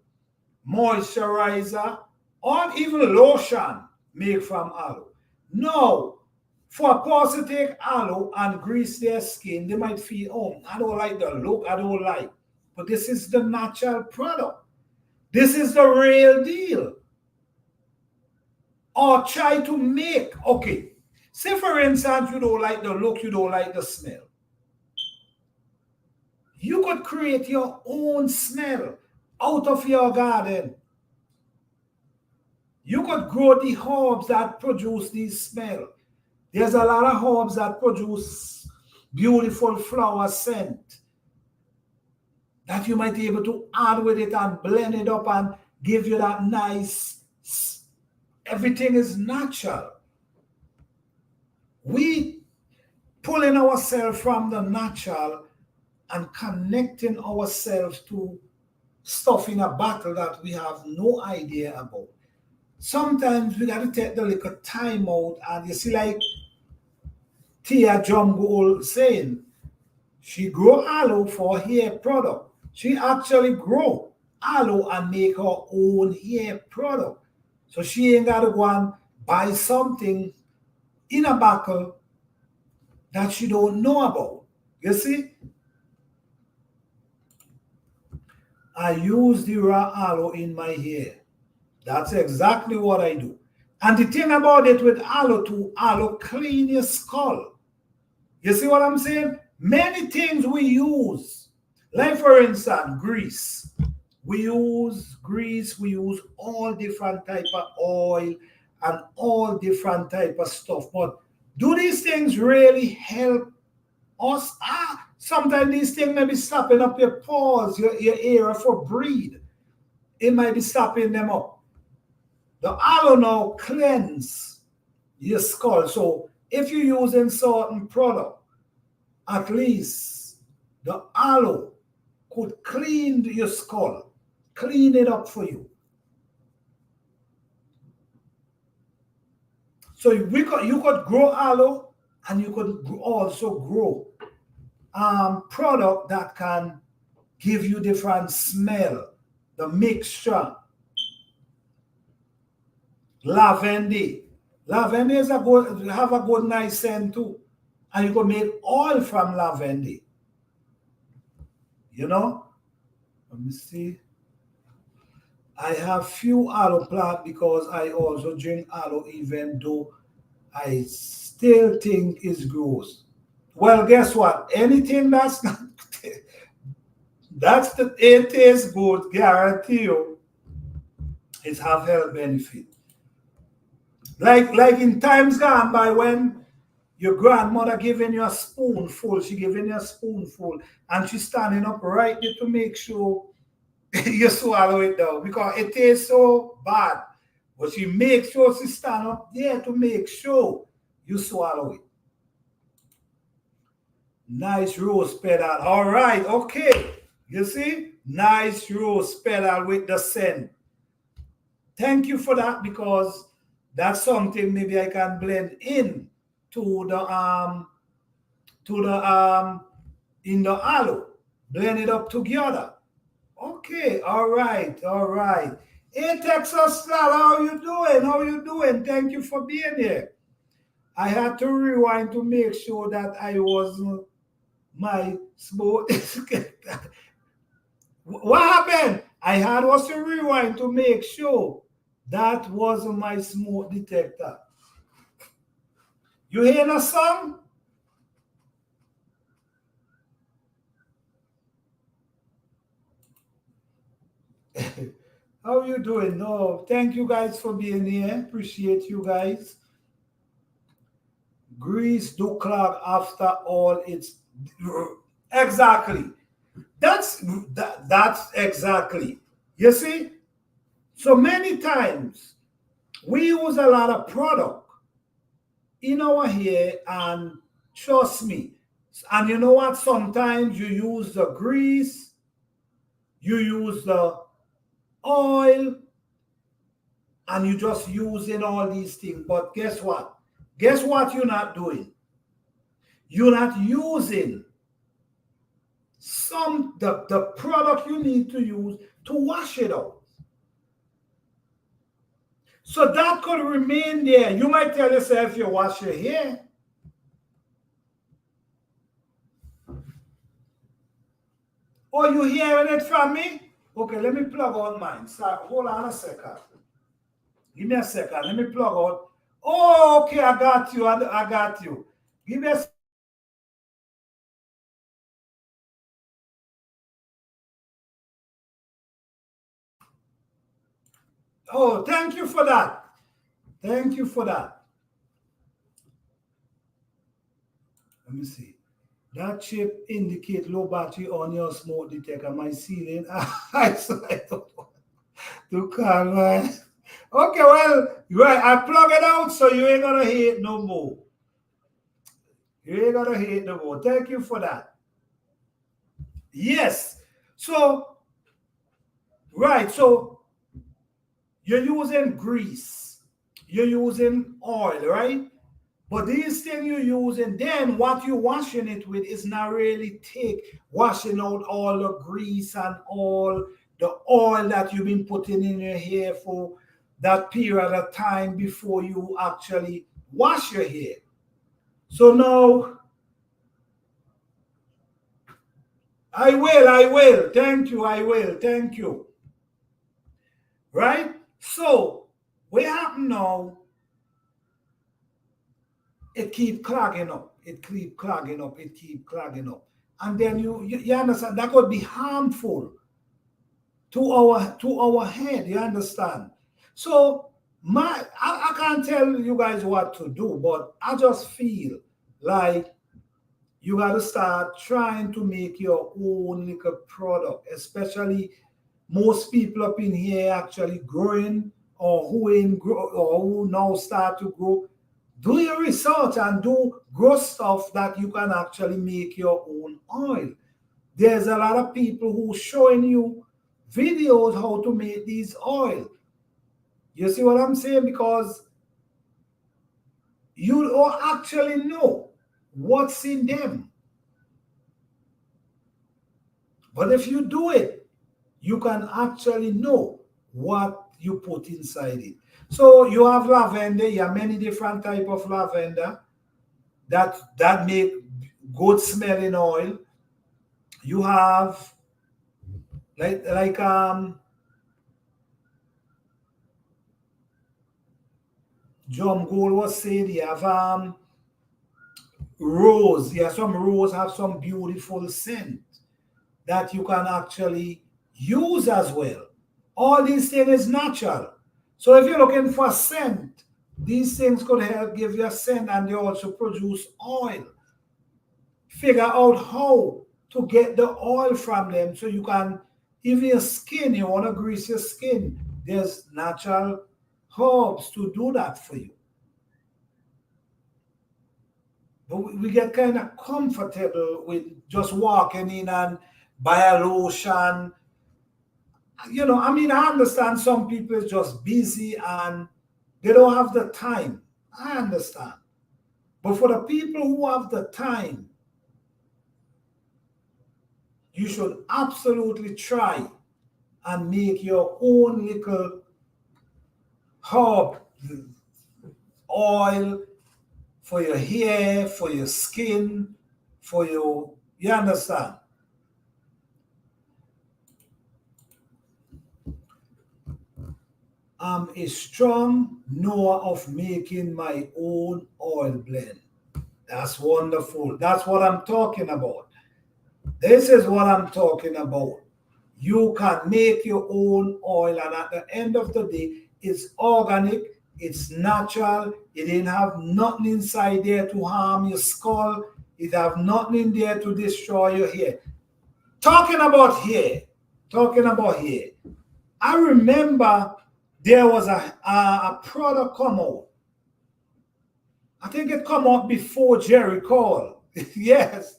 moisturizer, or even lotion made from aloe. Now, for a person to take aloe and grease their skin, they might feel, oh, I don't like the look, I don't like. But this is the natural product. This is the real deal. Or try to make, okay, say for instance, you don't like the look, you don't like the smell. You could create your own smell out of your garden. You could grow the herbs that produce this smell. There's a lot of herbs that produce beautiful flower scent that you might be able to add with it and blend it up and give you that nice, everything is natural. We pulling ourselves from the natural and connecting ourselves to stuff in a bottle that we have no idea about. Sometimes we got to take the little time out, and you see, like Tia Jumbo saying, she grow aloe for hair product. She actually grow aloe and make her own hair product. So she ain't got to go and buy something in a bottle that she don't know about. You see? I use the raw aloe in my hair. That's exactly what I do. And the thing about it with aloe too, aloe clean your skull. You see what I'm saying? Many things we use, like for instance, grease. We use grease, we use all different type of oil and all different type of stuff. But do these things really help us? Sometimes these things may be stopping up your pores, your area for breathe. It might be stopping them up. The aloe now cleanse your skull. So if you're using certain product, at least the aloe could clean your skull, clean it up for you. So you could grow aloe, and you could also grow product that can give you different smell, the mixture. Lavender. Lavender is have a good nice scent too. And you can make oil from lavender. You know? Let me see. I have few aloe plant because I also drink aloe even though I still think it's gross. Well, guess what? Anything that's not it tastes good, guarantee you, it have health benefit. Like in times gone by when your grandmother giving you a spoonful, she giving you a spoonful, and she's standing up right there to make sure you swallow it down because it tastes so bad. But she makes sure she stand up there to make sure you swallow it. Nice rose petal. All right, okay. You see? Nice rose petal with the scent. Thank you for that, because that's something maybe I can blend in to the in the aloe. Blend it up together. Okay, all right, all right. Hey Texas Sal, how you doing? How you doing? Thank you for being here. I had to rewind to make sure that I wasn't my smoke. What happened? I had was to rewind to make sure that wasn't my smoke detector. You hear the song? How you doing? No, thank you guys for being here. Appreciate you guys. Grease do clog after all it's exactly. That's exactly. You see? So many times we use a lot of product in our hair, and trust me, and you know what? Sometimes you use the grease, you use the oil, and you just using all these things. But guess what? Guess what you're not doing? You're not using the product you need to use to wash it out. So that could remain there. You might tell yourself you wash your hair. Oh, you hearing it from me? Okay, let me plug on mine. So hold on a second. Give me a second. Let me plug out. Oh, okay, I got you. I got you. Give me a Oh, thank you for that. Thank you for that. Let me see. That chip indicate low battery on your smoke detector. My ceiling. I don't want to call, man. Okay, well, right. I plug it out so you ain't gonna hear it no more. You ain't gonna hear it no more. Thank you for that. Yes. So, right. So you're using grease, you're using oil, right? But these things you're using, then what you're washing it with is not really washing out all the grease and all the oil that you've been putting in your hair for that period of time before you actually wash your hair. So now, I will. Thank you, I will. Thank you. Right? So, what happen now, it keep clogging up. It keep clogging up. It keep clogging up. And then you understand that could be harmful to our head. You understand? So I can't tell you guys what to do, but I just feel like you got to start trying to make your own little product, especially most people up in here actually growing or who now start to grow. Do your research and do grow stuff that you can actually make your own oil. There's a lot of people who showing you videos how to make these oil. You see what I'm saying? Because you don't actually know what's in them. But if you do it, you can actually know what you put inside it. So you have lavender, you have many different type of lavender that make good smelling oil. You have like John Gold was saying, you have rose. Yeah, some rose have some beautiful scent that you can actually use as well. All these things is natural. So if you're looking for scent, these things could help give you a scent, and they also produce oil. Figure out how to get the oil from them so you can, even your skin, you want to grease your skin, there's natural herbs to do that for you. But we get kind of comfortable with just walking in and buy a lotion. I mean, I understand some people is just busy and they don't have the time. I understand. But for the people who have the time, you should absolutely try and make your own little herb oil for your hair, for your skin, you understand? I'm a strong knower of making my own oil blend. That's wonderful. That's what I'm talking about. This is what I'm talking about. You can make your own oil, and at the end of the day, it's organic, it's natural, it didn't have nothing inside there to harm your skull, it have nothing in there to destroy your hair. Talking about hair, I remember there was a product come out. I think it come out before Jerry Call. Yes.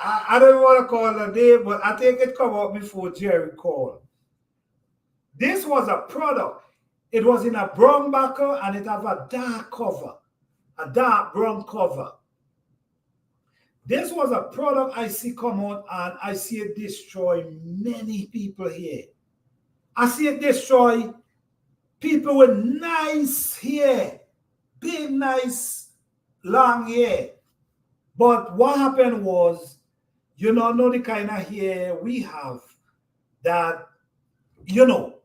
I don't want to call it a name, but I think it come out before Jerry Call. This was a product. It was in a brown backer and it have a dark cover, a dark brown cover. This was a product I see come out and I see it destroy many people here. I see it destroy people with nice hair, big, nice, long hair. But what happened was, you know the kind of hair we have that, so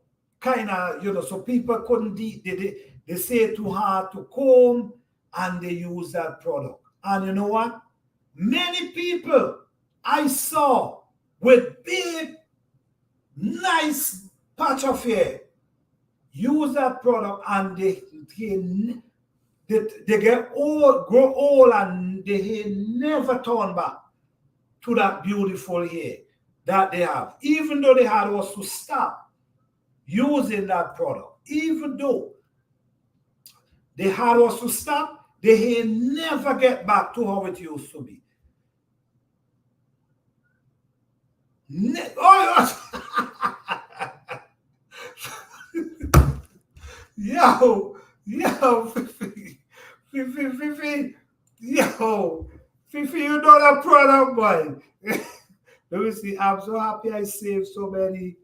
people couldn't, they say too hard to comb and they use that product. And you know what? Many people I saw with big, nice patch of hair use that product and they get old, grow old, and the hair never turn back to that beautiful hair that they have. Even though they had us to stop using that product, even though they had us to stop, the hair never get back to how it used to be. Yo, Fifi, Fifi, you know that product, boy. Let me see, I'm so happy I saved so many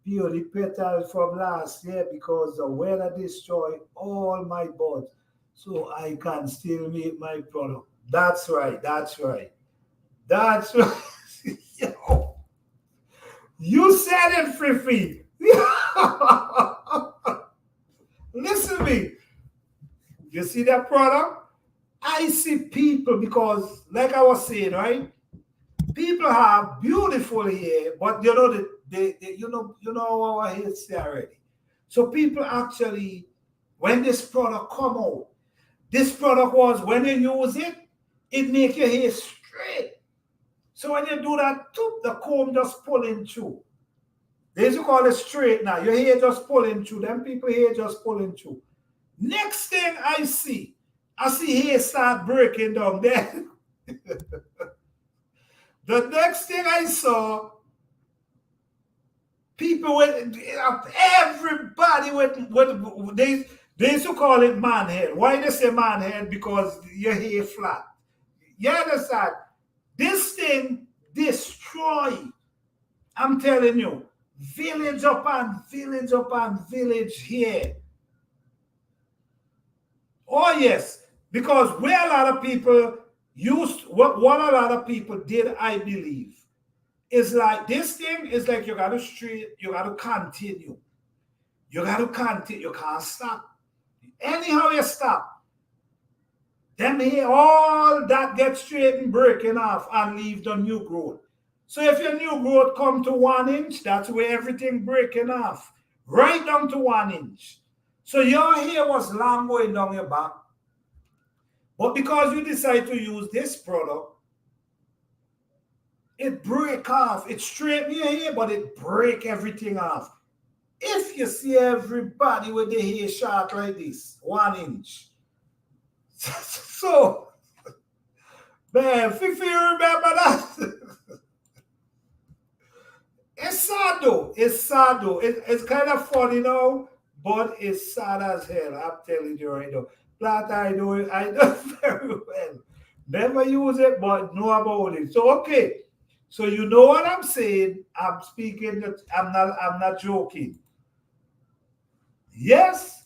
beauty petals from last year because the weather destroyed all my buds. So I can still make my product. That's right. Yo, you said it, Fifi. Listen to me. You see that product? I see people because, like I was saying, right? People have beautiful hair, but you know our hair stay already. So people actually, when this product come out, this product was when you use it, it make your hair straight. So when you do that, the comb just pulling through. They used to call it straight now. Your hair just pulling through. Them people hair just pulling through. Next thing I see hair start breaking down there. The next thing I saw, people with everybody with they used to call it man head. Why they say man head? Because your hair flat. You understand? This thing destroy. I'm telling you, village upon village here. Oh yes, because where a lot of people what a lot of people did, I believe, is like this thing is like you gotta continue. You can't stop. Anyhow you stop, then here all that gets straight and breaking off and leave the new growth. So if your new growth come to 1 inch, that's where everything breaking off, right down to 1 inch. So your hair was long going down your back, but because you decide to use this product, it break off. It straighten your hair, but it break everything off. If you see everybody with the hair short like this, 1 inch. So, man, Fifi, you remember that? It's sad though. It's kind of funny now, but it's sad as hell. I'm telling you right now. That I know very well. Never use it, but know about it. So okay. So you know what I'm saying? I'm speaking. I'm not joking. Yes,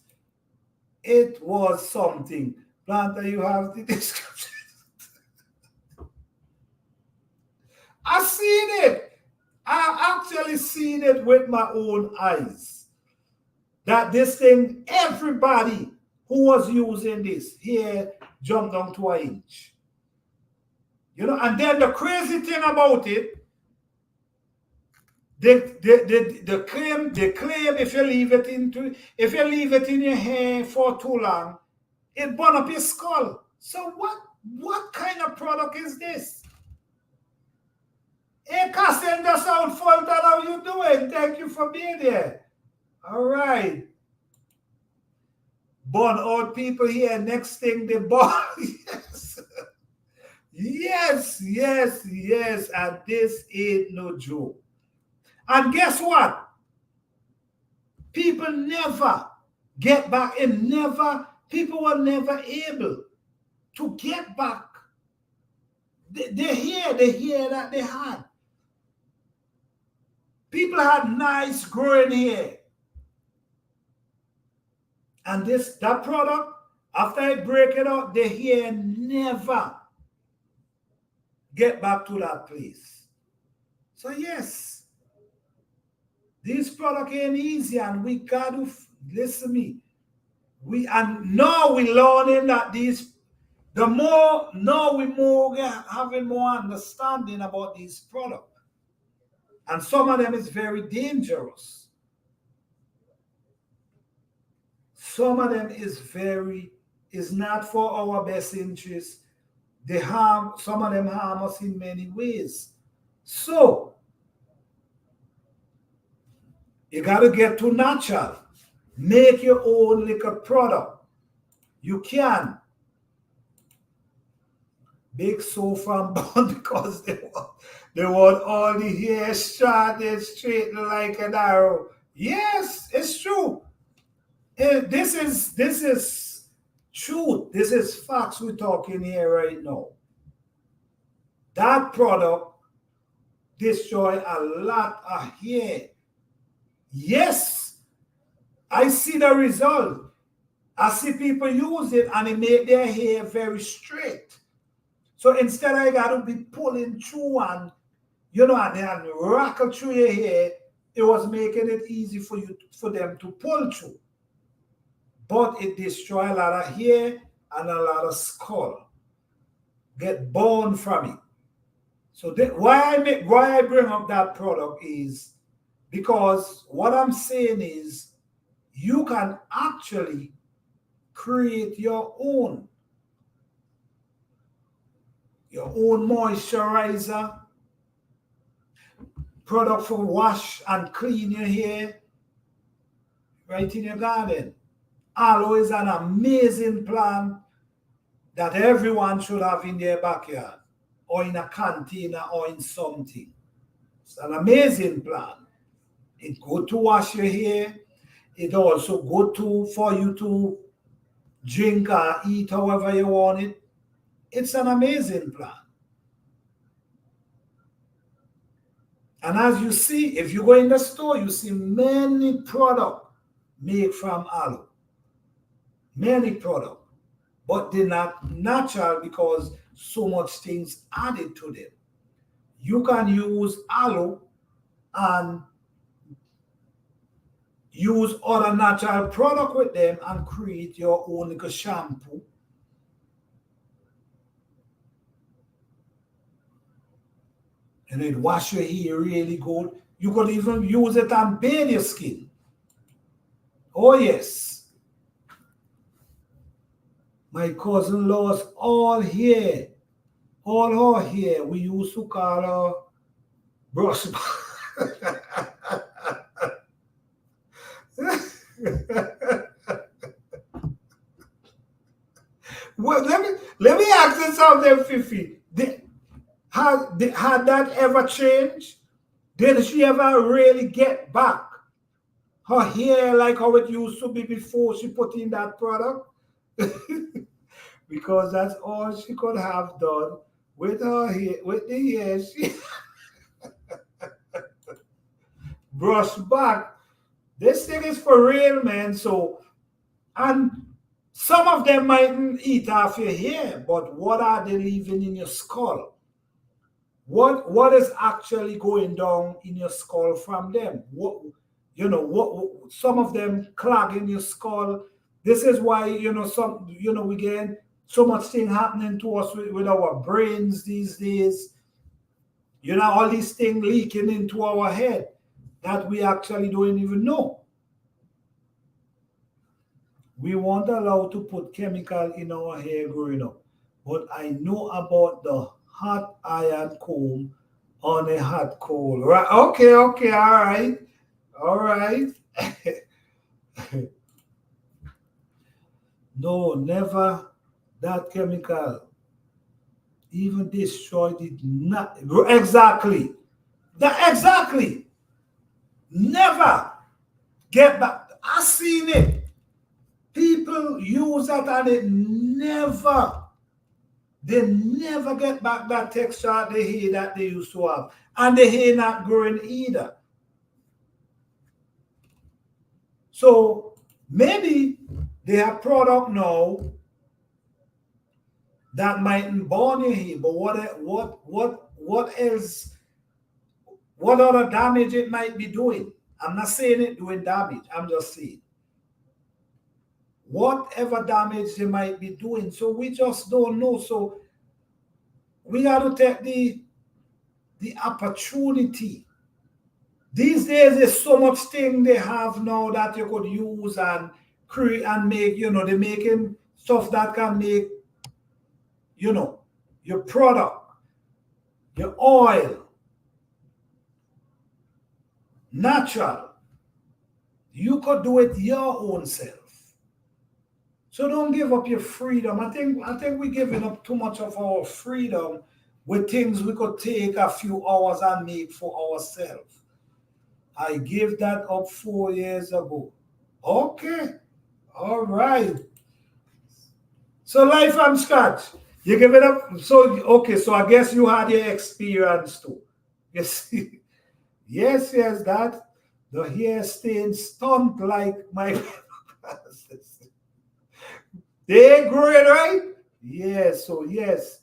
it was something. Planta, you have the description. I seen it. I actually seen it with my own eyes. That this thing, everybody who was using this here jumped down to 1 inch. And then the crazy thing about it, They claim if you leave it in your hair for too long, it burn up your skull. So what kind of product is this? Hey, Cassandra Sound Fulton, how you doing? Thank you for being here. All right. Burn out people here. Next thing they burn. Yes. Yes. And this ain't no joke. And guess what? People never get back and people were never able to get back. They hear that they had. People had nice growing hair. And that product, after I break it out, the hair never get back to that place. So yes, this product ain't easy, and we got to listen to me. Now we learning that having more understanding about these products. And some of them is very dangerous. Some of them is not for our best interest. Some of them harm us in many ways. So you got to get to natural. Make your own liquor product. You can. Big sofa bun because they want all the hair short and straight like an arrow. Yes, it's true. This is truth. This is facts we're talking here right now. That product destroy a lot of hair. Yes, I see the result. I see people use it and it make their hair very straight. So instead I got to be pulling through and and rackle through your hair, it was making it easy for them to pull through. But it destroy a lot of hair and a lot of skull. Get bone from it. So why I bring up that product is because what I'm saying is you can actually create your own moisturizer, product for wash and clean your hair right in your garden. Aloe is an amazing plant that everyone should have in their backyard or in a container or in something. It's an amazing plant. It's good to wash your hair. It's also good for you to drink or eat however you want it. It's an amazing plant. And as you see, if you go in the store, you see many products made from aloe. Many products. But they're not natural because so much things added to them. You can use aloe and use other natural product with them and create your own little shampoo. And it wash your hair really good. You could even use it and bathe your skin. Oh yes. My cousin lost all hair. All her hair. We used to call her brush. Well, let me ask you something, Fifi. Had that ever changed? Did she ever really get back her hair like how it used to be before she put in that product? Because that's all she could have done with her hair, with the hair she brushed back. This thing is for real, man. So, and some of them mightn't eat off your hair, but what are they leaving in your skull? What is actually going down in your skull from them? What some of them clogging your skull. This is why we get so much thing happening to us with our brains these days. All these things leaking into our head. that we actually don't even know. We weren't allowed to put chemical in our hair growing up. But I know about the hot iron comb on a hot coal. Right? Okay, okay, all right. All right. No, never that chemical. Even destroyed it not exactly. That exactly. Never get back. I seen it. People use that and they never get back that texture of the hair that they used to have. And the hair not growing either. So maybe they have product now that mightn't burn your hair, but what else, what other damage it might be doing? I'm not saying it doing damage, I'm just saying whatever damage they might be doing. So we just don't know. So we got to take the opportunity. These days there's so much thing they have now that you could use and create and make, they're making stuff that can make, your product, your oil, natural. You could do it your own self. So don't give up your freedom. I think we're giving up too much of our freedom with things we could take a few hours and make for ourselves. I gave that up 4 years ago. Okay. All right. So life from scratch. You give it up. So okay, so I guess you had your experience too. Yes. Yes, that the hair staying stumped like my they growing, right? Yes, so yes.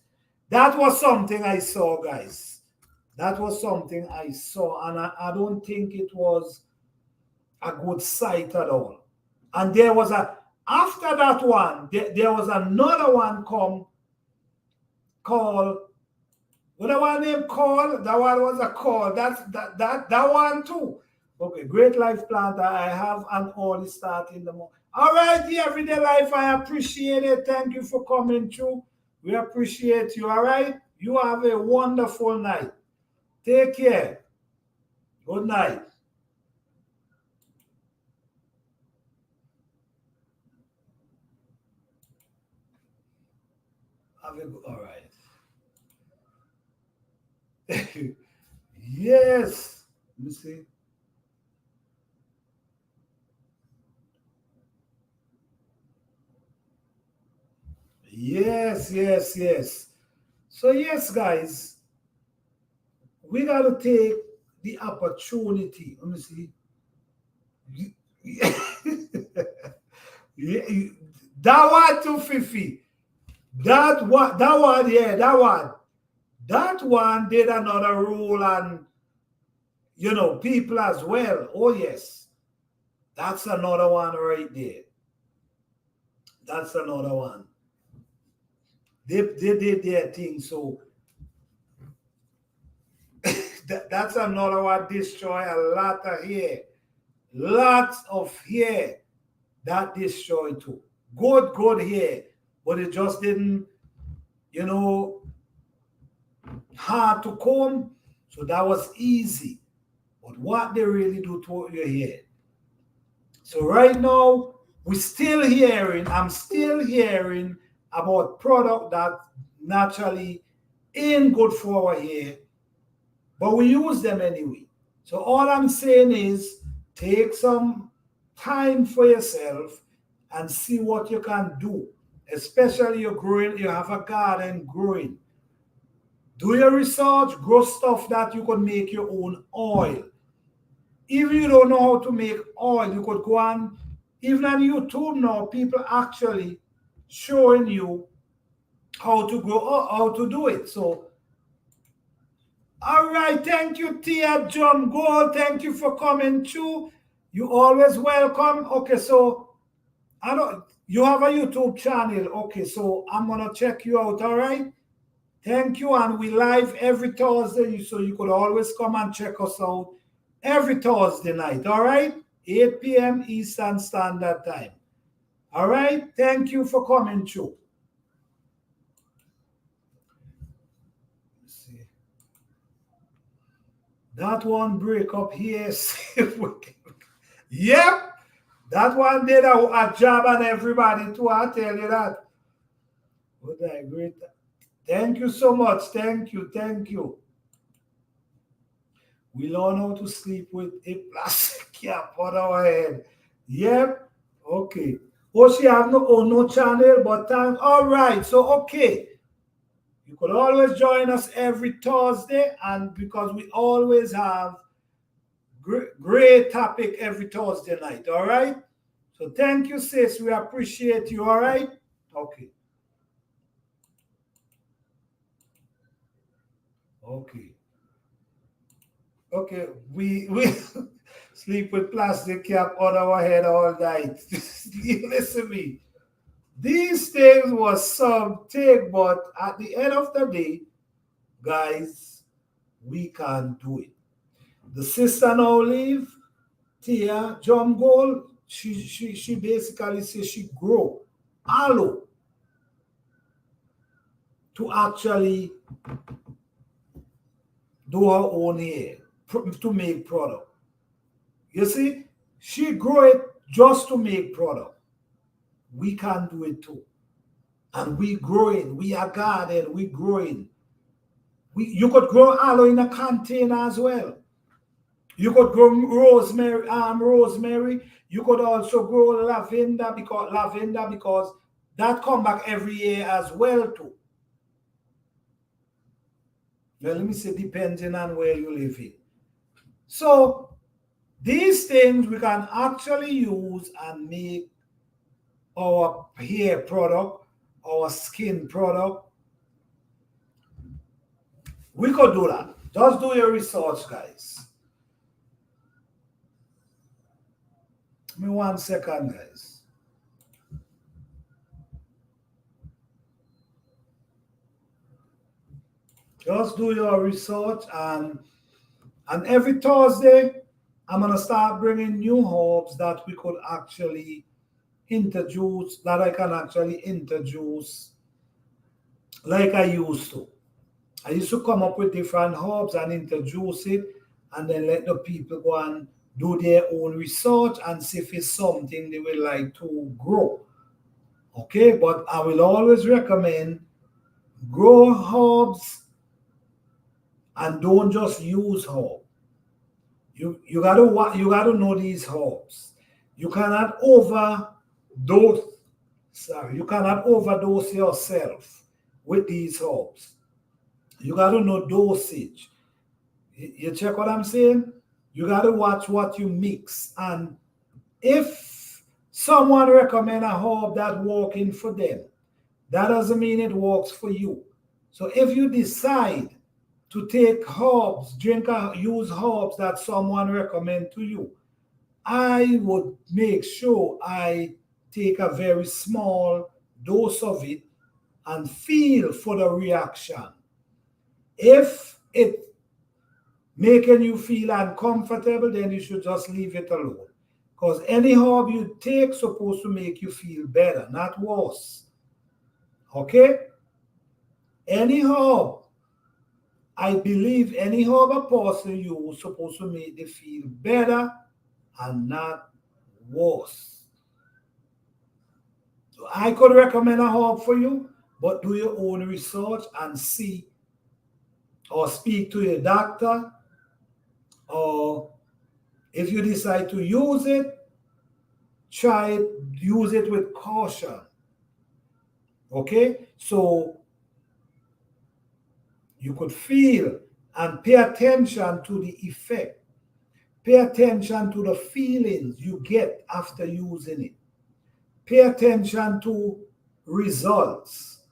That was something I saw, guys. That was something I saw, and I don't think it was a good sight at all. And there was after that one, there was another one called, what the one named call? That one was a call. That one too. Okay, Great Life Planter. I have an early start in the morning. All right, the Everyday Life. I appreciate it. Thank you for coming through. We appreciate you. All right. You have a wonderful night. Take care. Good night. Have a good. All right. Yes. Let me see. Yes, yes, yes. So yes, guys, we got to take the opportunity. Let me see. Yeah, that one too, Fifi. That one, yeah, that one. That one did another rule and people as well. Oh yes. That's another one right there. That's another one. They did their thing. So that's another one destroy a lot of hair. Lots of hair that destroyed too. Good hair. But it just didn't, hard to comb. So that was easy. But what they really do to your hair. So right now, I'm still hearing about product that naturally ain't good for our hair, but we use them anyway. So all I'm saying is take some time for yourself and see what you can do. Especially you have a garden growing. Do your research, grow stuff that you could make your own oil. If you don't know how to make oil, you could go on, even on YouTube now, people actually showing you how to grow, how to do it. So, all right, thank you, Tia John Gold. Thank you for coming through. You always welcome. Okay, so I don't. You have a YouTube channel. Okay, so I'm gonna check you out. All right. Thank you, and we live every Thursday, so you could always come and check us out every Thursday night, all right? 8 p.m. Eastern Standard Time. All right? Thank you for coming through. Let's see. That one break up here. Yep. That one did a job on everybody too. I tell you that. What I great. Thank you so much. Thank you. Thank you. We learn how to sleep with a plastic cap on our head. Yep. Okay. Oh, she have no channel, but time. All right. So okay. You could always join us every Thursday, and because we always have great topic every Thursday night. All right. So thank you, sis. We appreciate you. All right. Okay. Okay. Okay. We sleep with plastic cap on our head all night. Listen to me. These things was something, but at the end of the day, guys, we can't do it. The sister now leave, Tia John Gold, she basically says she grow aloe to actually do her own hair to make product. You see, she grow it just to make product. We can do it too. And we growing. We are garden. We growing. You could grow aloe in a container as well. You could grow rosemary. You could also grow lavender because that come back every year as well too. Well, let me say depending on where you live in. So these things we can actually use and make our hair product, our skin product. We could do that. Just do your research, guys. Give me 1 second, guys. Just do your research, and every Thursday, I'm gonna start bringing new herbs that we could actually introduce, that I can actually introduce like I used to. I used to come up with different herbs and introduce it, and then let the people go and do their own research and see if it's something they would like to grow. Okay, but I will always recommend grow herbs and don't just use herbs. You gotta know these herbs. You cannot overdose. Sorry, you cannot overdose yourself with these herbs. You gotta know dosage. You check what I'm saying? You gotta watch what you mix. And if someone recommend a herb that working for them, that doesn't mean it works for you. So if you decide to take herbs, use herbs that someone recommend to you, I would make sure I take a very small dose of it and feel for the reaction. If it making you feel uncomfortable, then you should just leave it alone. Because any herb you take is supposed to make you feel better, not worse. Okay? Any herb, I believe any herb a person use supposed to make them feel better and not worse. So I could recommend a herb for you, but do your own research and see, or speak to your doctor, or if you decide to use it, use it with caution. Okay? So you could feel and pay attention to the effect. Pay attention to the feelings you get after using it. Pay attention to results,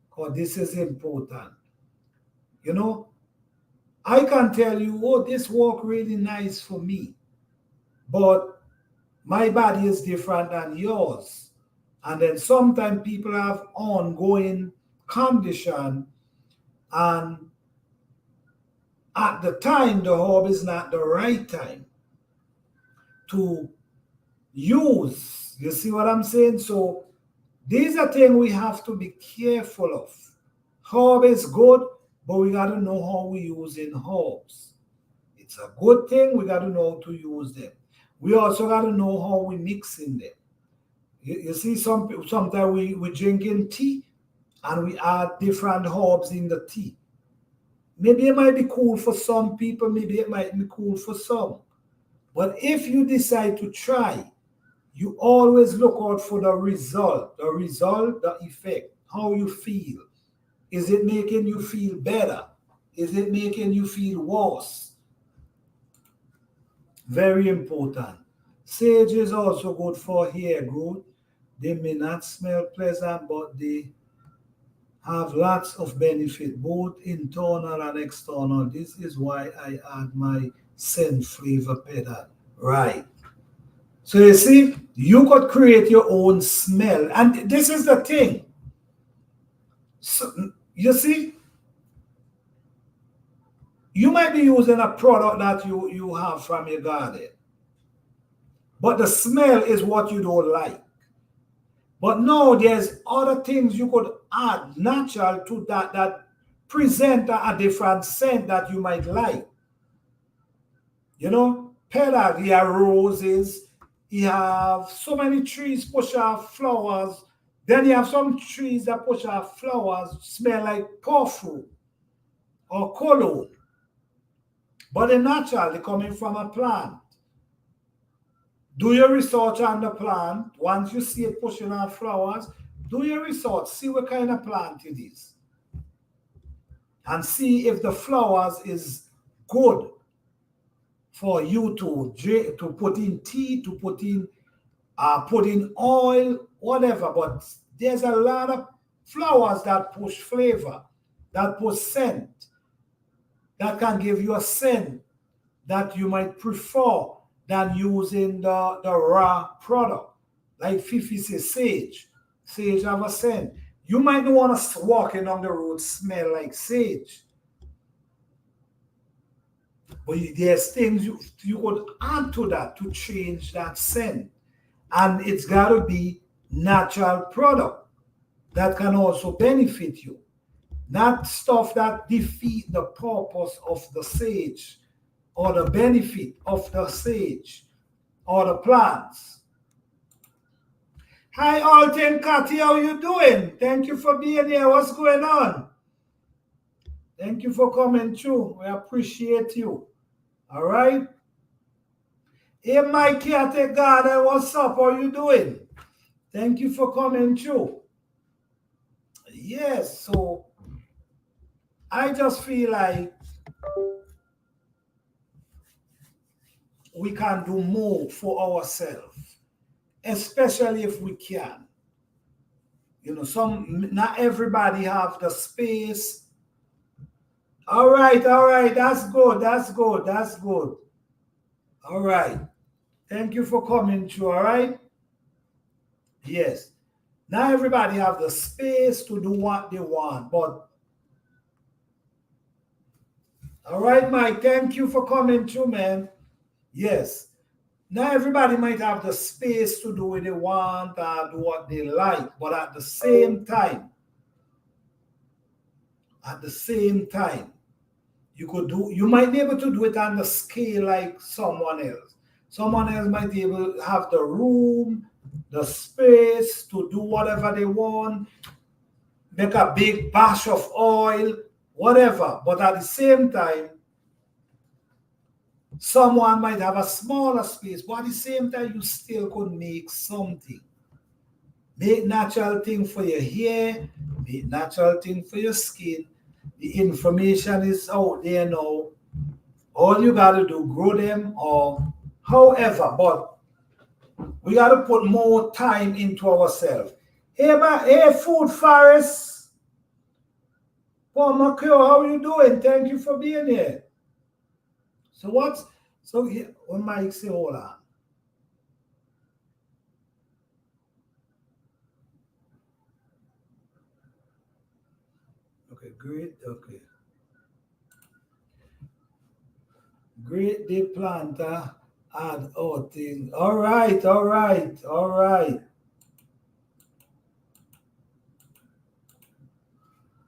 because this is important. You know, I can tell you, oh, this worked really nice for me, but my body is different than yours. And then sometimes people have ongoing condition, and at the time, the herb is not the right time. to use. You see what I'm saying? So these are things we have to be careful of. Herb is good, but we got to know how we use in herbs. It's a good thing. We got to know how to use them. We also got to know how we mix in them. You see, sometimes we drink in tea and we add different herbs in the tea. Maybe it might be cool for some people, maybe it might be cool for some. But if you decide to try, you always look out for the result, the effect, how you feel. Is it making you feel better? Is it making you feel worse? Very important. Sage is also good for hair growth. They may not smell pleasant, but they have lots of benefit, both internal and external. This is why I add my scent flavor pedal. Right. So you see, you could create your own smell. And this is the thing. So, you see, you might be using a product that you have from your garden, but the smell is what you don't like. But now there's other things you could add natural to that present a different scent that you might like. You know, petal, you have roses, you have so many trees push out flowers. Then you have some trees that push out flowers, smell like perfume or cologne. But they're natural, they're coming from a plant. Do your research on the plant. Once you see it pushing out flowers, do your research, see what kind of plant it is. And see if the flowers is good for you to put in tea, to put in oil, whatever. But there's a lot of flowers that push flavor, that push scent, that can give you a scent that you might prefer than using the raw product. Like Fifi says, sage. Sage have a scent. You might not want to walk along the road smell like sage. But there's things you could add to that to change that scent. And it's got to be natural product that can also benefit you. Not stuff that defeat the purpose of the sage or the benefit of the sage or the plants. Hi, Alton Cathy, how you doing? Thank you for being here. What's going on? Thank you for coming through. We appreciate you. All right. Hey, Mikey at the garden, what's up? How you doing? Thank you for coming through. Yes, so I just feel like we can do more for ourselves, especially if we can. You know, not everybody have the space. All right, that's good, that's good. All right, thank you for coming through, all right? Yes, not everybody have the space to do what they want, but all right, Mike, thank you for coming through, man. Yes, not everybody might have the space to do what they want and do what they like, but at the same time, you might be able to do it on the scale like someone else. Someone else might be able to have the room, the space to do whatever they want, make a big bash of oil, whatever. But at the same time, someone might have a smaller space, but at the same time, you still could make something. Make natural thing for your hair, make natural thing for your skin. The information is out there now. All you got to do, grow them or however, but we got to put more time into ourselves. Hey, Food Forest. Paul Macchio, how are you doing? Thank you for being here. So here, when Mike say, hold on. Okay, great, okay. Great day planter Add all things. All right, all right, all right.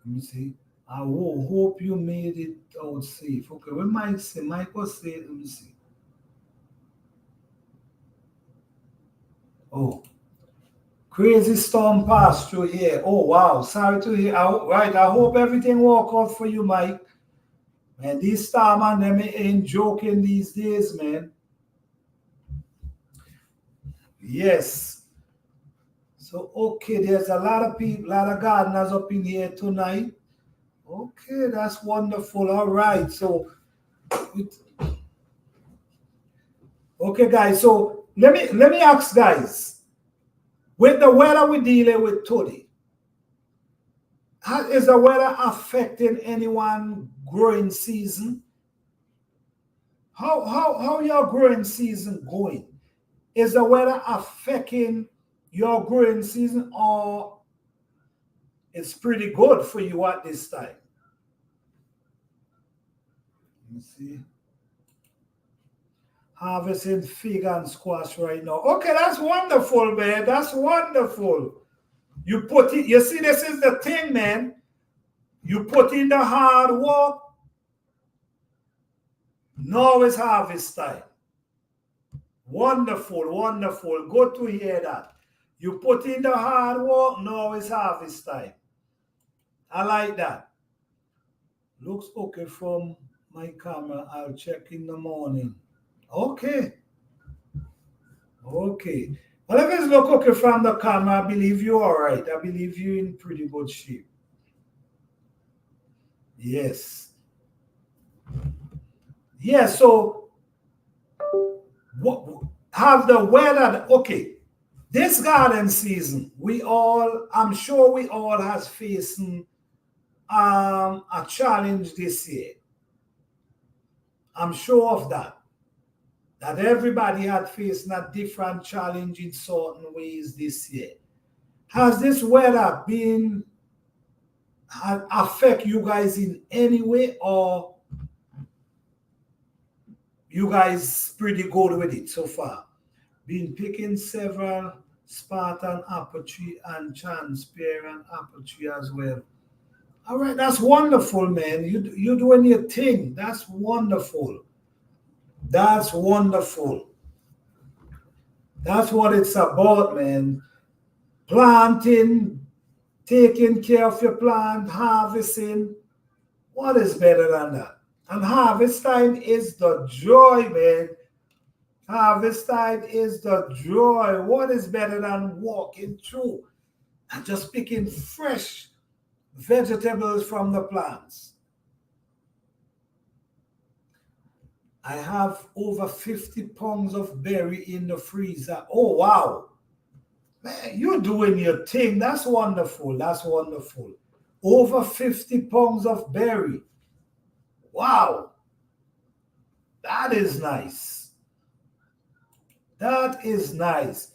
Let me see. Hope you made it out safe. Okay, we might say, Michael say, let me see. Oh, crazy storm passed through here. Oh, wow. Sorry to hear. Right, I hope everything work out for you, Mike. Man, these storm and them ain't joking these days, man. Yes. So, okay, there's a lot of people, a lot of gardeners up in here tonight. Okay, that's wonderful. All right. So, okay, guys. So let me ask, guys. With the weather we're dealing with today, is the weather affecting anyone growing season? How your growing season going? Is the weather affecting your growing season, or it's pretty good for you at this time? Let me see. Harvesting fig and squash right now. Okay, that's wonderful, man. That's wonderful. You put it, you see, this is the thing, man. You put in the hard work, now it's harvest time. Wonderful, wonderful. Good to hear that. You put in the hard work, now it's harvest time. I like that. Looks okay from my camera. I'll check in the morning. Okay. Okay. Well, if it's look okay from the camera, I believe you're all right. I believe you're in pretty good shape. Yes. Yeah, so what have the weather, okay. This garden season, I'm sure we all has facing a challenge this year. I'm sure of that. That everybody had facing a different challenge in certain ways this year. Has this weather been affect you guys in any way, or you guys pretty good with it so far? Been picking several Spartan apple tree and transparent apple tree as well. All right, that's wonderful, man. You doing your thing. That's wonderful. That's wonderful. That's what it's about, man. Planting, taking care of your plant, harvesting. What is better than that? And harvest time is the joy, man. Harvest time is the joy. What is better than walking through and just picking fresh vegetables from the plants? I have over 50 pounds of berry in the freezer. Oh, wow. Man, you're doing your thing. That's wonderful. That's wonderful. Over 50 pounds of berry. Wow. That is nice. That is nice.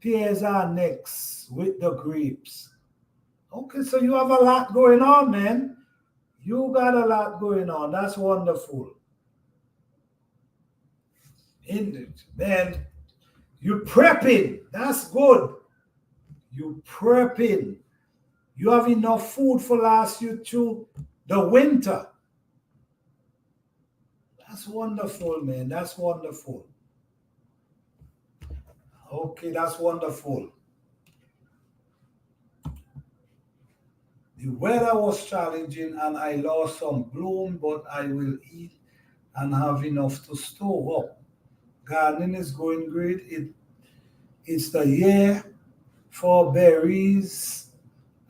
Pears are next with the grapes. Okay, so you have a lot going on, man. You got a lot going on. That's wonderful. Man, you prepping. That's good. You prepping. You have enough food for last you through the winter. That's wonderful, man. That's wonderful. Okay, that's wonderful. The weather was challenging and I lost some bloom, but I will eat and have enough to store up. Gardening is going great. It's the year for berries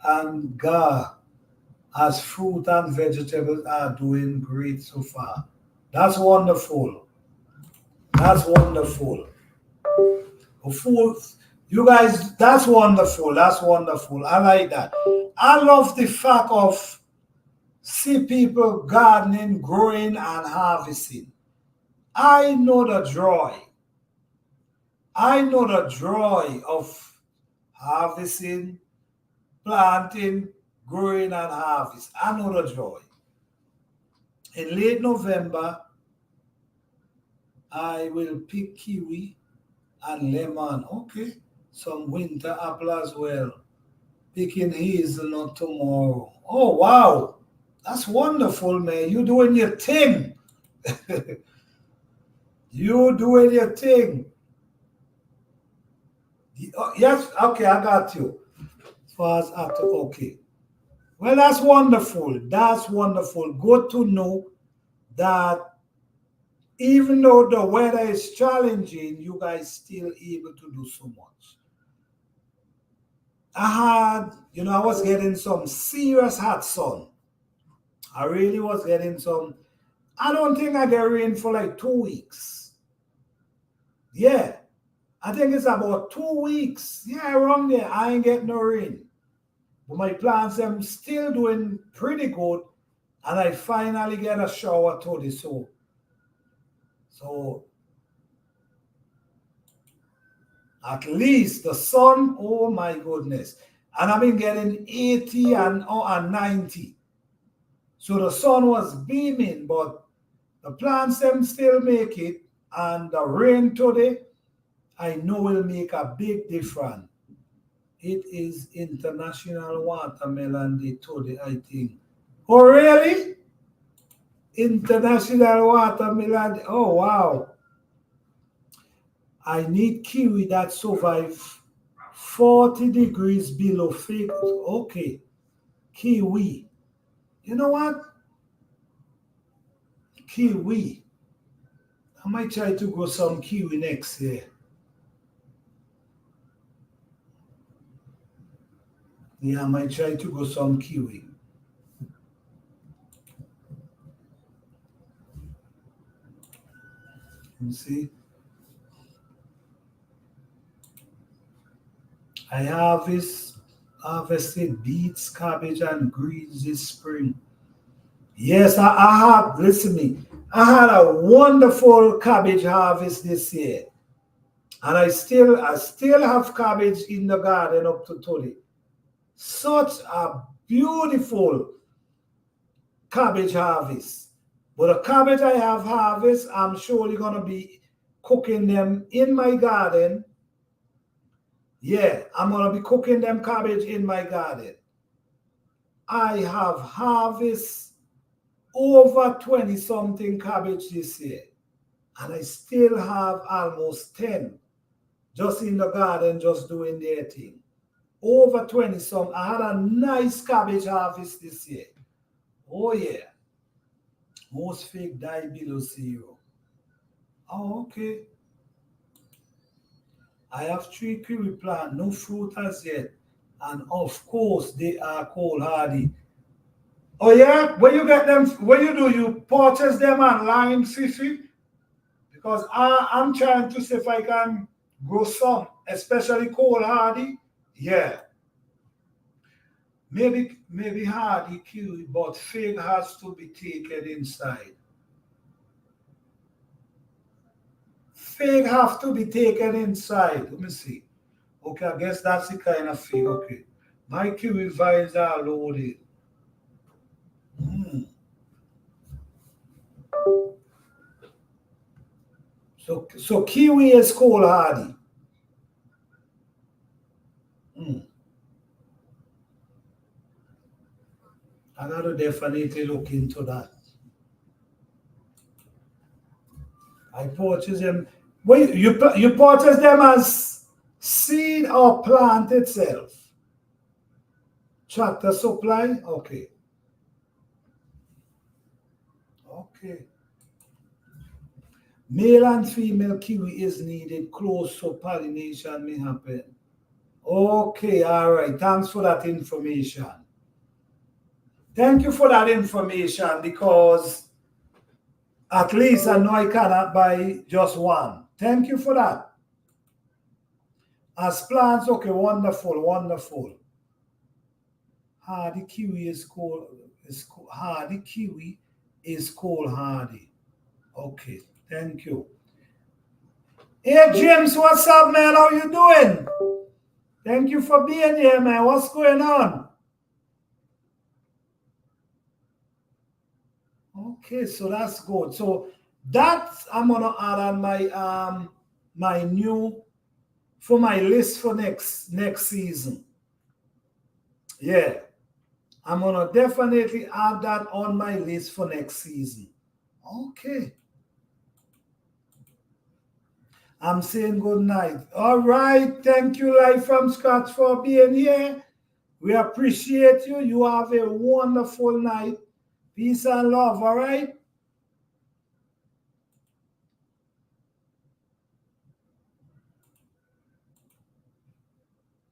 and gar, as fruit and vegetables are doing great so far. That's wonderful. That's wonderful. Food, you guys, that's wonderful. That's wonderful. I like that. I love the fact of see people gardening, growing, and harvesting. I know the joy. I know the joy of harvesting, planting, growing, and harvest. I know the joy. In late November, I will pick kiwi and lemon. Okay. Some winter apple as well. Picking hazelnut tomorrow. Oh wow. That's wonderful, man. You doing your thing. You doing your thing. Yes, okay, I got you. As far as after, okay. Well, that's wonderful. That's wonderful. Good to know that even though the weather is challenging, you guys still able to do so much. I was getting some serious hot sun. I really was getting some. I don't think I get rain for like 2 weeks. Yeah, I think it's about 2 weeks. Yeah, around there. I ain't getting no rain. But my plants, I'm still doing pretty good. And I finally get a shower today. So at least the sun, oh my goodness. And I've been getting 80 and 90. So the sun was beaming, but the plants them still make it. And the rain today, I know will make a big difference. It is International Watermelon Day today, I think. Oh, really? International Watermelon Day. Oh, wow. I need kiwi that survive 40 degrees below fig. Okay. Kiwi. You know what? Kiwi. I might try to grow some kiwi next year. Yeah, I might try to grow some kiwi. You see? I harvested beets, cabbage, and greens this spring. Yes, I have. Listen to me. I had a wonderful cabbage harvest this year, and I still have cabbage in the garden up to today. Such a beautiful cabbage harvest. But the cabbage I have harvest, I'm surely gonna be cooking them in my garden. Yeah, I'm gonna be cooking them cabbage in my garden. I have harvest over 20 something cabbage this year, and I still have almost 10 just in the garden, just doing their thing. Over 20 some. I had a nice cabbage harvest this year. Oh, yeah. Most fig die below zero. Oh, okay. I have 3 kiwi plants, no fruit as yet. And of course, they are cold hardy. Oh, yeah? When you get them, when you do, you purchase them online, Fifi? Because I'm trying to see if I can grow some, especially cold hardy. Yeah. Maybe hardy kiwi, but fig has to be taken inside. Fig have to be taken inside. Let me see. Okay, I guess that's the kind of fig. Okay. My kiwi vines are loaded. Mm. So kiwi is cold hardy. Mm. I gotta definitely look into that. I purchase them. Wait, you purchase them as seed or plant itself? Tractor supply? Okay. Okay. Male and female kiwi is needed close so pollination may happen. Okay, all right. Thanks for that information. Thank you for that information because at least I know I cannot buy just one. Thank you for that. As plants, okay, wonderful, wonderful. Hardy kiwi is cold. Hardy kiwi is cold hardy. Okay, thank you. Hey James, what's up, man? How you doing? Thank you for being here, man. What's going on? Okay, so that's good. So That I'm gonna add on my new for my list for next season. Yeah, I'm gonna definitely add that on my list for next season. Okay. I'm saying good night. All right. Thank you, Life from Scratch, for being here. We appreciate you. You have a wonderful night. Peace and love. All right.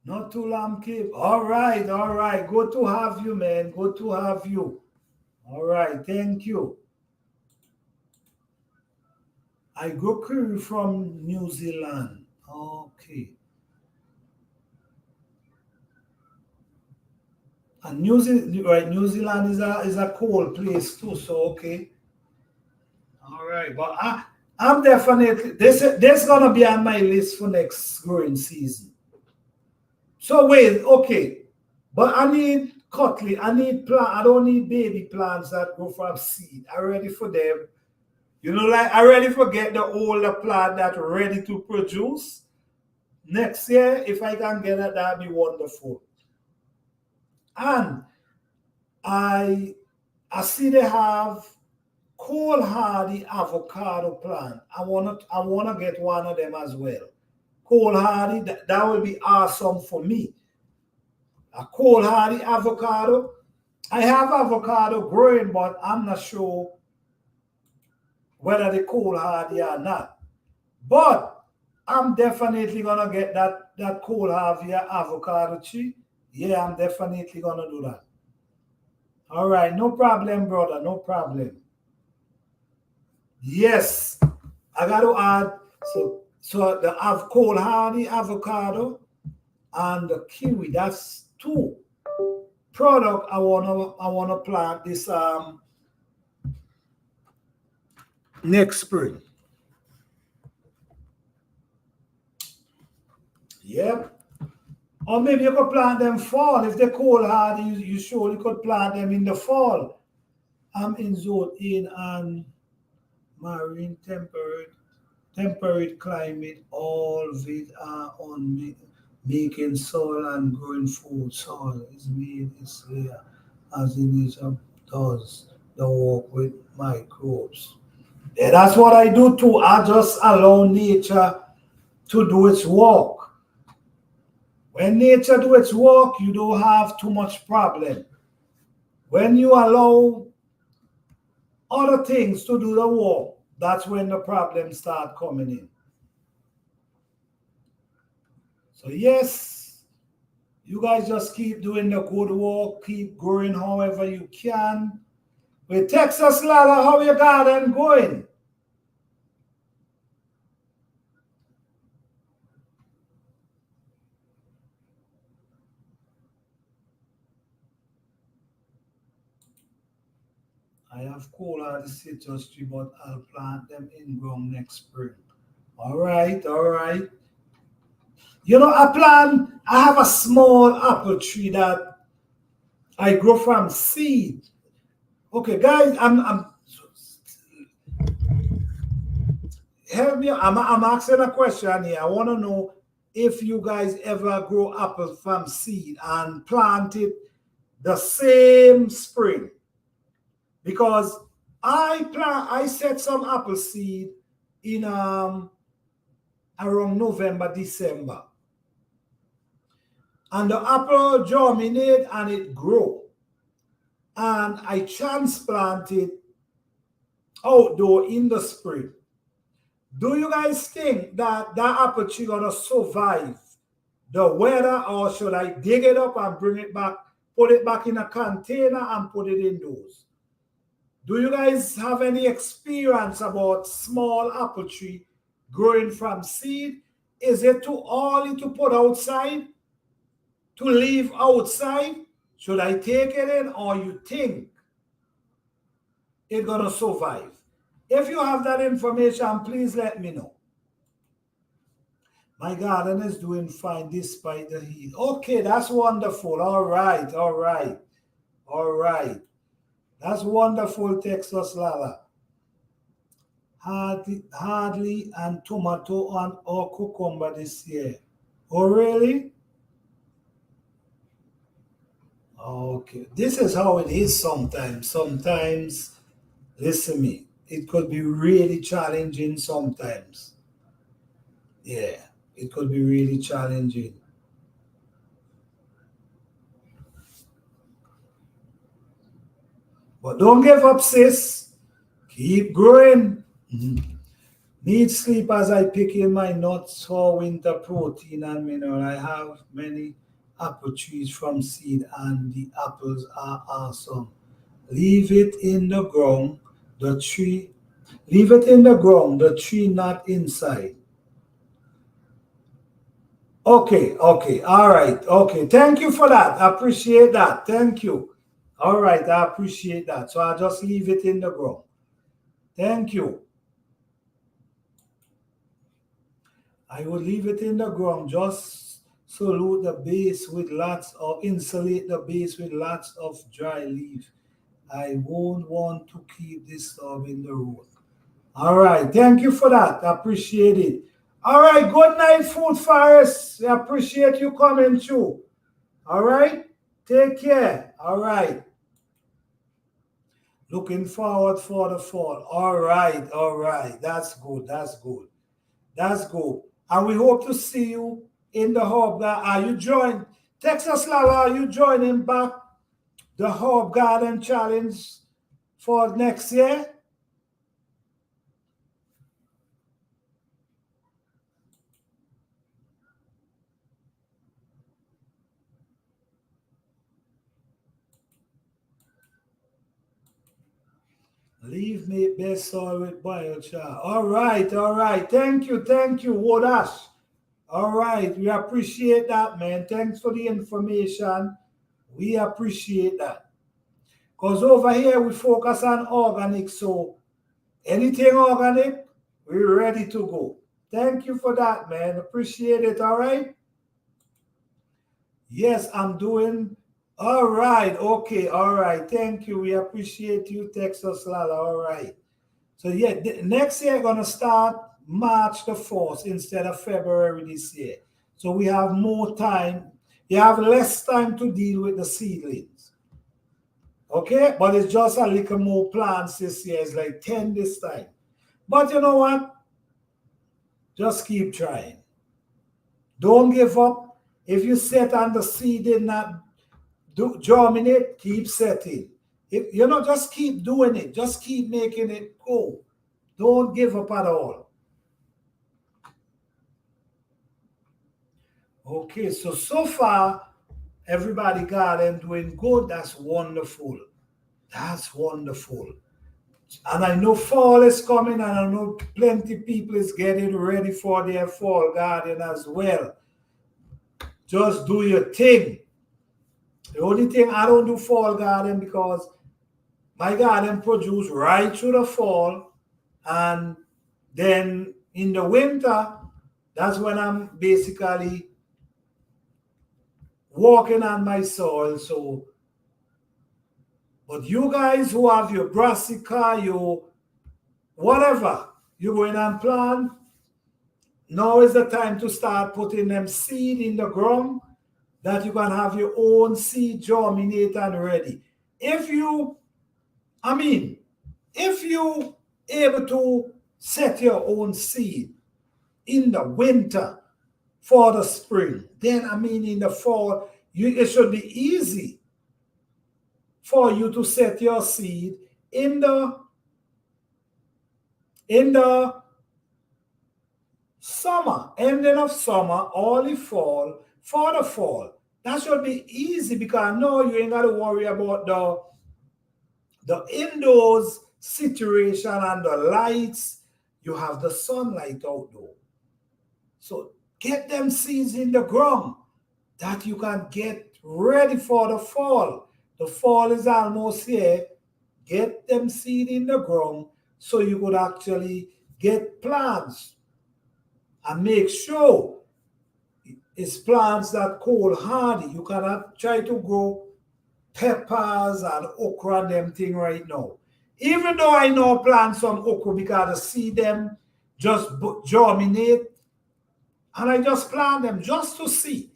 Not too long, keep. All right. All right. Good to have you, man. Good to have you. All right. Thank you. I go from New Zealand. Okay. And New Zealand, right? New Zealand is a cold place too. So okay. All right, but I'm definitely this gonna be on my list for next growing season. So wait, okay, but I need cutlet. I need plant. I don't need baby plants that go from seed. I ready for them. You know, like I ready for get the older plant that ready to produce. Next year, if I can get it, that'd be wonderful. And I I see they have cold hardy avocado plant. I wanna get one of them as well. Cold hardy, that will be awesome for me. A cold hardy avocado. I have avocado growing, but I'm not sure whether they cold hardy or not. But I'm definitely gonna get that cold hardy avocado tree. Yeah, I'm definitely gonna do that. All right, no problem, brother. No problem. Yes, I got to add so the cold hardy avocado and the kiwi. That's two product I wanna plant this next spring. Yep. Or maybe you could plant them fall if they're cold hardy. You surely could plant them in the fall. I'm in zone in and marine temperate climate, all with are on making soil and growing food. Soil is made its layer as in nature does the work with microbes. Yeah, that's what I do too. I just allow nature to do its work. When nature do its work, you don't have too much problem. When you allow other things to do the work, that's when the problems start coming in. So yes, you guys just keep doing the good work, keep growing however you can. With Texas Lala, how your garden going? I have cola the citrus tree, but I'll plant them in ground next spring. All right, all right. You know, I have a small apple tree that I grow from seed. Okay, guys, I'm help me. I'm asking a question here. I want to know if you guys ever grow apple from seed and plant it the same spring. Because I set some apple seed in around November, December. And the apple germinate and it grow. And I transplanted outdoor in the spring. Do you guys think that that apple tree gonna survive the weather, or should I dig it up and bring it back, put it back in a container and put it indoors? Do you guys have any experience about small apple tree growing from seed? Is it too early to put outside, to leave outside? Should I take it in, or you think it's gonna survive? If you have that information, please let me know. My garden is doing fine despite the heat. Okay, that's wonderful. All right, all right, all right. That's wonderful, Texas Lala. hardly and tomato and or cucumber this year. Oh, really? Okay. This is how it is sometimes. Sometimes, listen me, it could be really challenging sometimes. Yeah, it could be really challenging. But don't give up, sis. Keep growing. Mhm. Need sleep as I pick in my nuts for winter protein and mineral. I have many apple trees from seed, and the apples are awesome. Leave it in the ground, the tree. Leave it in the ground, the tree not inside. Okay, okay, all right, okay. Thank you for that. I appreciate that. Thank you. All right, I appreciate that. So I'll just leave it in the ground. Thank you. I would leave it in the ground, just solute the base with lots of insulate the base with lots of dry leaf. I won't want to keep this stuff in the road. All right, thank you for that. I appreciate it. All right, good night, Food Forest. I appreciate you coming through. All right, take care. All right, looking forward for the fall. All right, all right. That's good. That's good. That's good. And we hope to see you in the hub. Are you join Texas Lala? Are you joining back the Hub Garden Challenge for next year? Leave me best soil with biochar. All right, all right. Thank you, Wodash. All right, we appreciate that, man. Thanks for the information. We appreciate that. Because over here we focus on organic, so anything organic, we're ready to go. Thank you for that, man. Appreciate it. All right. Yes, I'm doing. All right. Okay. All right. Thank you. We appreciate you, Texas Lala. All right. So yeah, next year gonna start March the 4th instead of February this year. So we have more time. You have less time to deal with the seedlings. Okay, but it's just a little more plants this year. It's like 10 this time. But you know what? Just keep trying. Don't give up. If you set on the seed did not germinate, keep setting. If you know, just keep doing it. Just keep making it go. Don't give up at all. Okay, so far everybody got them doing good. That's wonderful. That's wonderful. And I know fall is coming, and I know plenty people is getting ready for their fall garden as well. Just do your thing. The only thing I don't do fall garden because my garden produce right through the fall, and then in the winter, that's when I'm basically walking on my soil. So, but you guys who have your brassica, your whatever, you go in and plant, now is the time to start putting them seed in the ground that you can have your own seed germinate and ready. If you, I mean, if you able to set your own seed in the winter for the spring, then I mean in the fall, it should be easy for you to set your seed in the summer, ending of summer, early fall, for the fall. That should be easy because no, you ain't got to worry about the indoors situation and the lights. You have the sunlight outdoor. So get them seeds in the ground that you can get ready for the fall. The fall is almost here. Get them seed in the ground so you could actually get plants and make sure it's plants that cold hardy. You cannot try to grow peppers and okra and them thing right now. Even though I know plant some okra because I see them just germinate, and I just plant them just to see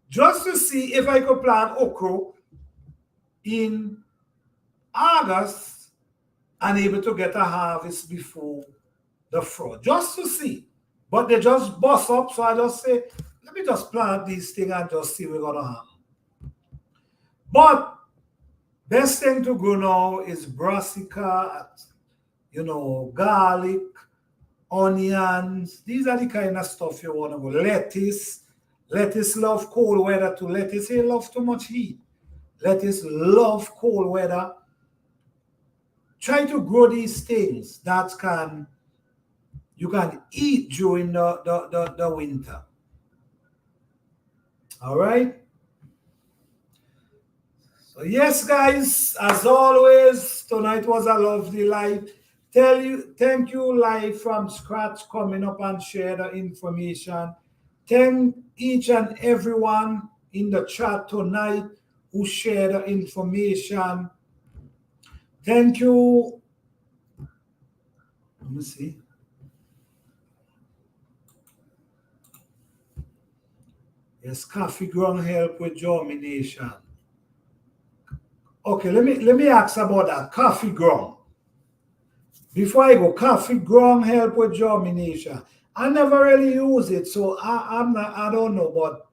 if I could plant okra in August and able to get a harvest before the fraud, just to see. But they just bust up, so I just say, let me just plant these things and just see what's gonna happen. But best thing to grow now is brassica, garlic, onions. These are the kind of stuff you want to go. Lettuce. Lettuce love cold weather too. Lettuce ain't love too much heat. Lettuce love cold weather. Try to grow these things that you can eat during the winter. All right. So yes, guys, as always, tonight was a lovely live. Thank you live from scratch coming up and share the information. Thank each and everyone in the chat tonight who share the information. Thank you. Let me see. Yes, coffee ground help with germination. Okay, let me ask about that coffee ground. Before I go, coffee ground help with germination. I never really use it, so I don't know, but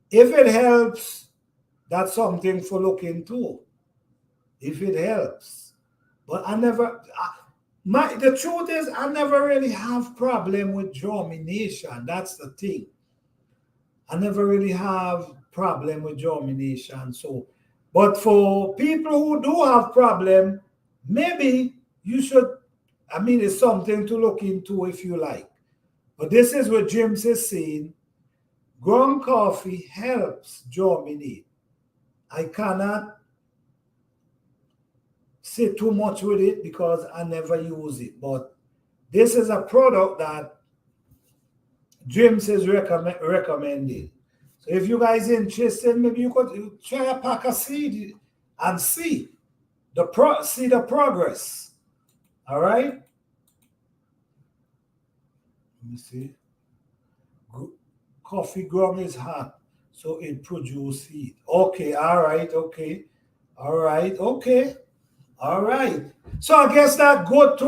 if it helps, that's something for looking into. If it helps, but the truth is I never really have problem with germination. That's the thing. I never really have problem with germination. So, but for people who do have problem, maybe you should. I mean, it's something to look into if you like. But this is what James is saying. Ground coffee helps germinate. I cannot say too much with it because I never use it. But this is a product that James is recommending. So if you guys are interested, maybe you could try a pack of seed and see the progress. All right. Let me see. Coffee ground is hot, so it produces heat. Okay. All right. Okay. All right. Okay. All right. So I guess that good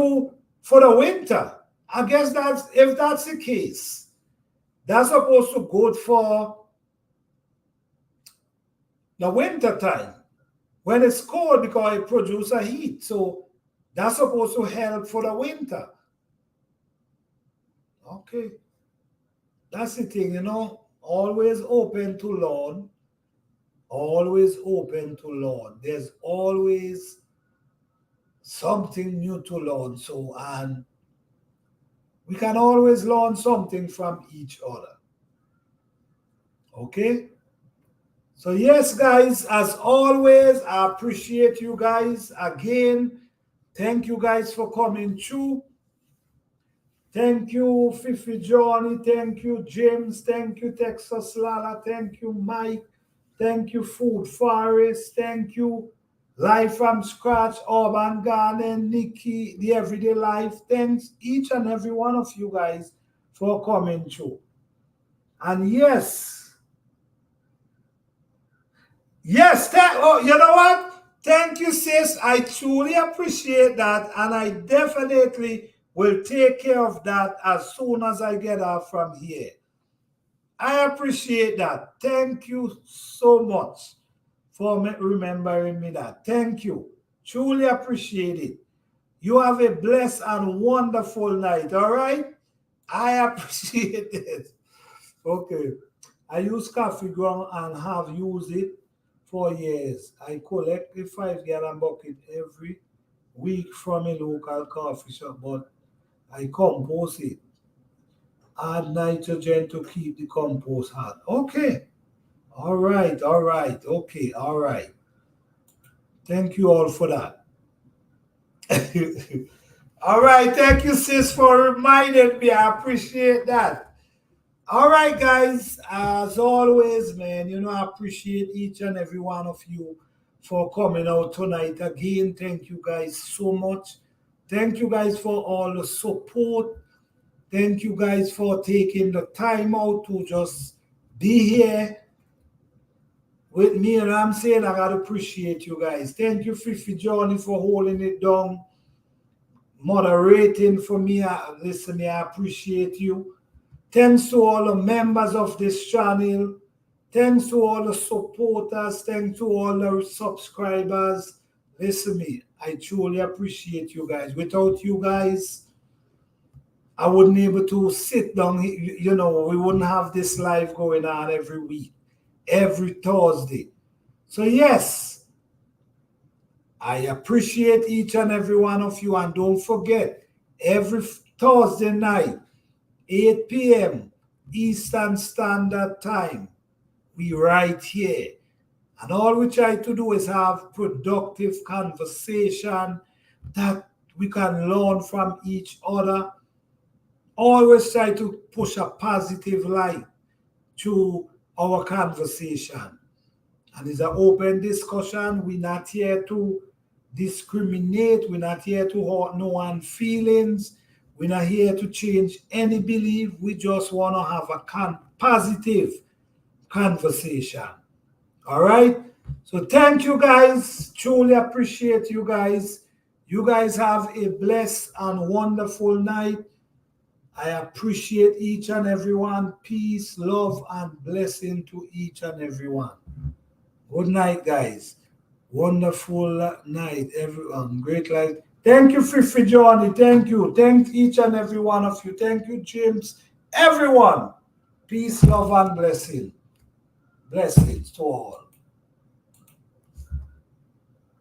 for the winter. I guess if that's the case, that's supposed to good for the winter time when it's cold because it produces heat. So that's supposed to help for the winter. Okay. That's the thing, always open to learn. Always open to learn. There's always something new to learn. So, and we can always learn something from each other. Okay? So, yes, guys, as always, I appreciate you guys. Again, thank you guys for coming through. Thank you, Fifi Johnny. Thank you, James. Thank you, Texas Lala. Thank you, Mike. Thank you, Food Forest. Thank you, Life from Scratch, Urban Garden, Nikki, The Everyday Life. Thanks each and every one of you guys for coming through. And yes, you know what? Thank you, sis. I truly appreciate that. And I definitely will take care of that as soon as I get out from here. I appreciate that. Thank you so much for remembering me that. Thank you. Truly appreciate it. You have a blessed and wonderful night, all right? I appreciate it. Okay. I use coffee ground and have used it for years. I collect a 5-gallon bucket every week from a local coffee shop, but I compost it. Add nitrogen to keep the compost hot. Okay. All right. All right. Okay. All right. Thank you all for that. All right. Thank you, sis, for reminding me. I appreciate that. All right, guys. As always, man, I appreciate each and every one of you for coming out tonight again. Thank you guys so much. Thank you guys for all the support. Thank you guys for taking the time out to just be here with me. And I'm saying I gotta appreciate you guys. Thank you, Fifi Johnny, for holding it down, moderating for me. Listen, I appreciate you. Thanks to all the members of this channel. Thanks to all the supporters. Thanks to all the subscribers. Listen me, I truly appreciate you guys. Without you guys, I wouldn't be able to sit down. You know, we wouldn't have this live going on every week, every Thursday. So yes, I appreciate each and every one of you. And don't forget, every Thursday night, 8 p.m. Eastern Standard Time, we right here. And all we try to do is have productive conversation that we can learn from each other. Always try to push a positive light to our conversation. And it's an open discussion. We're not here to discriminate. We're not here to hurt no one's feelings. We're not here to change any belief. We just want to have a positive conversation. All right? So thank you guys. Truly appreciate you guys. You guys have a blessed and wonderful night. I appreciate each and every one. Peace, love, and blessing to each and every one. Good night, guys. Wonderful night, everyone. Great light. Thank you, Fifi Johnny. Thank you. Thank each and every one of you. Thank you, James. Everyone. Peace, love, and blessing. Blessings to all.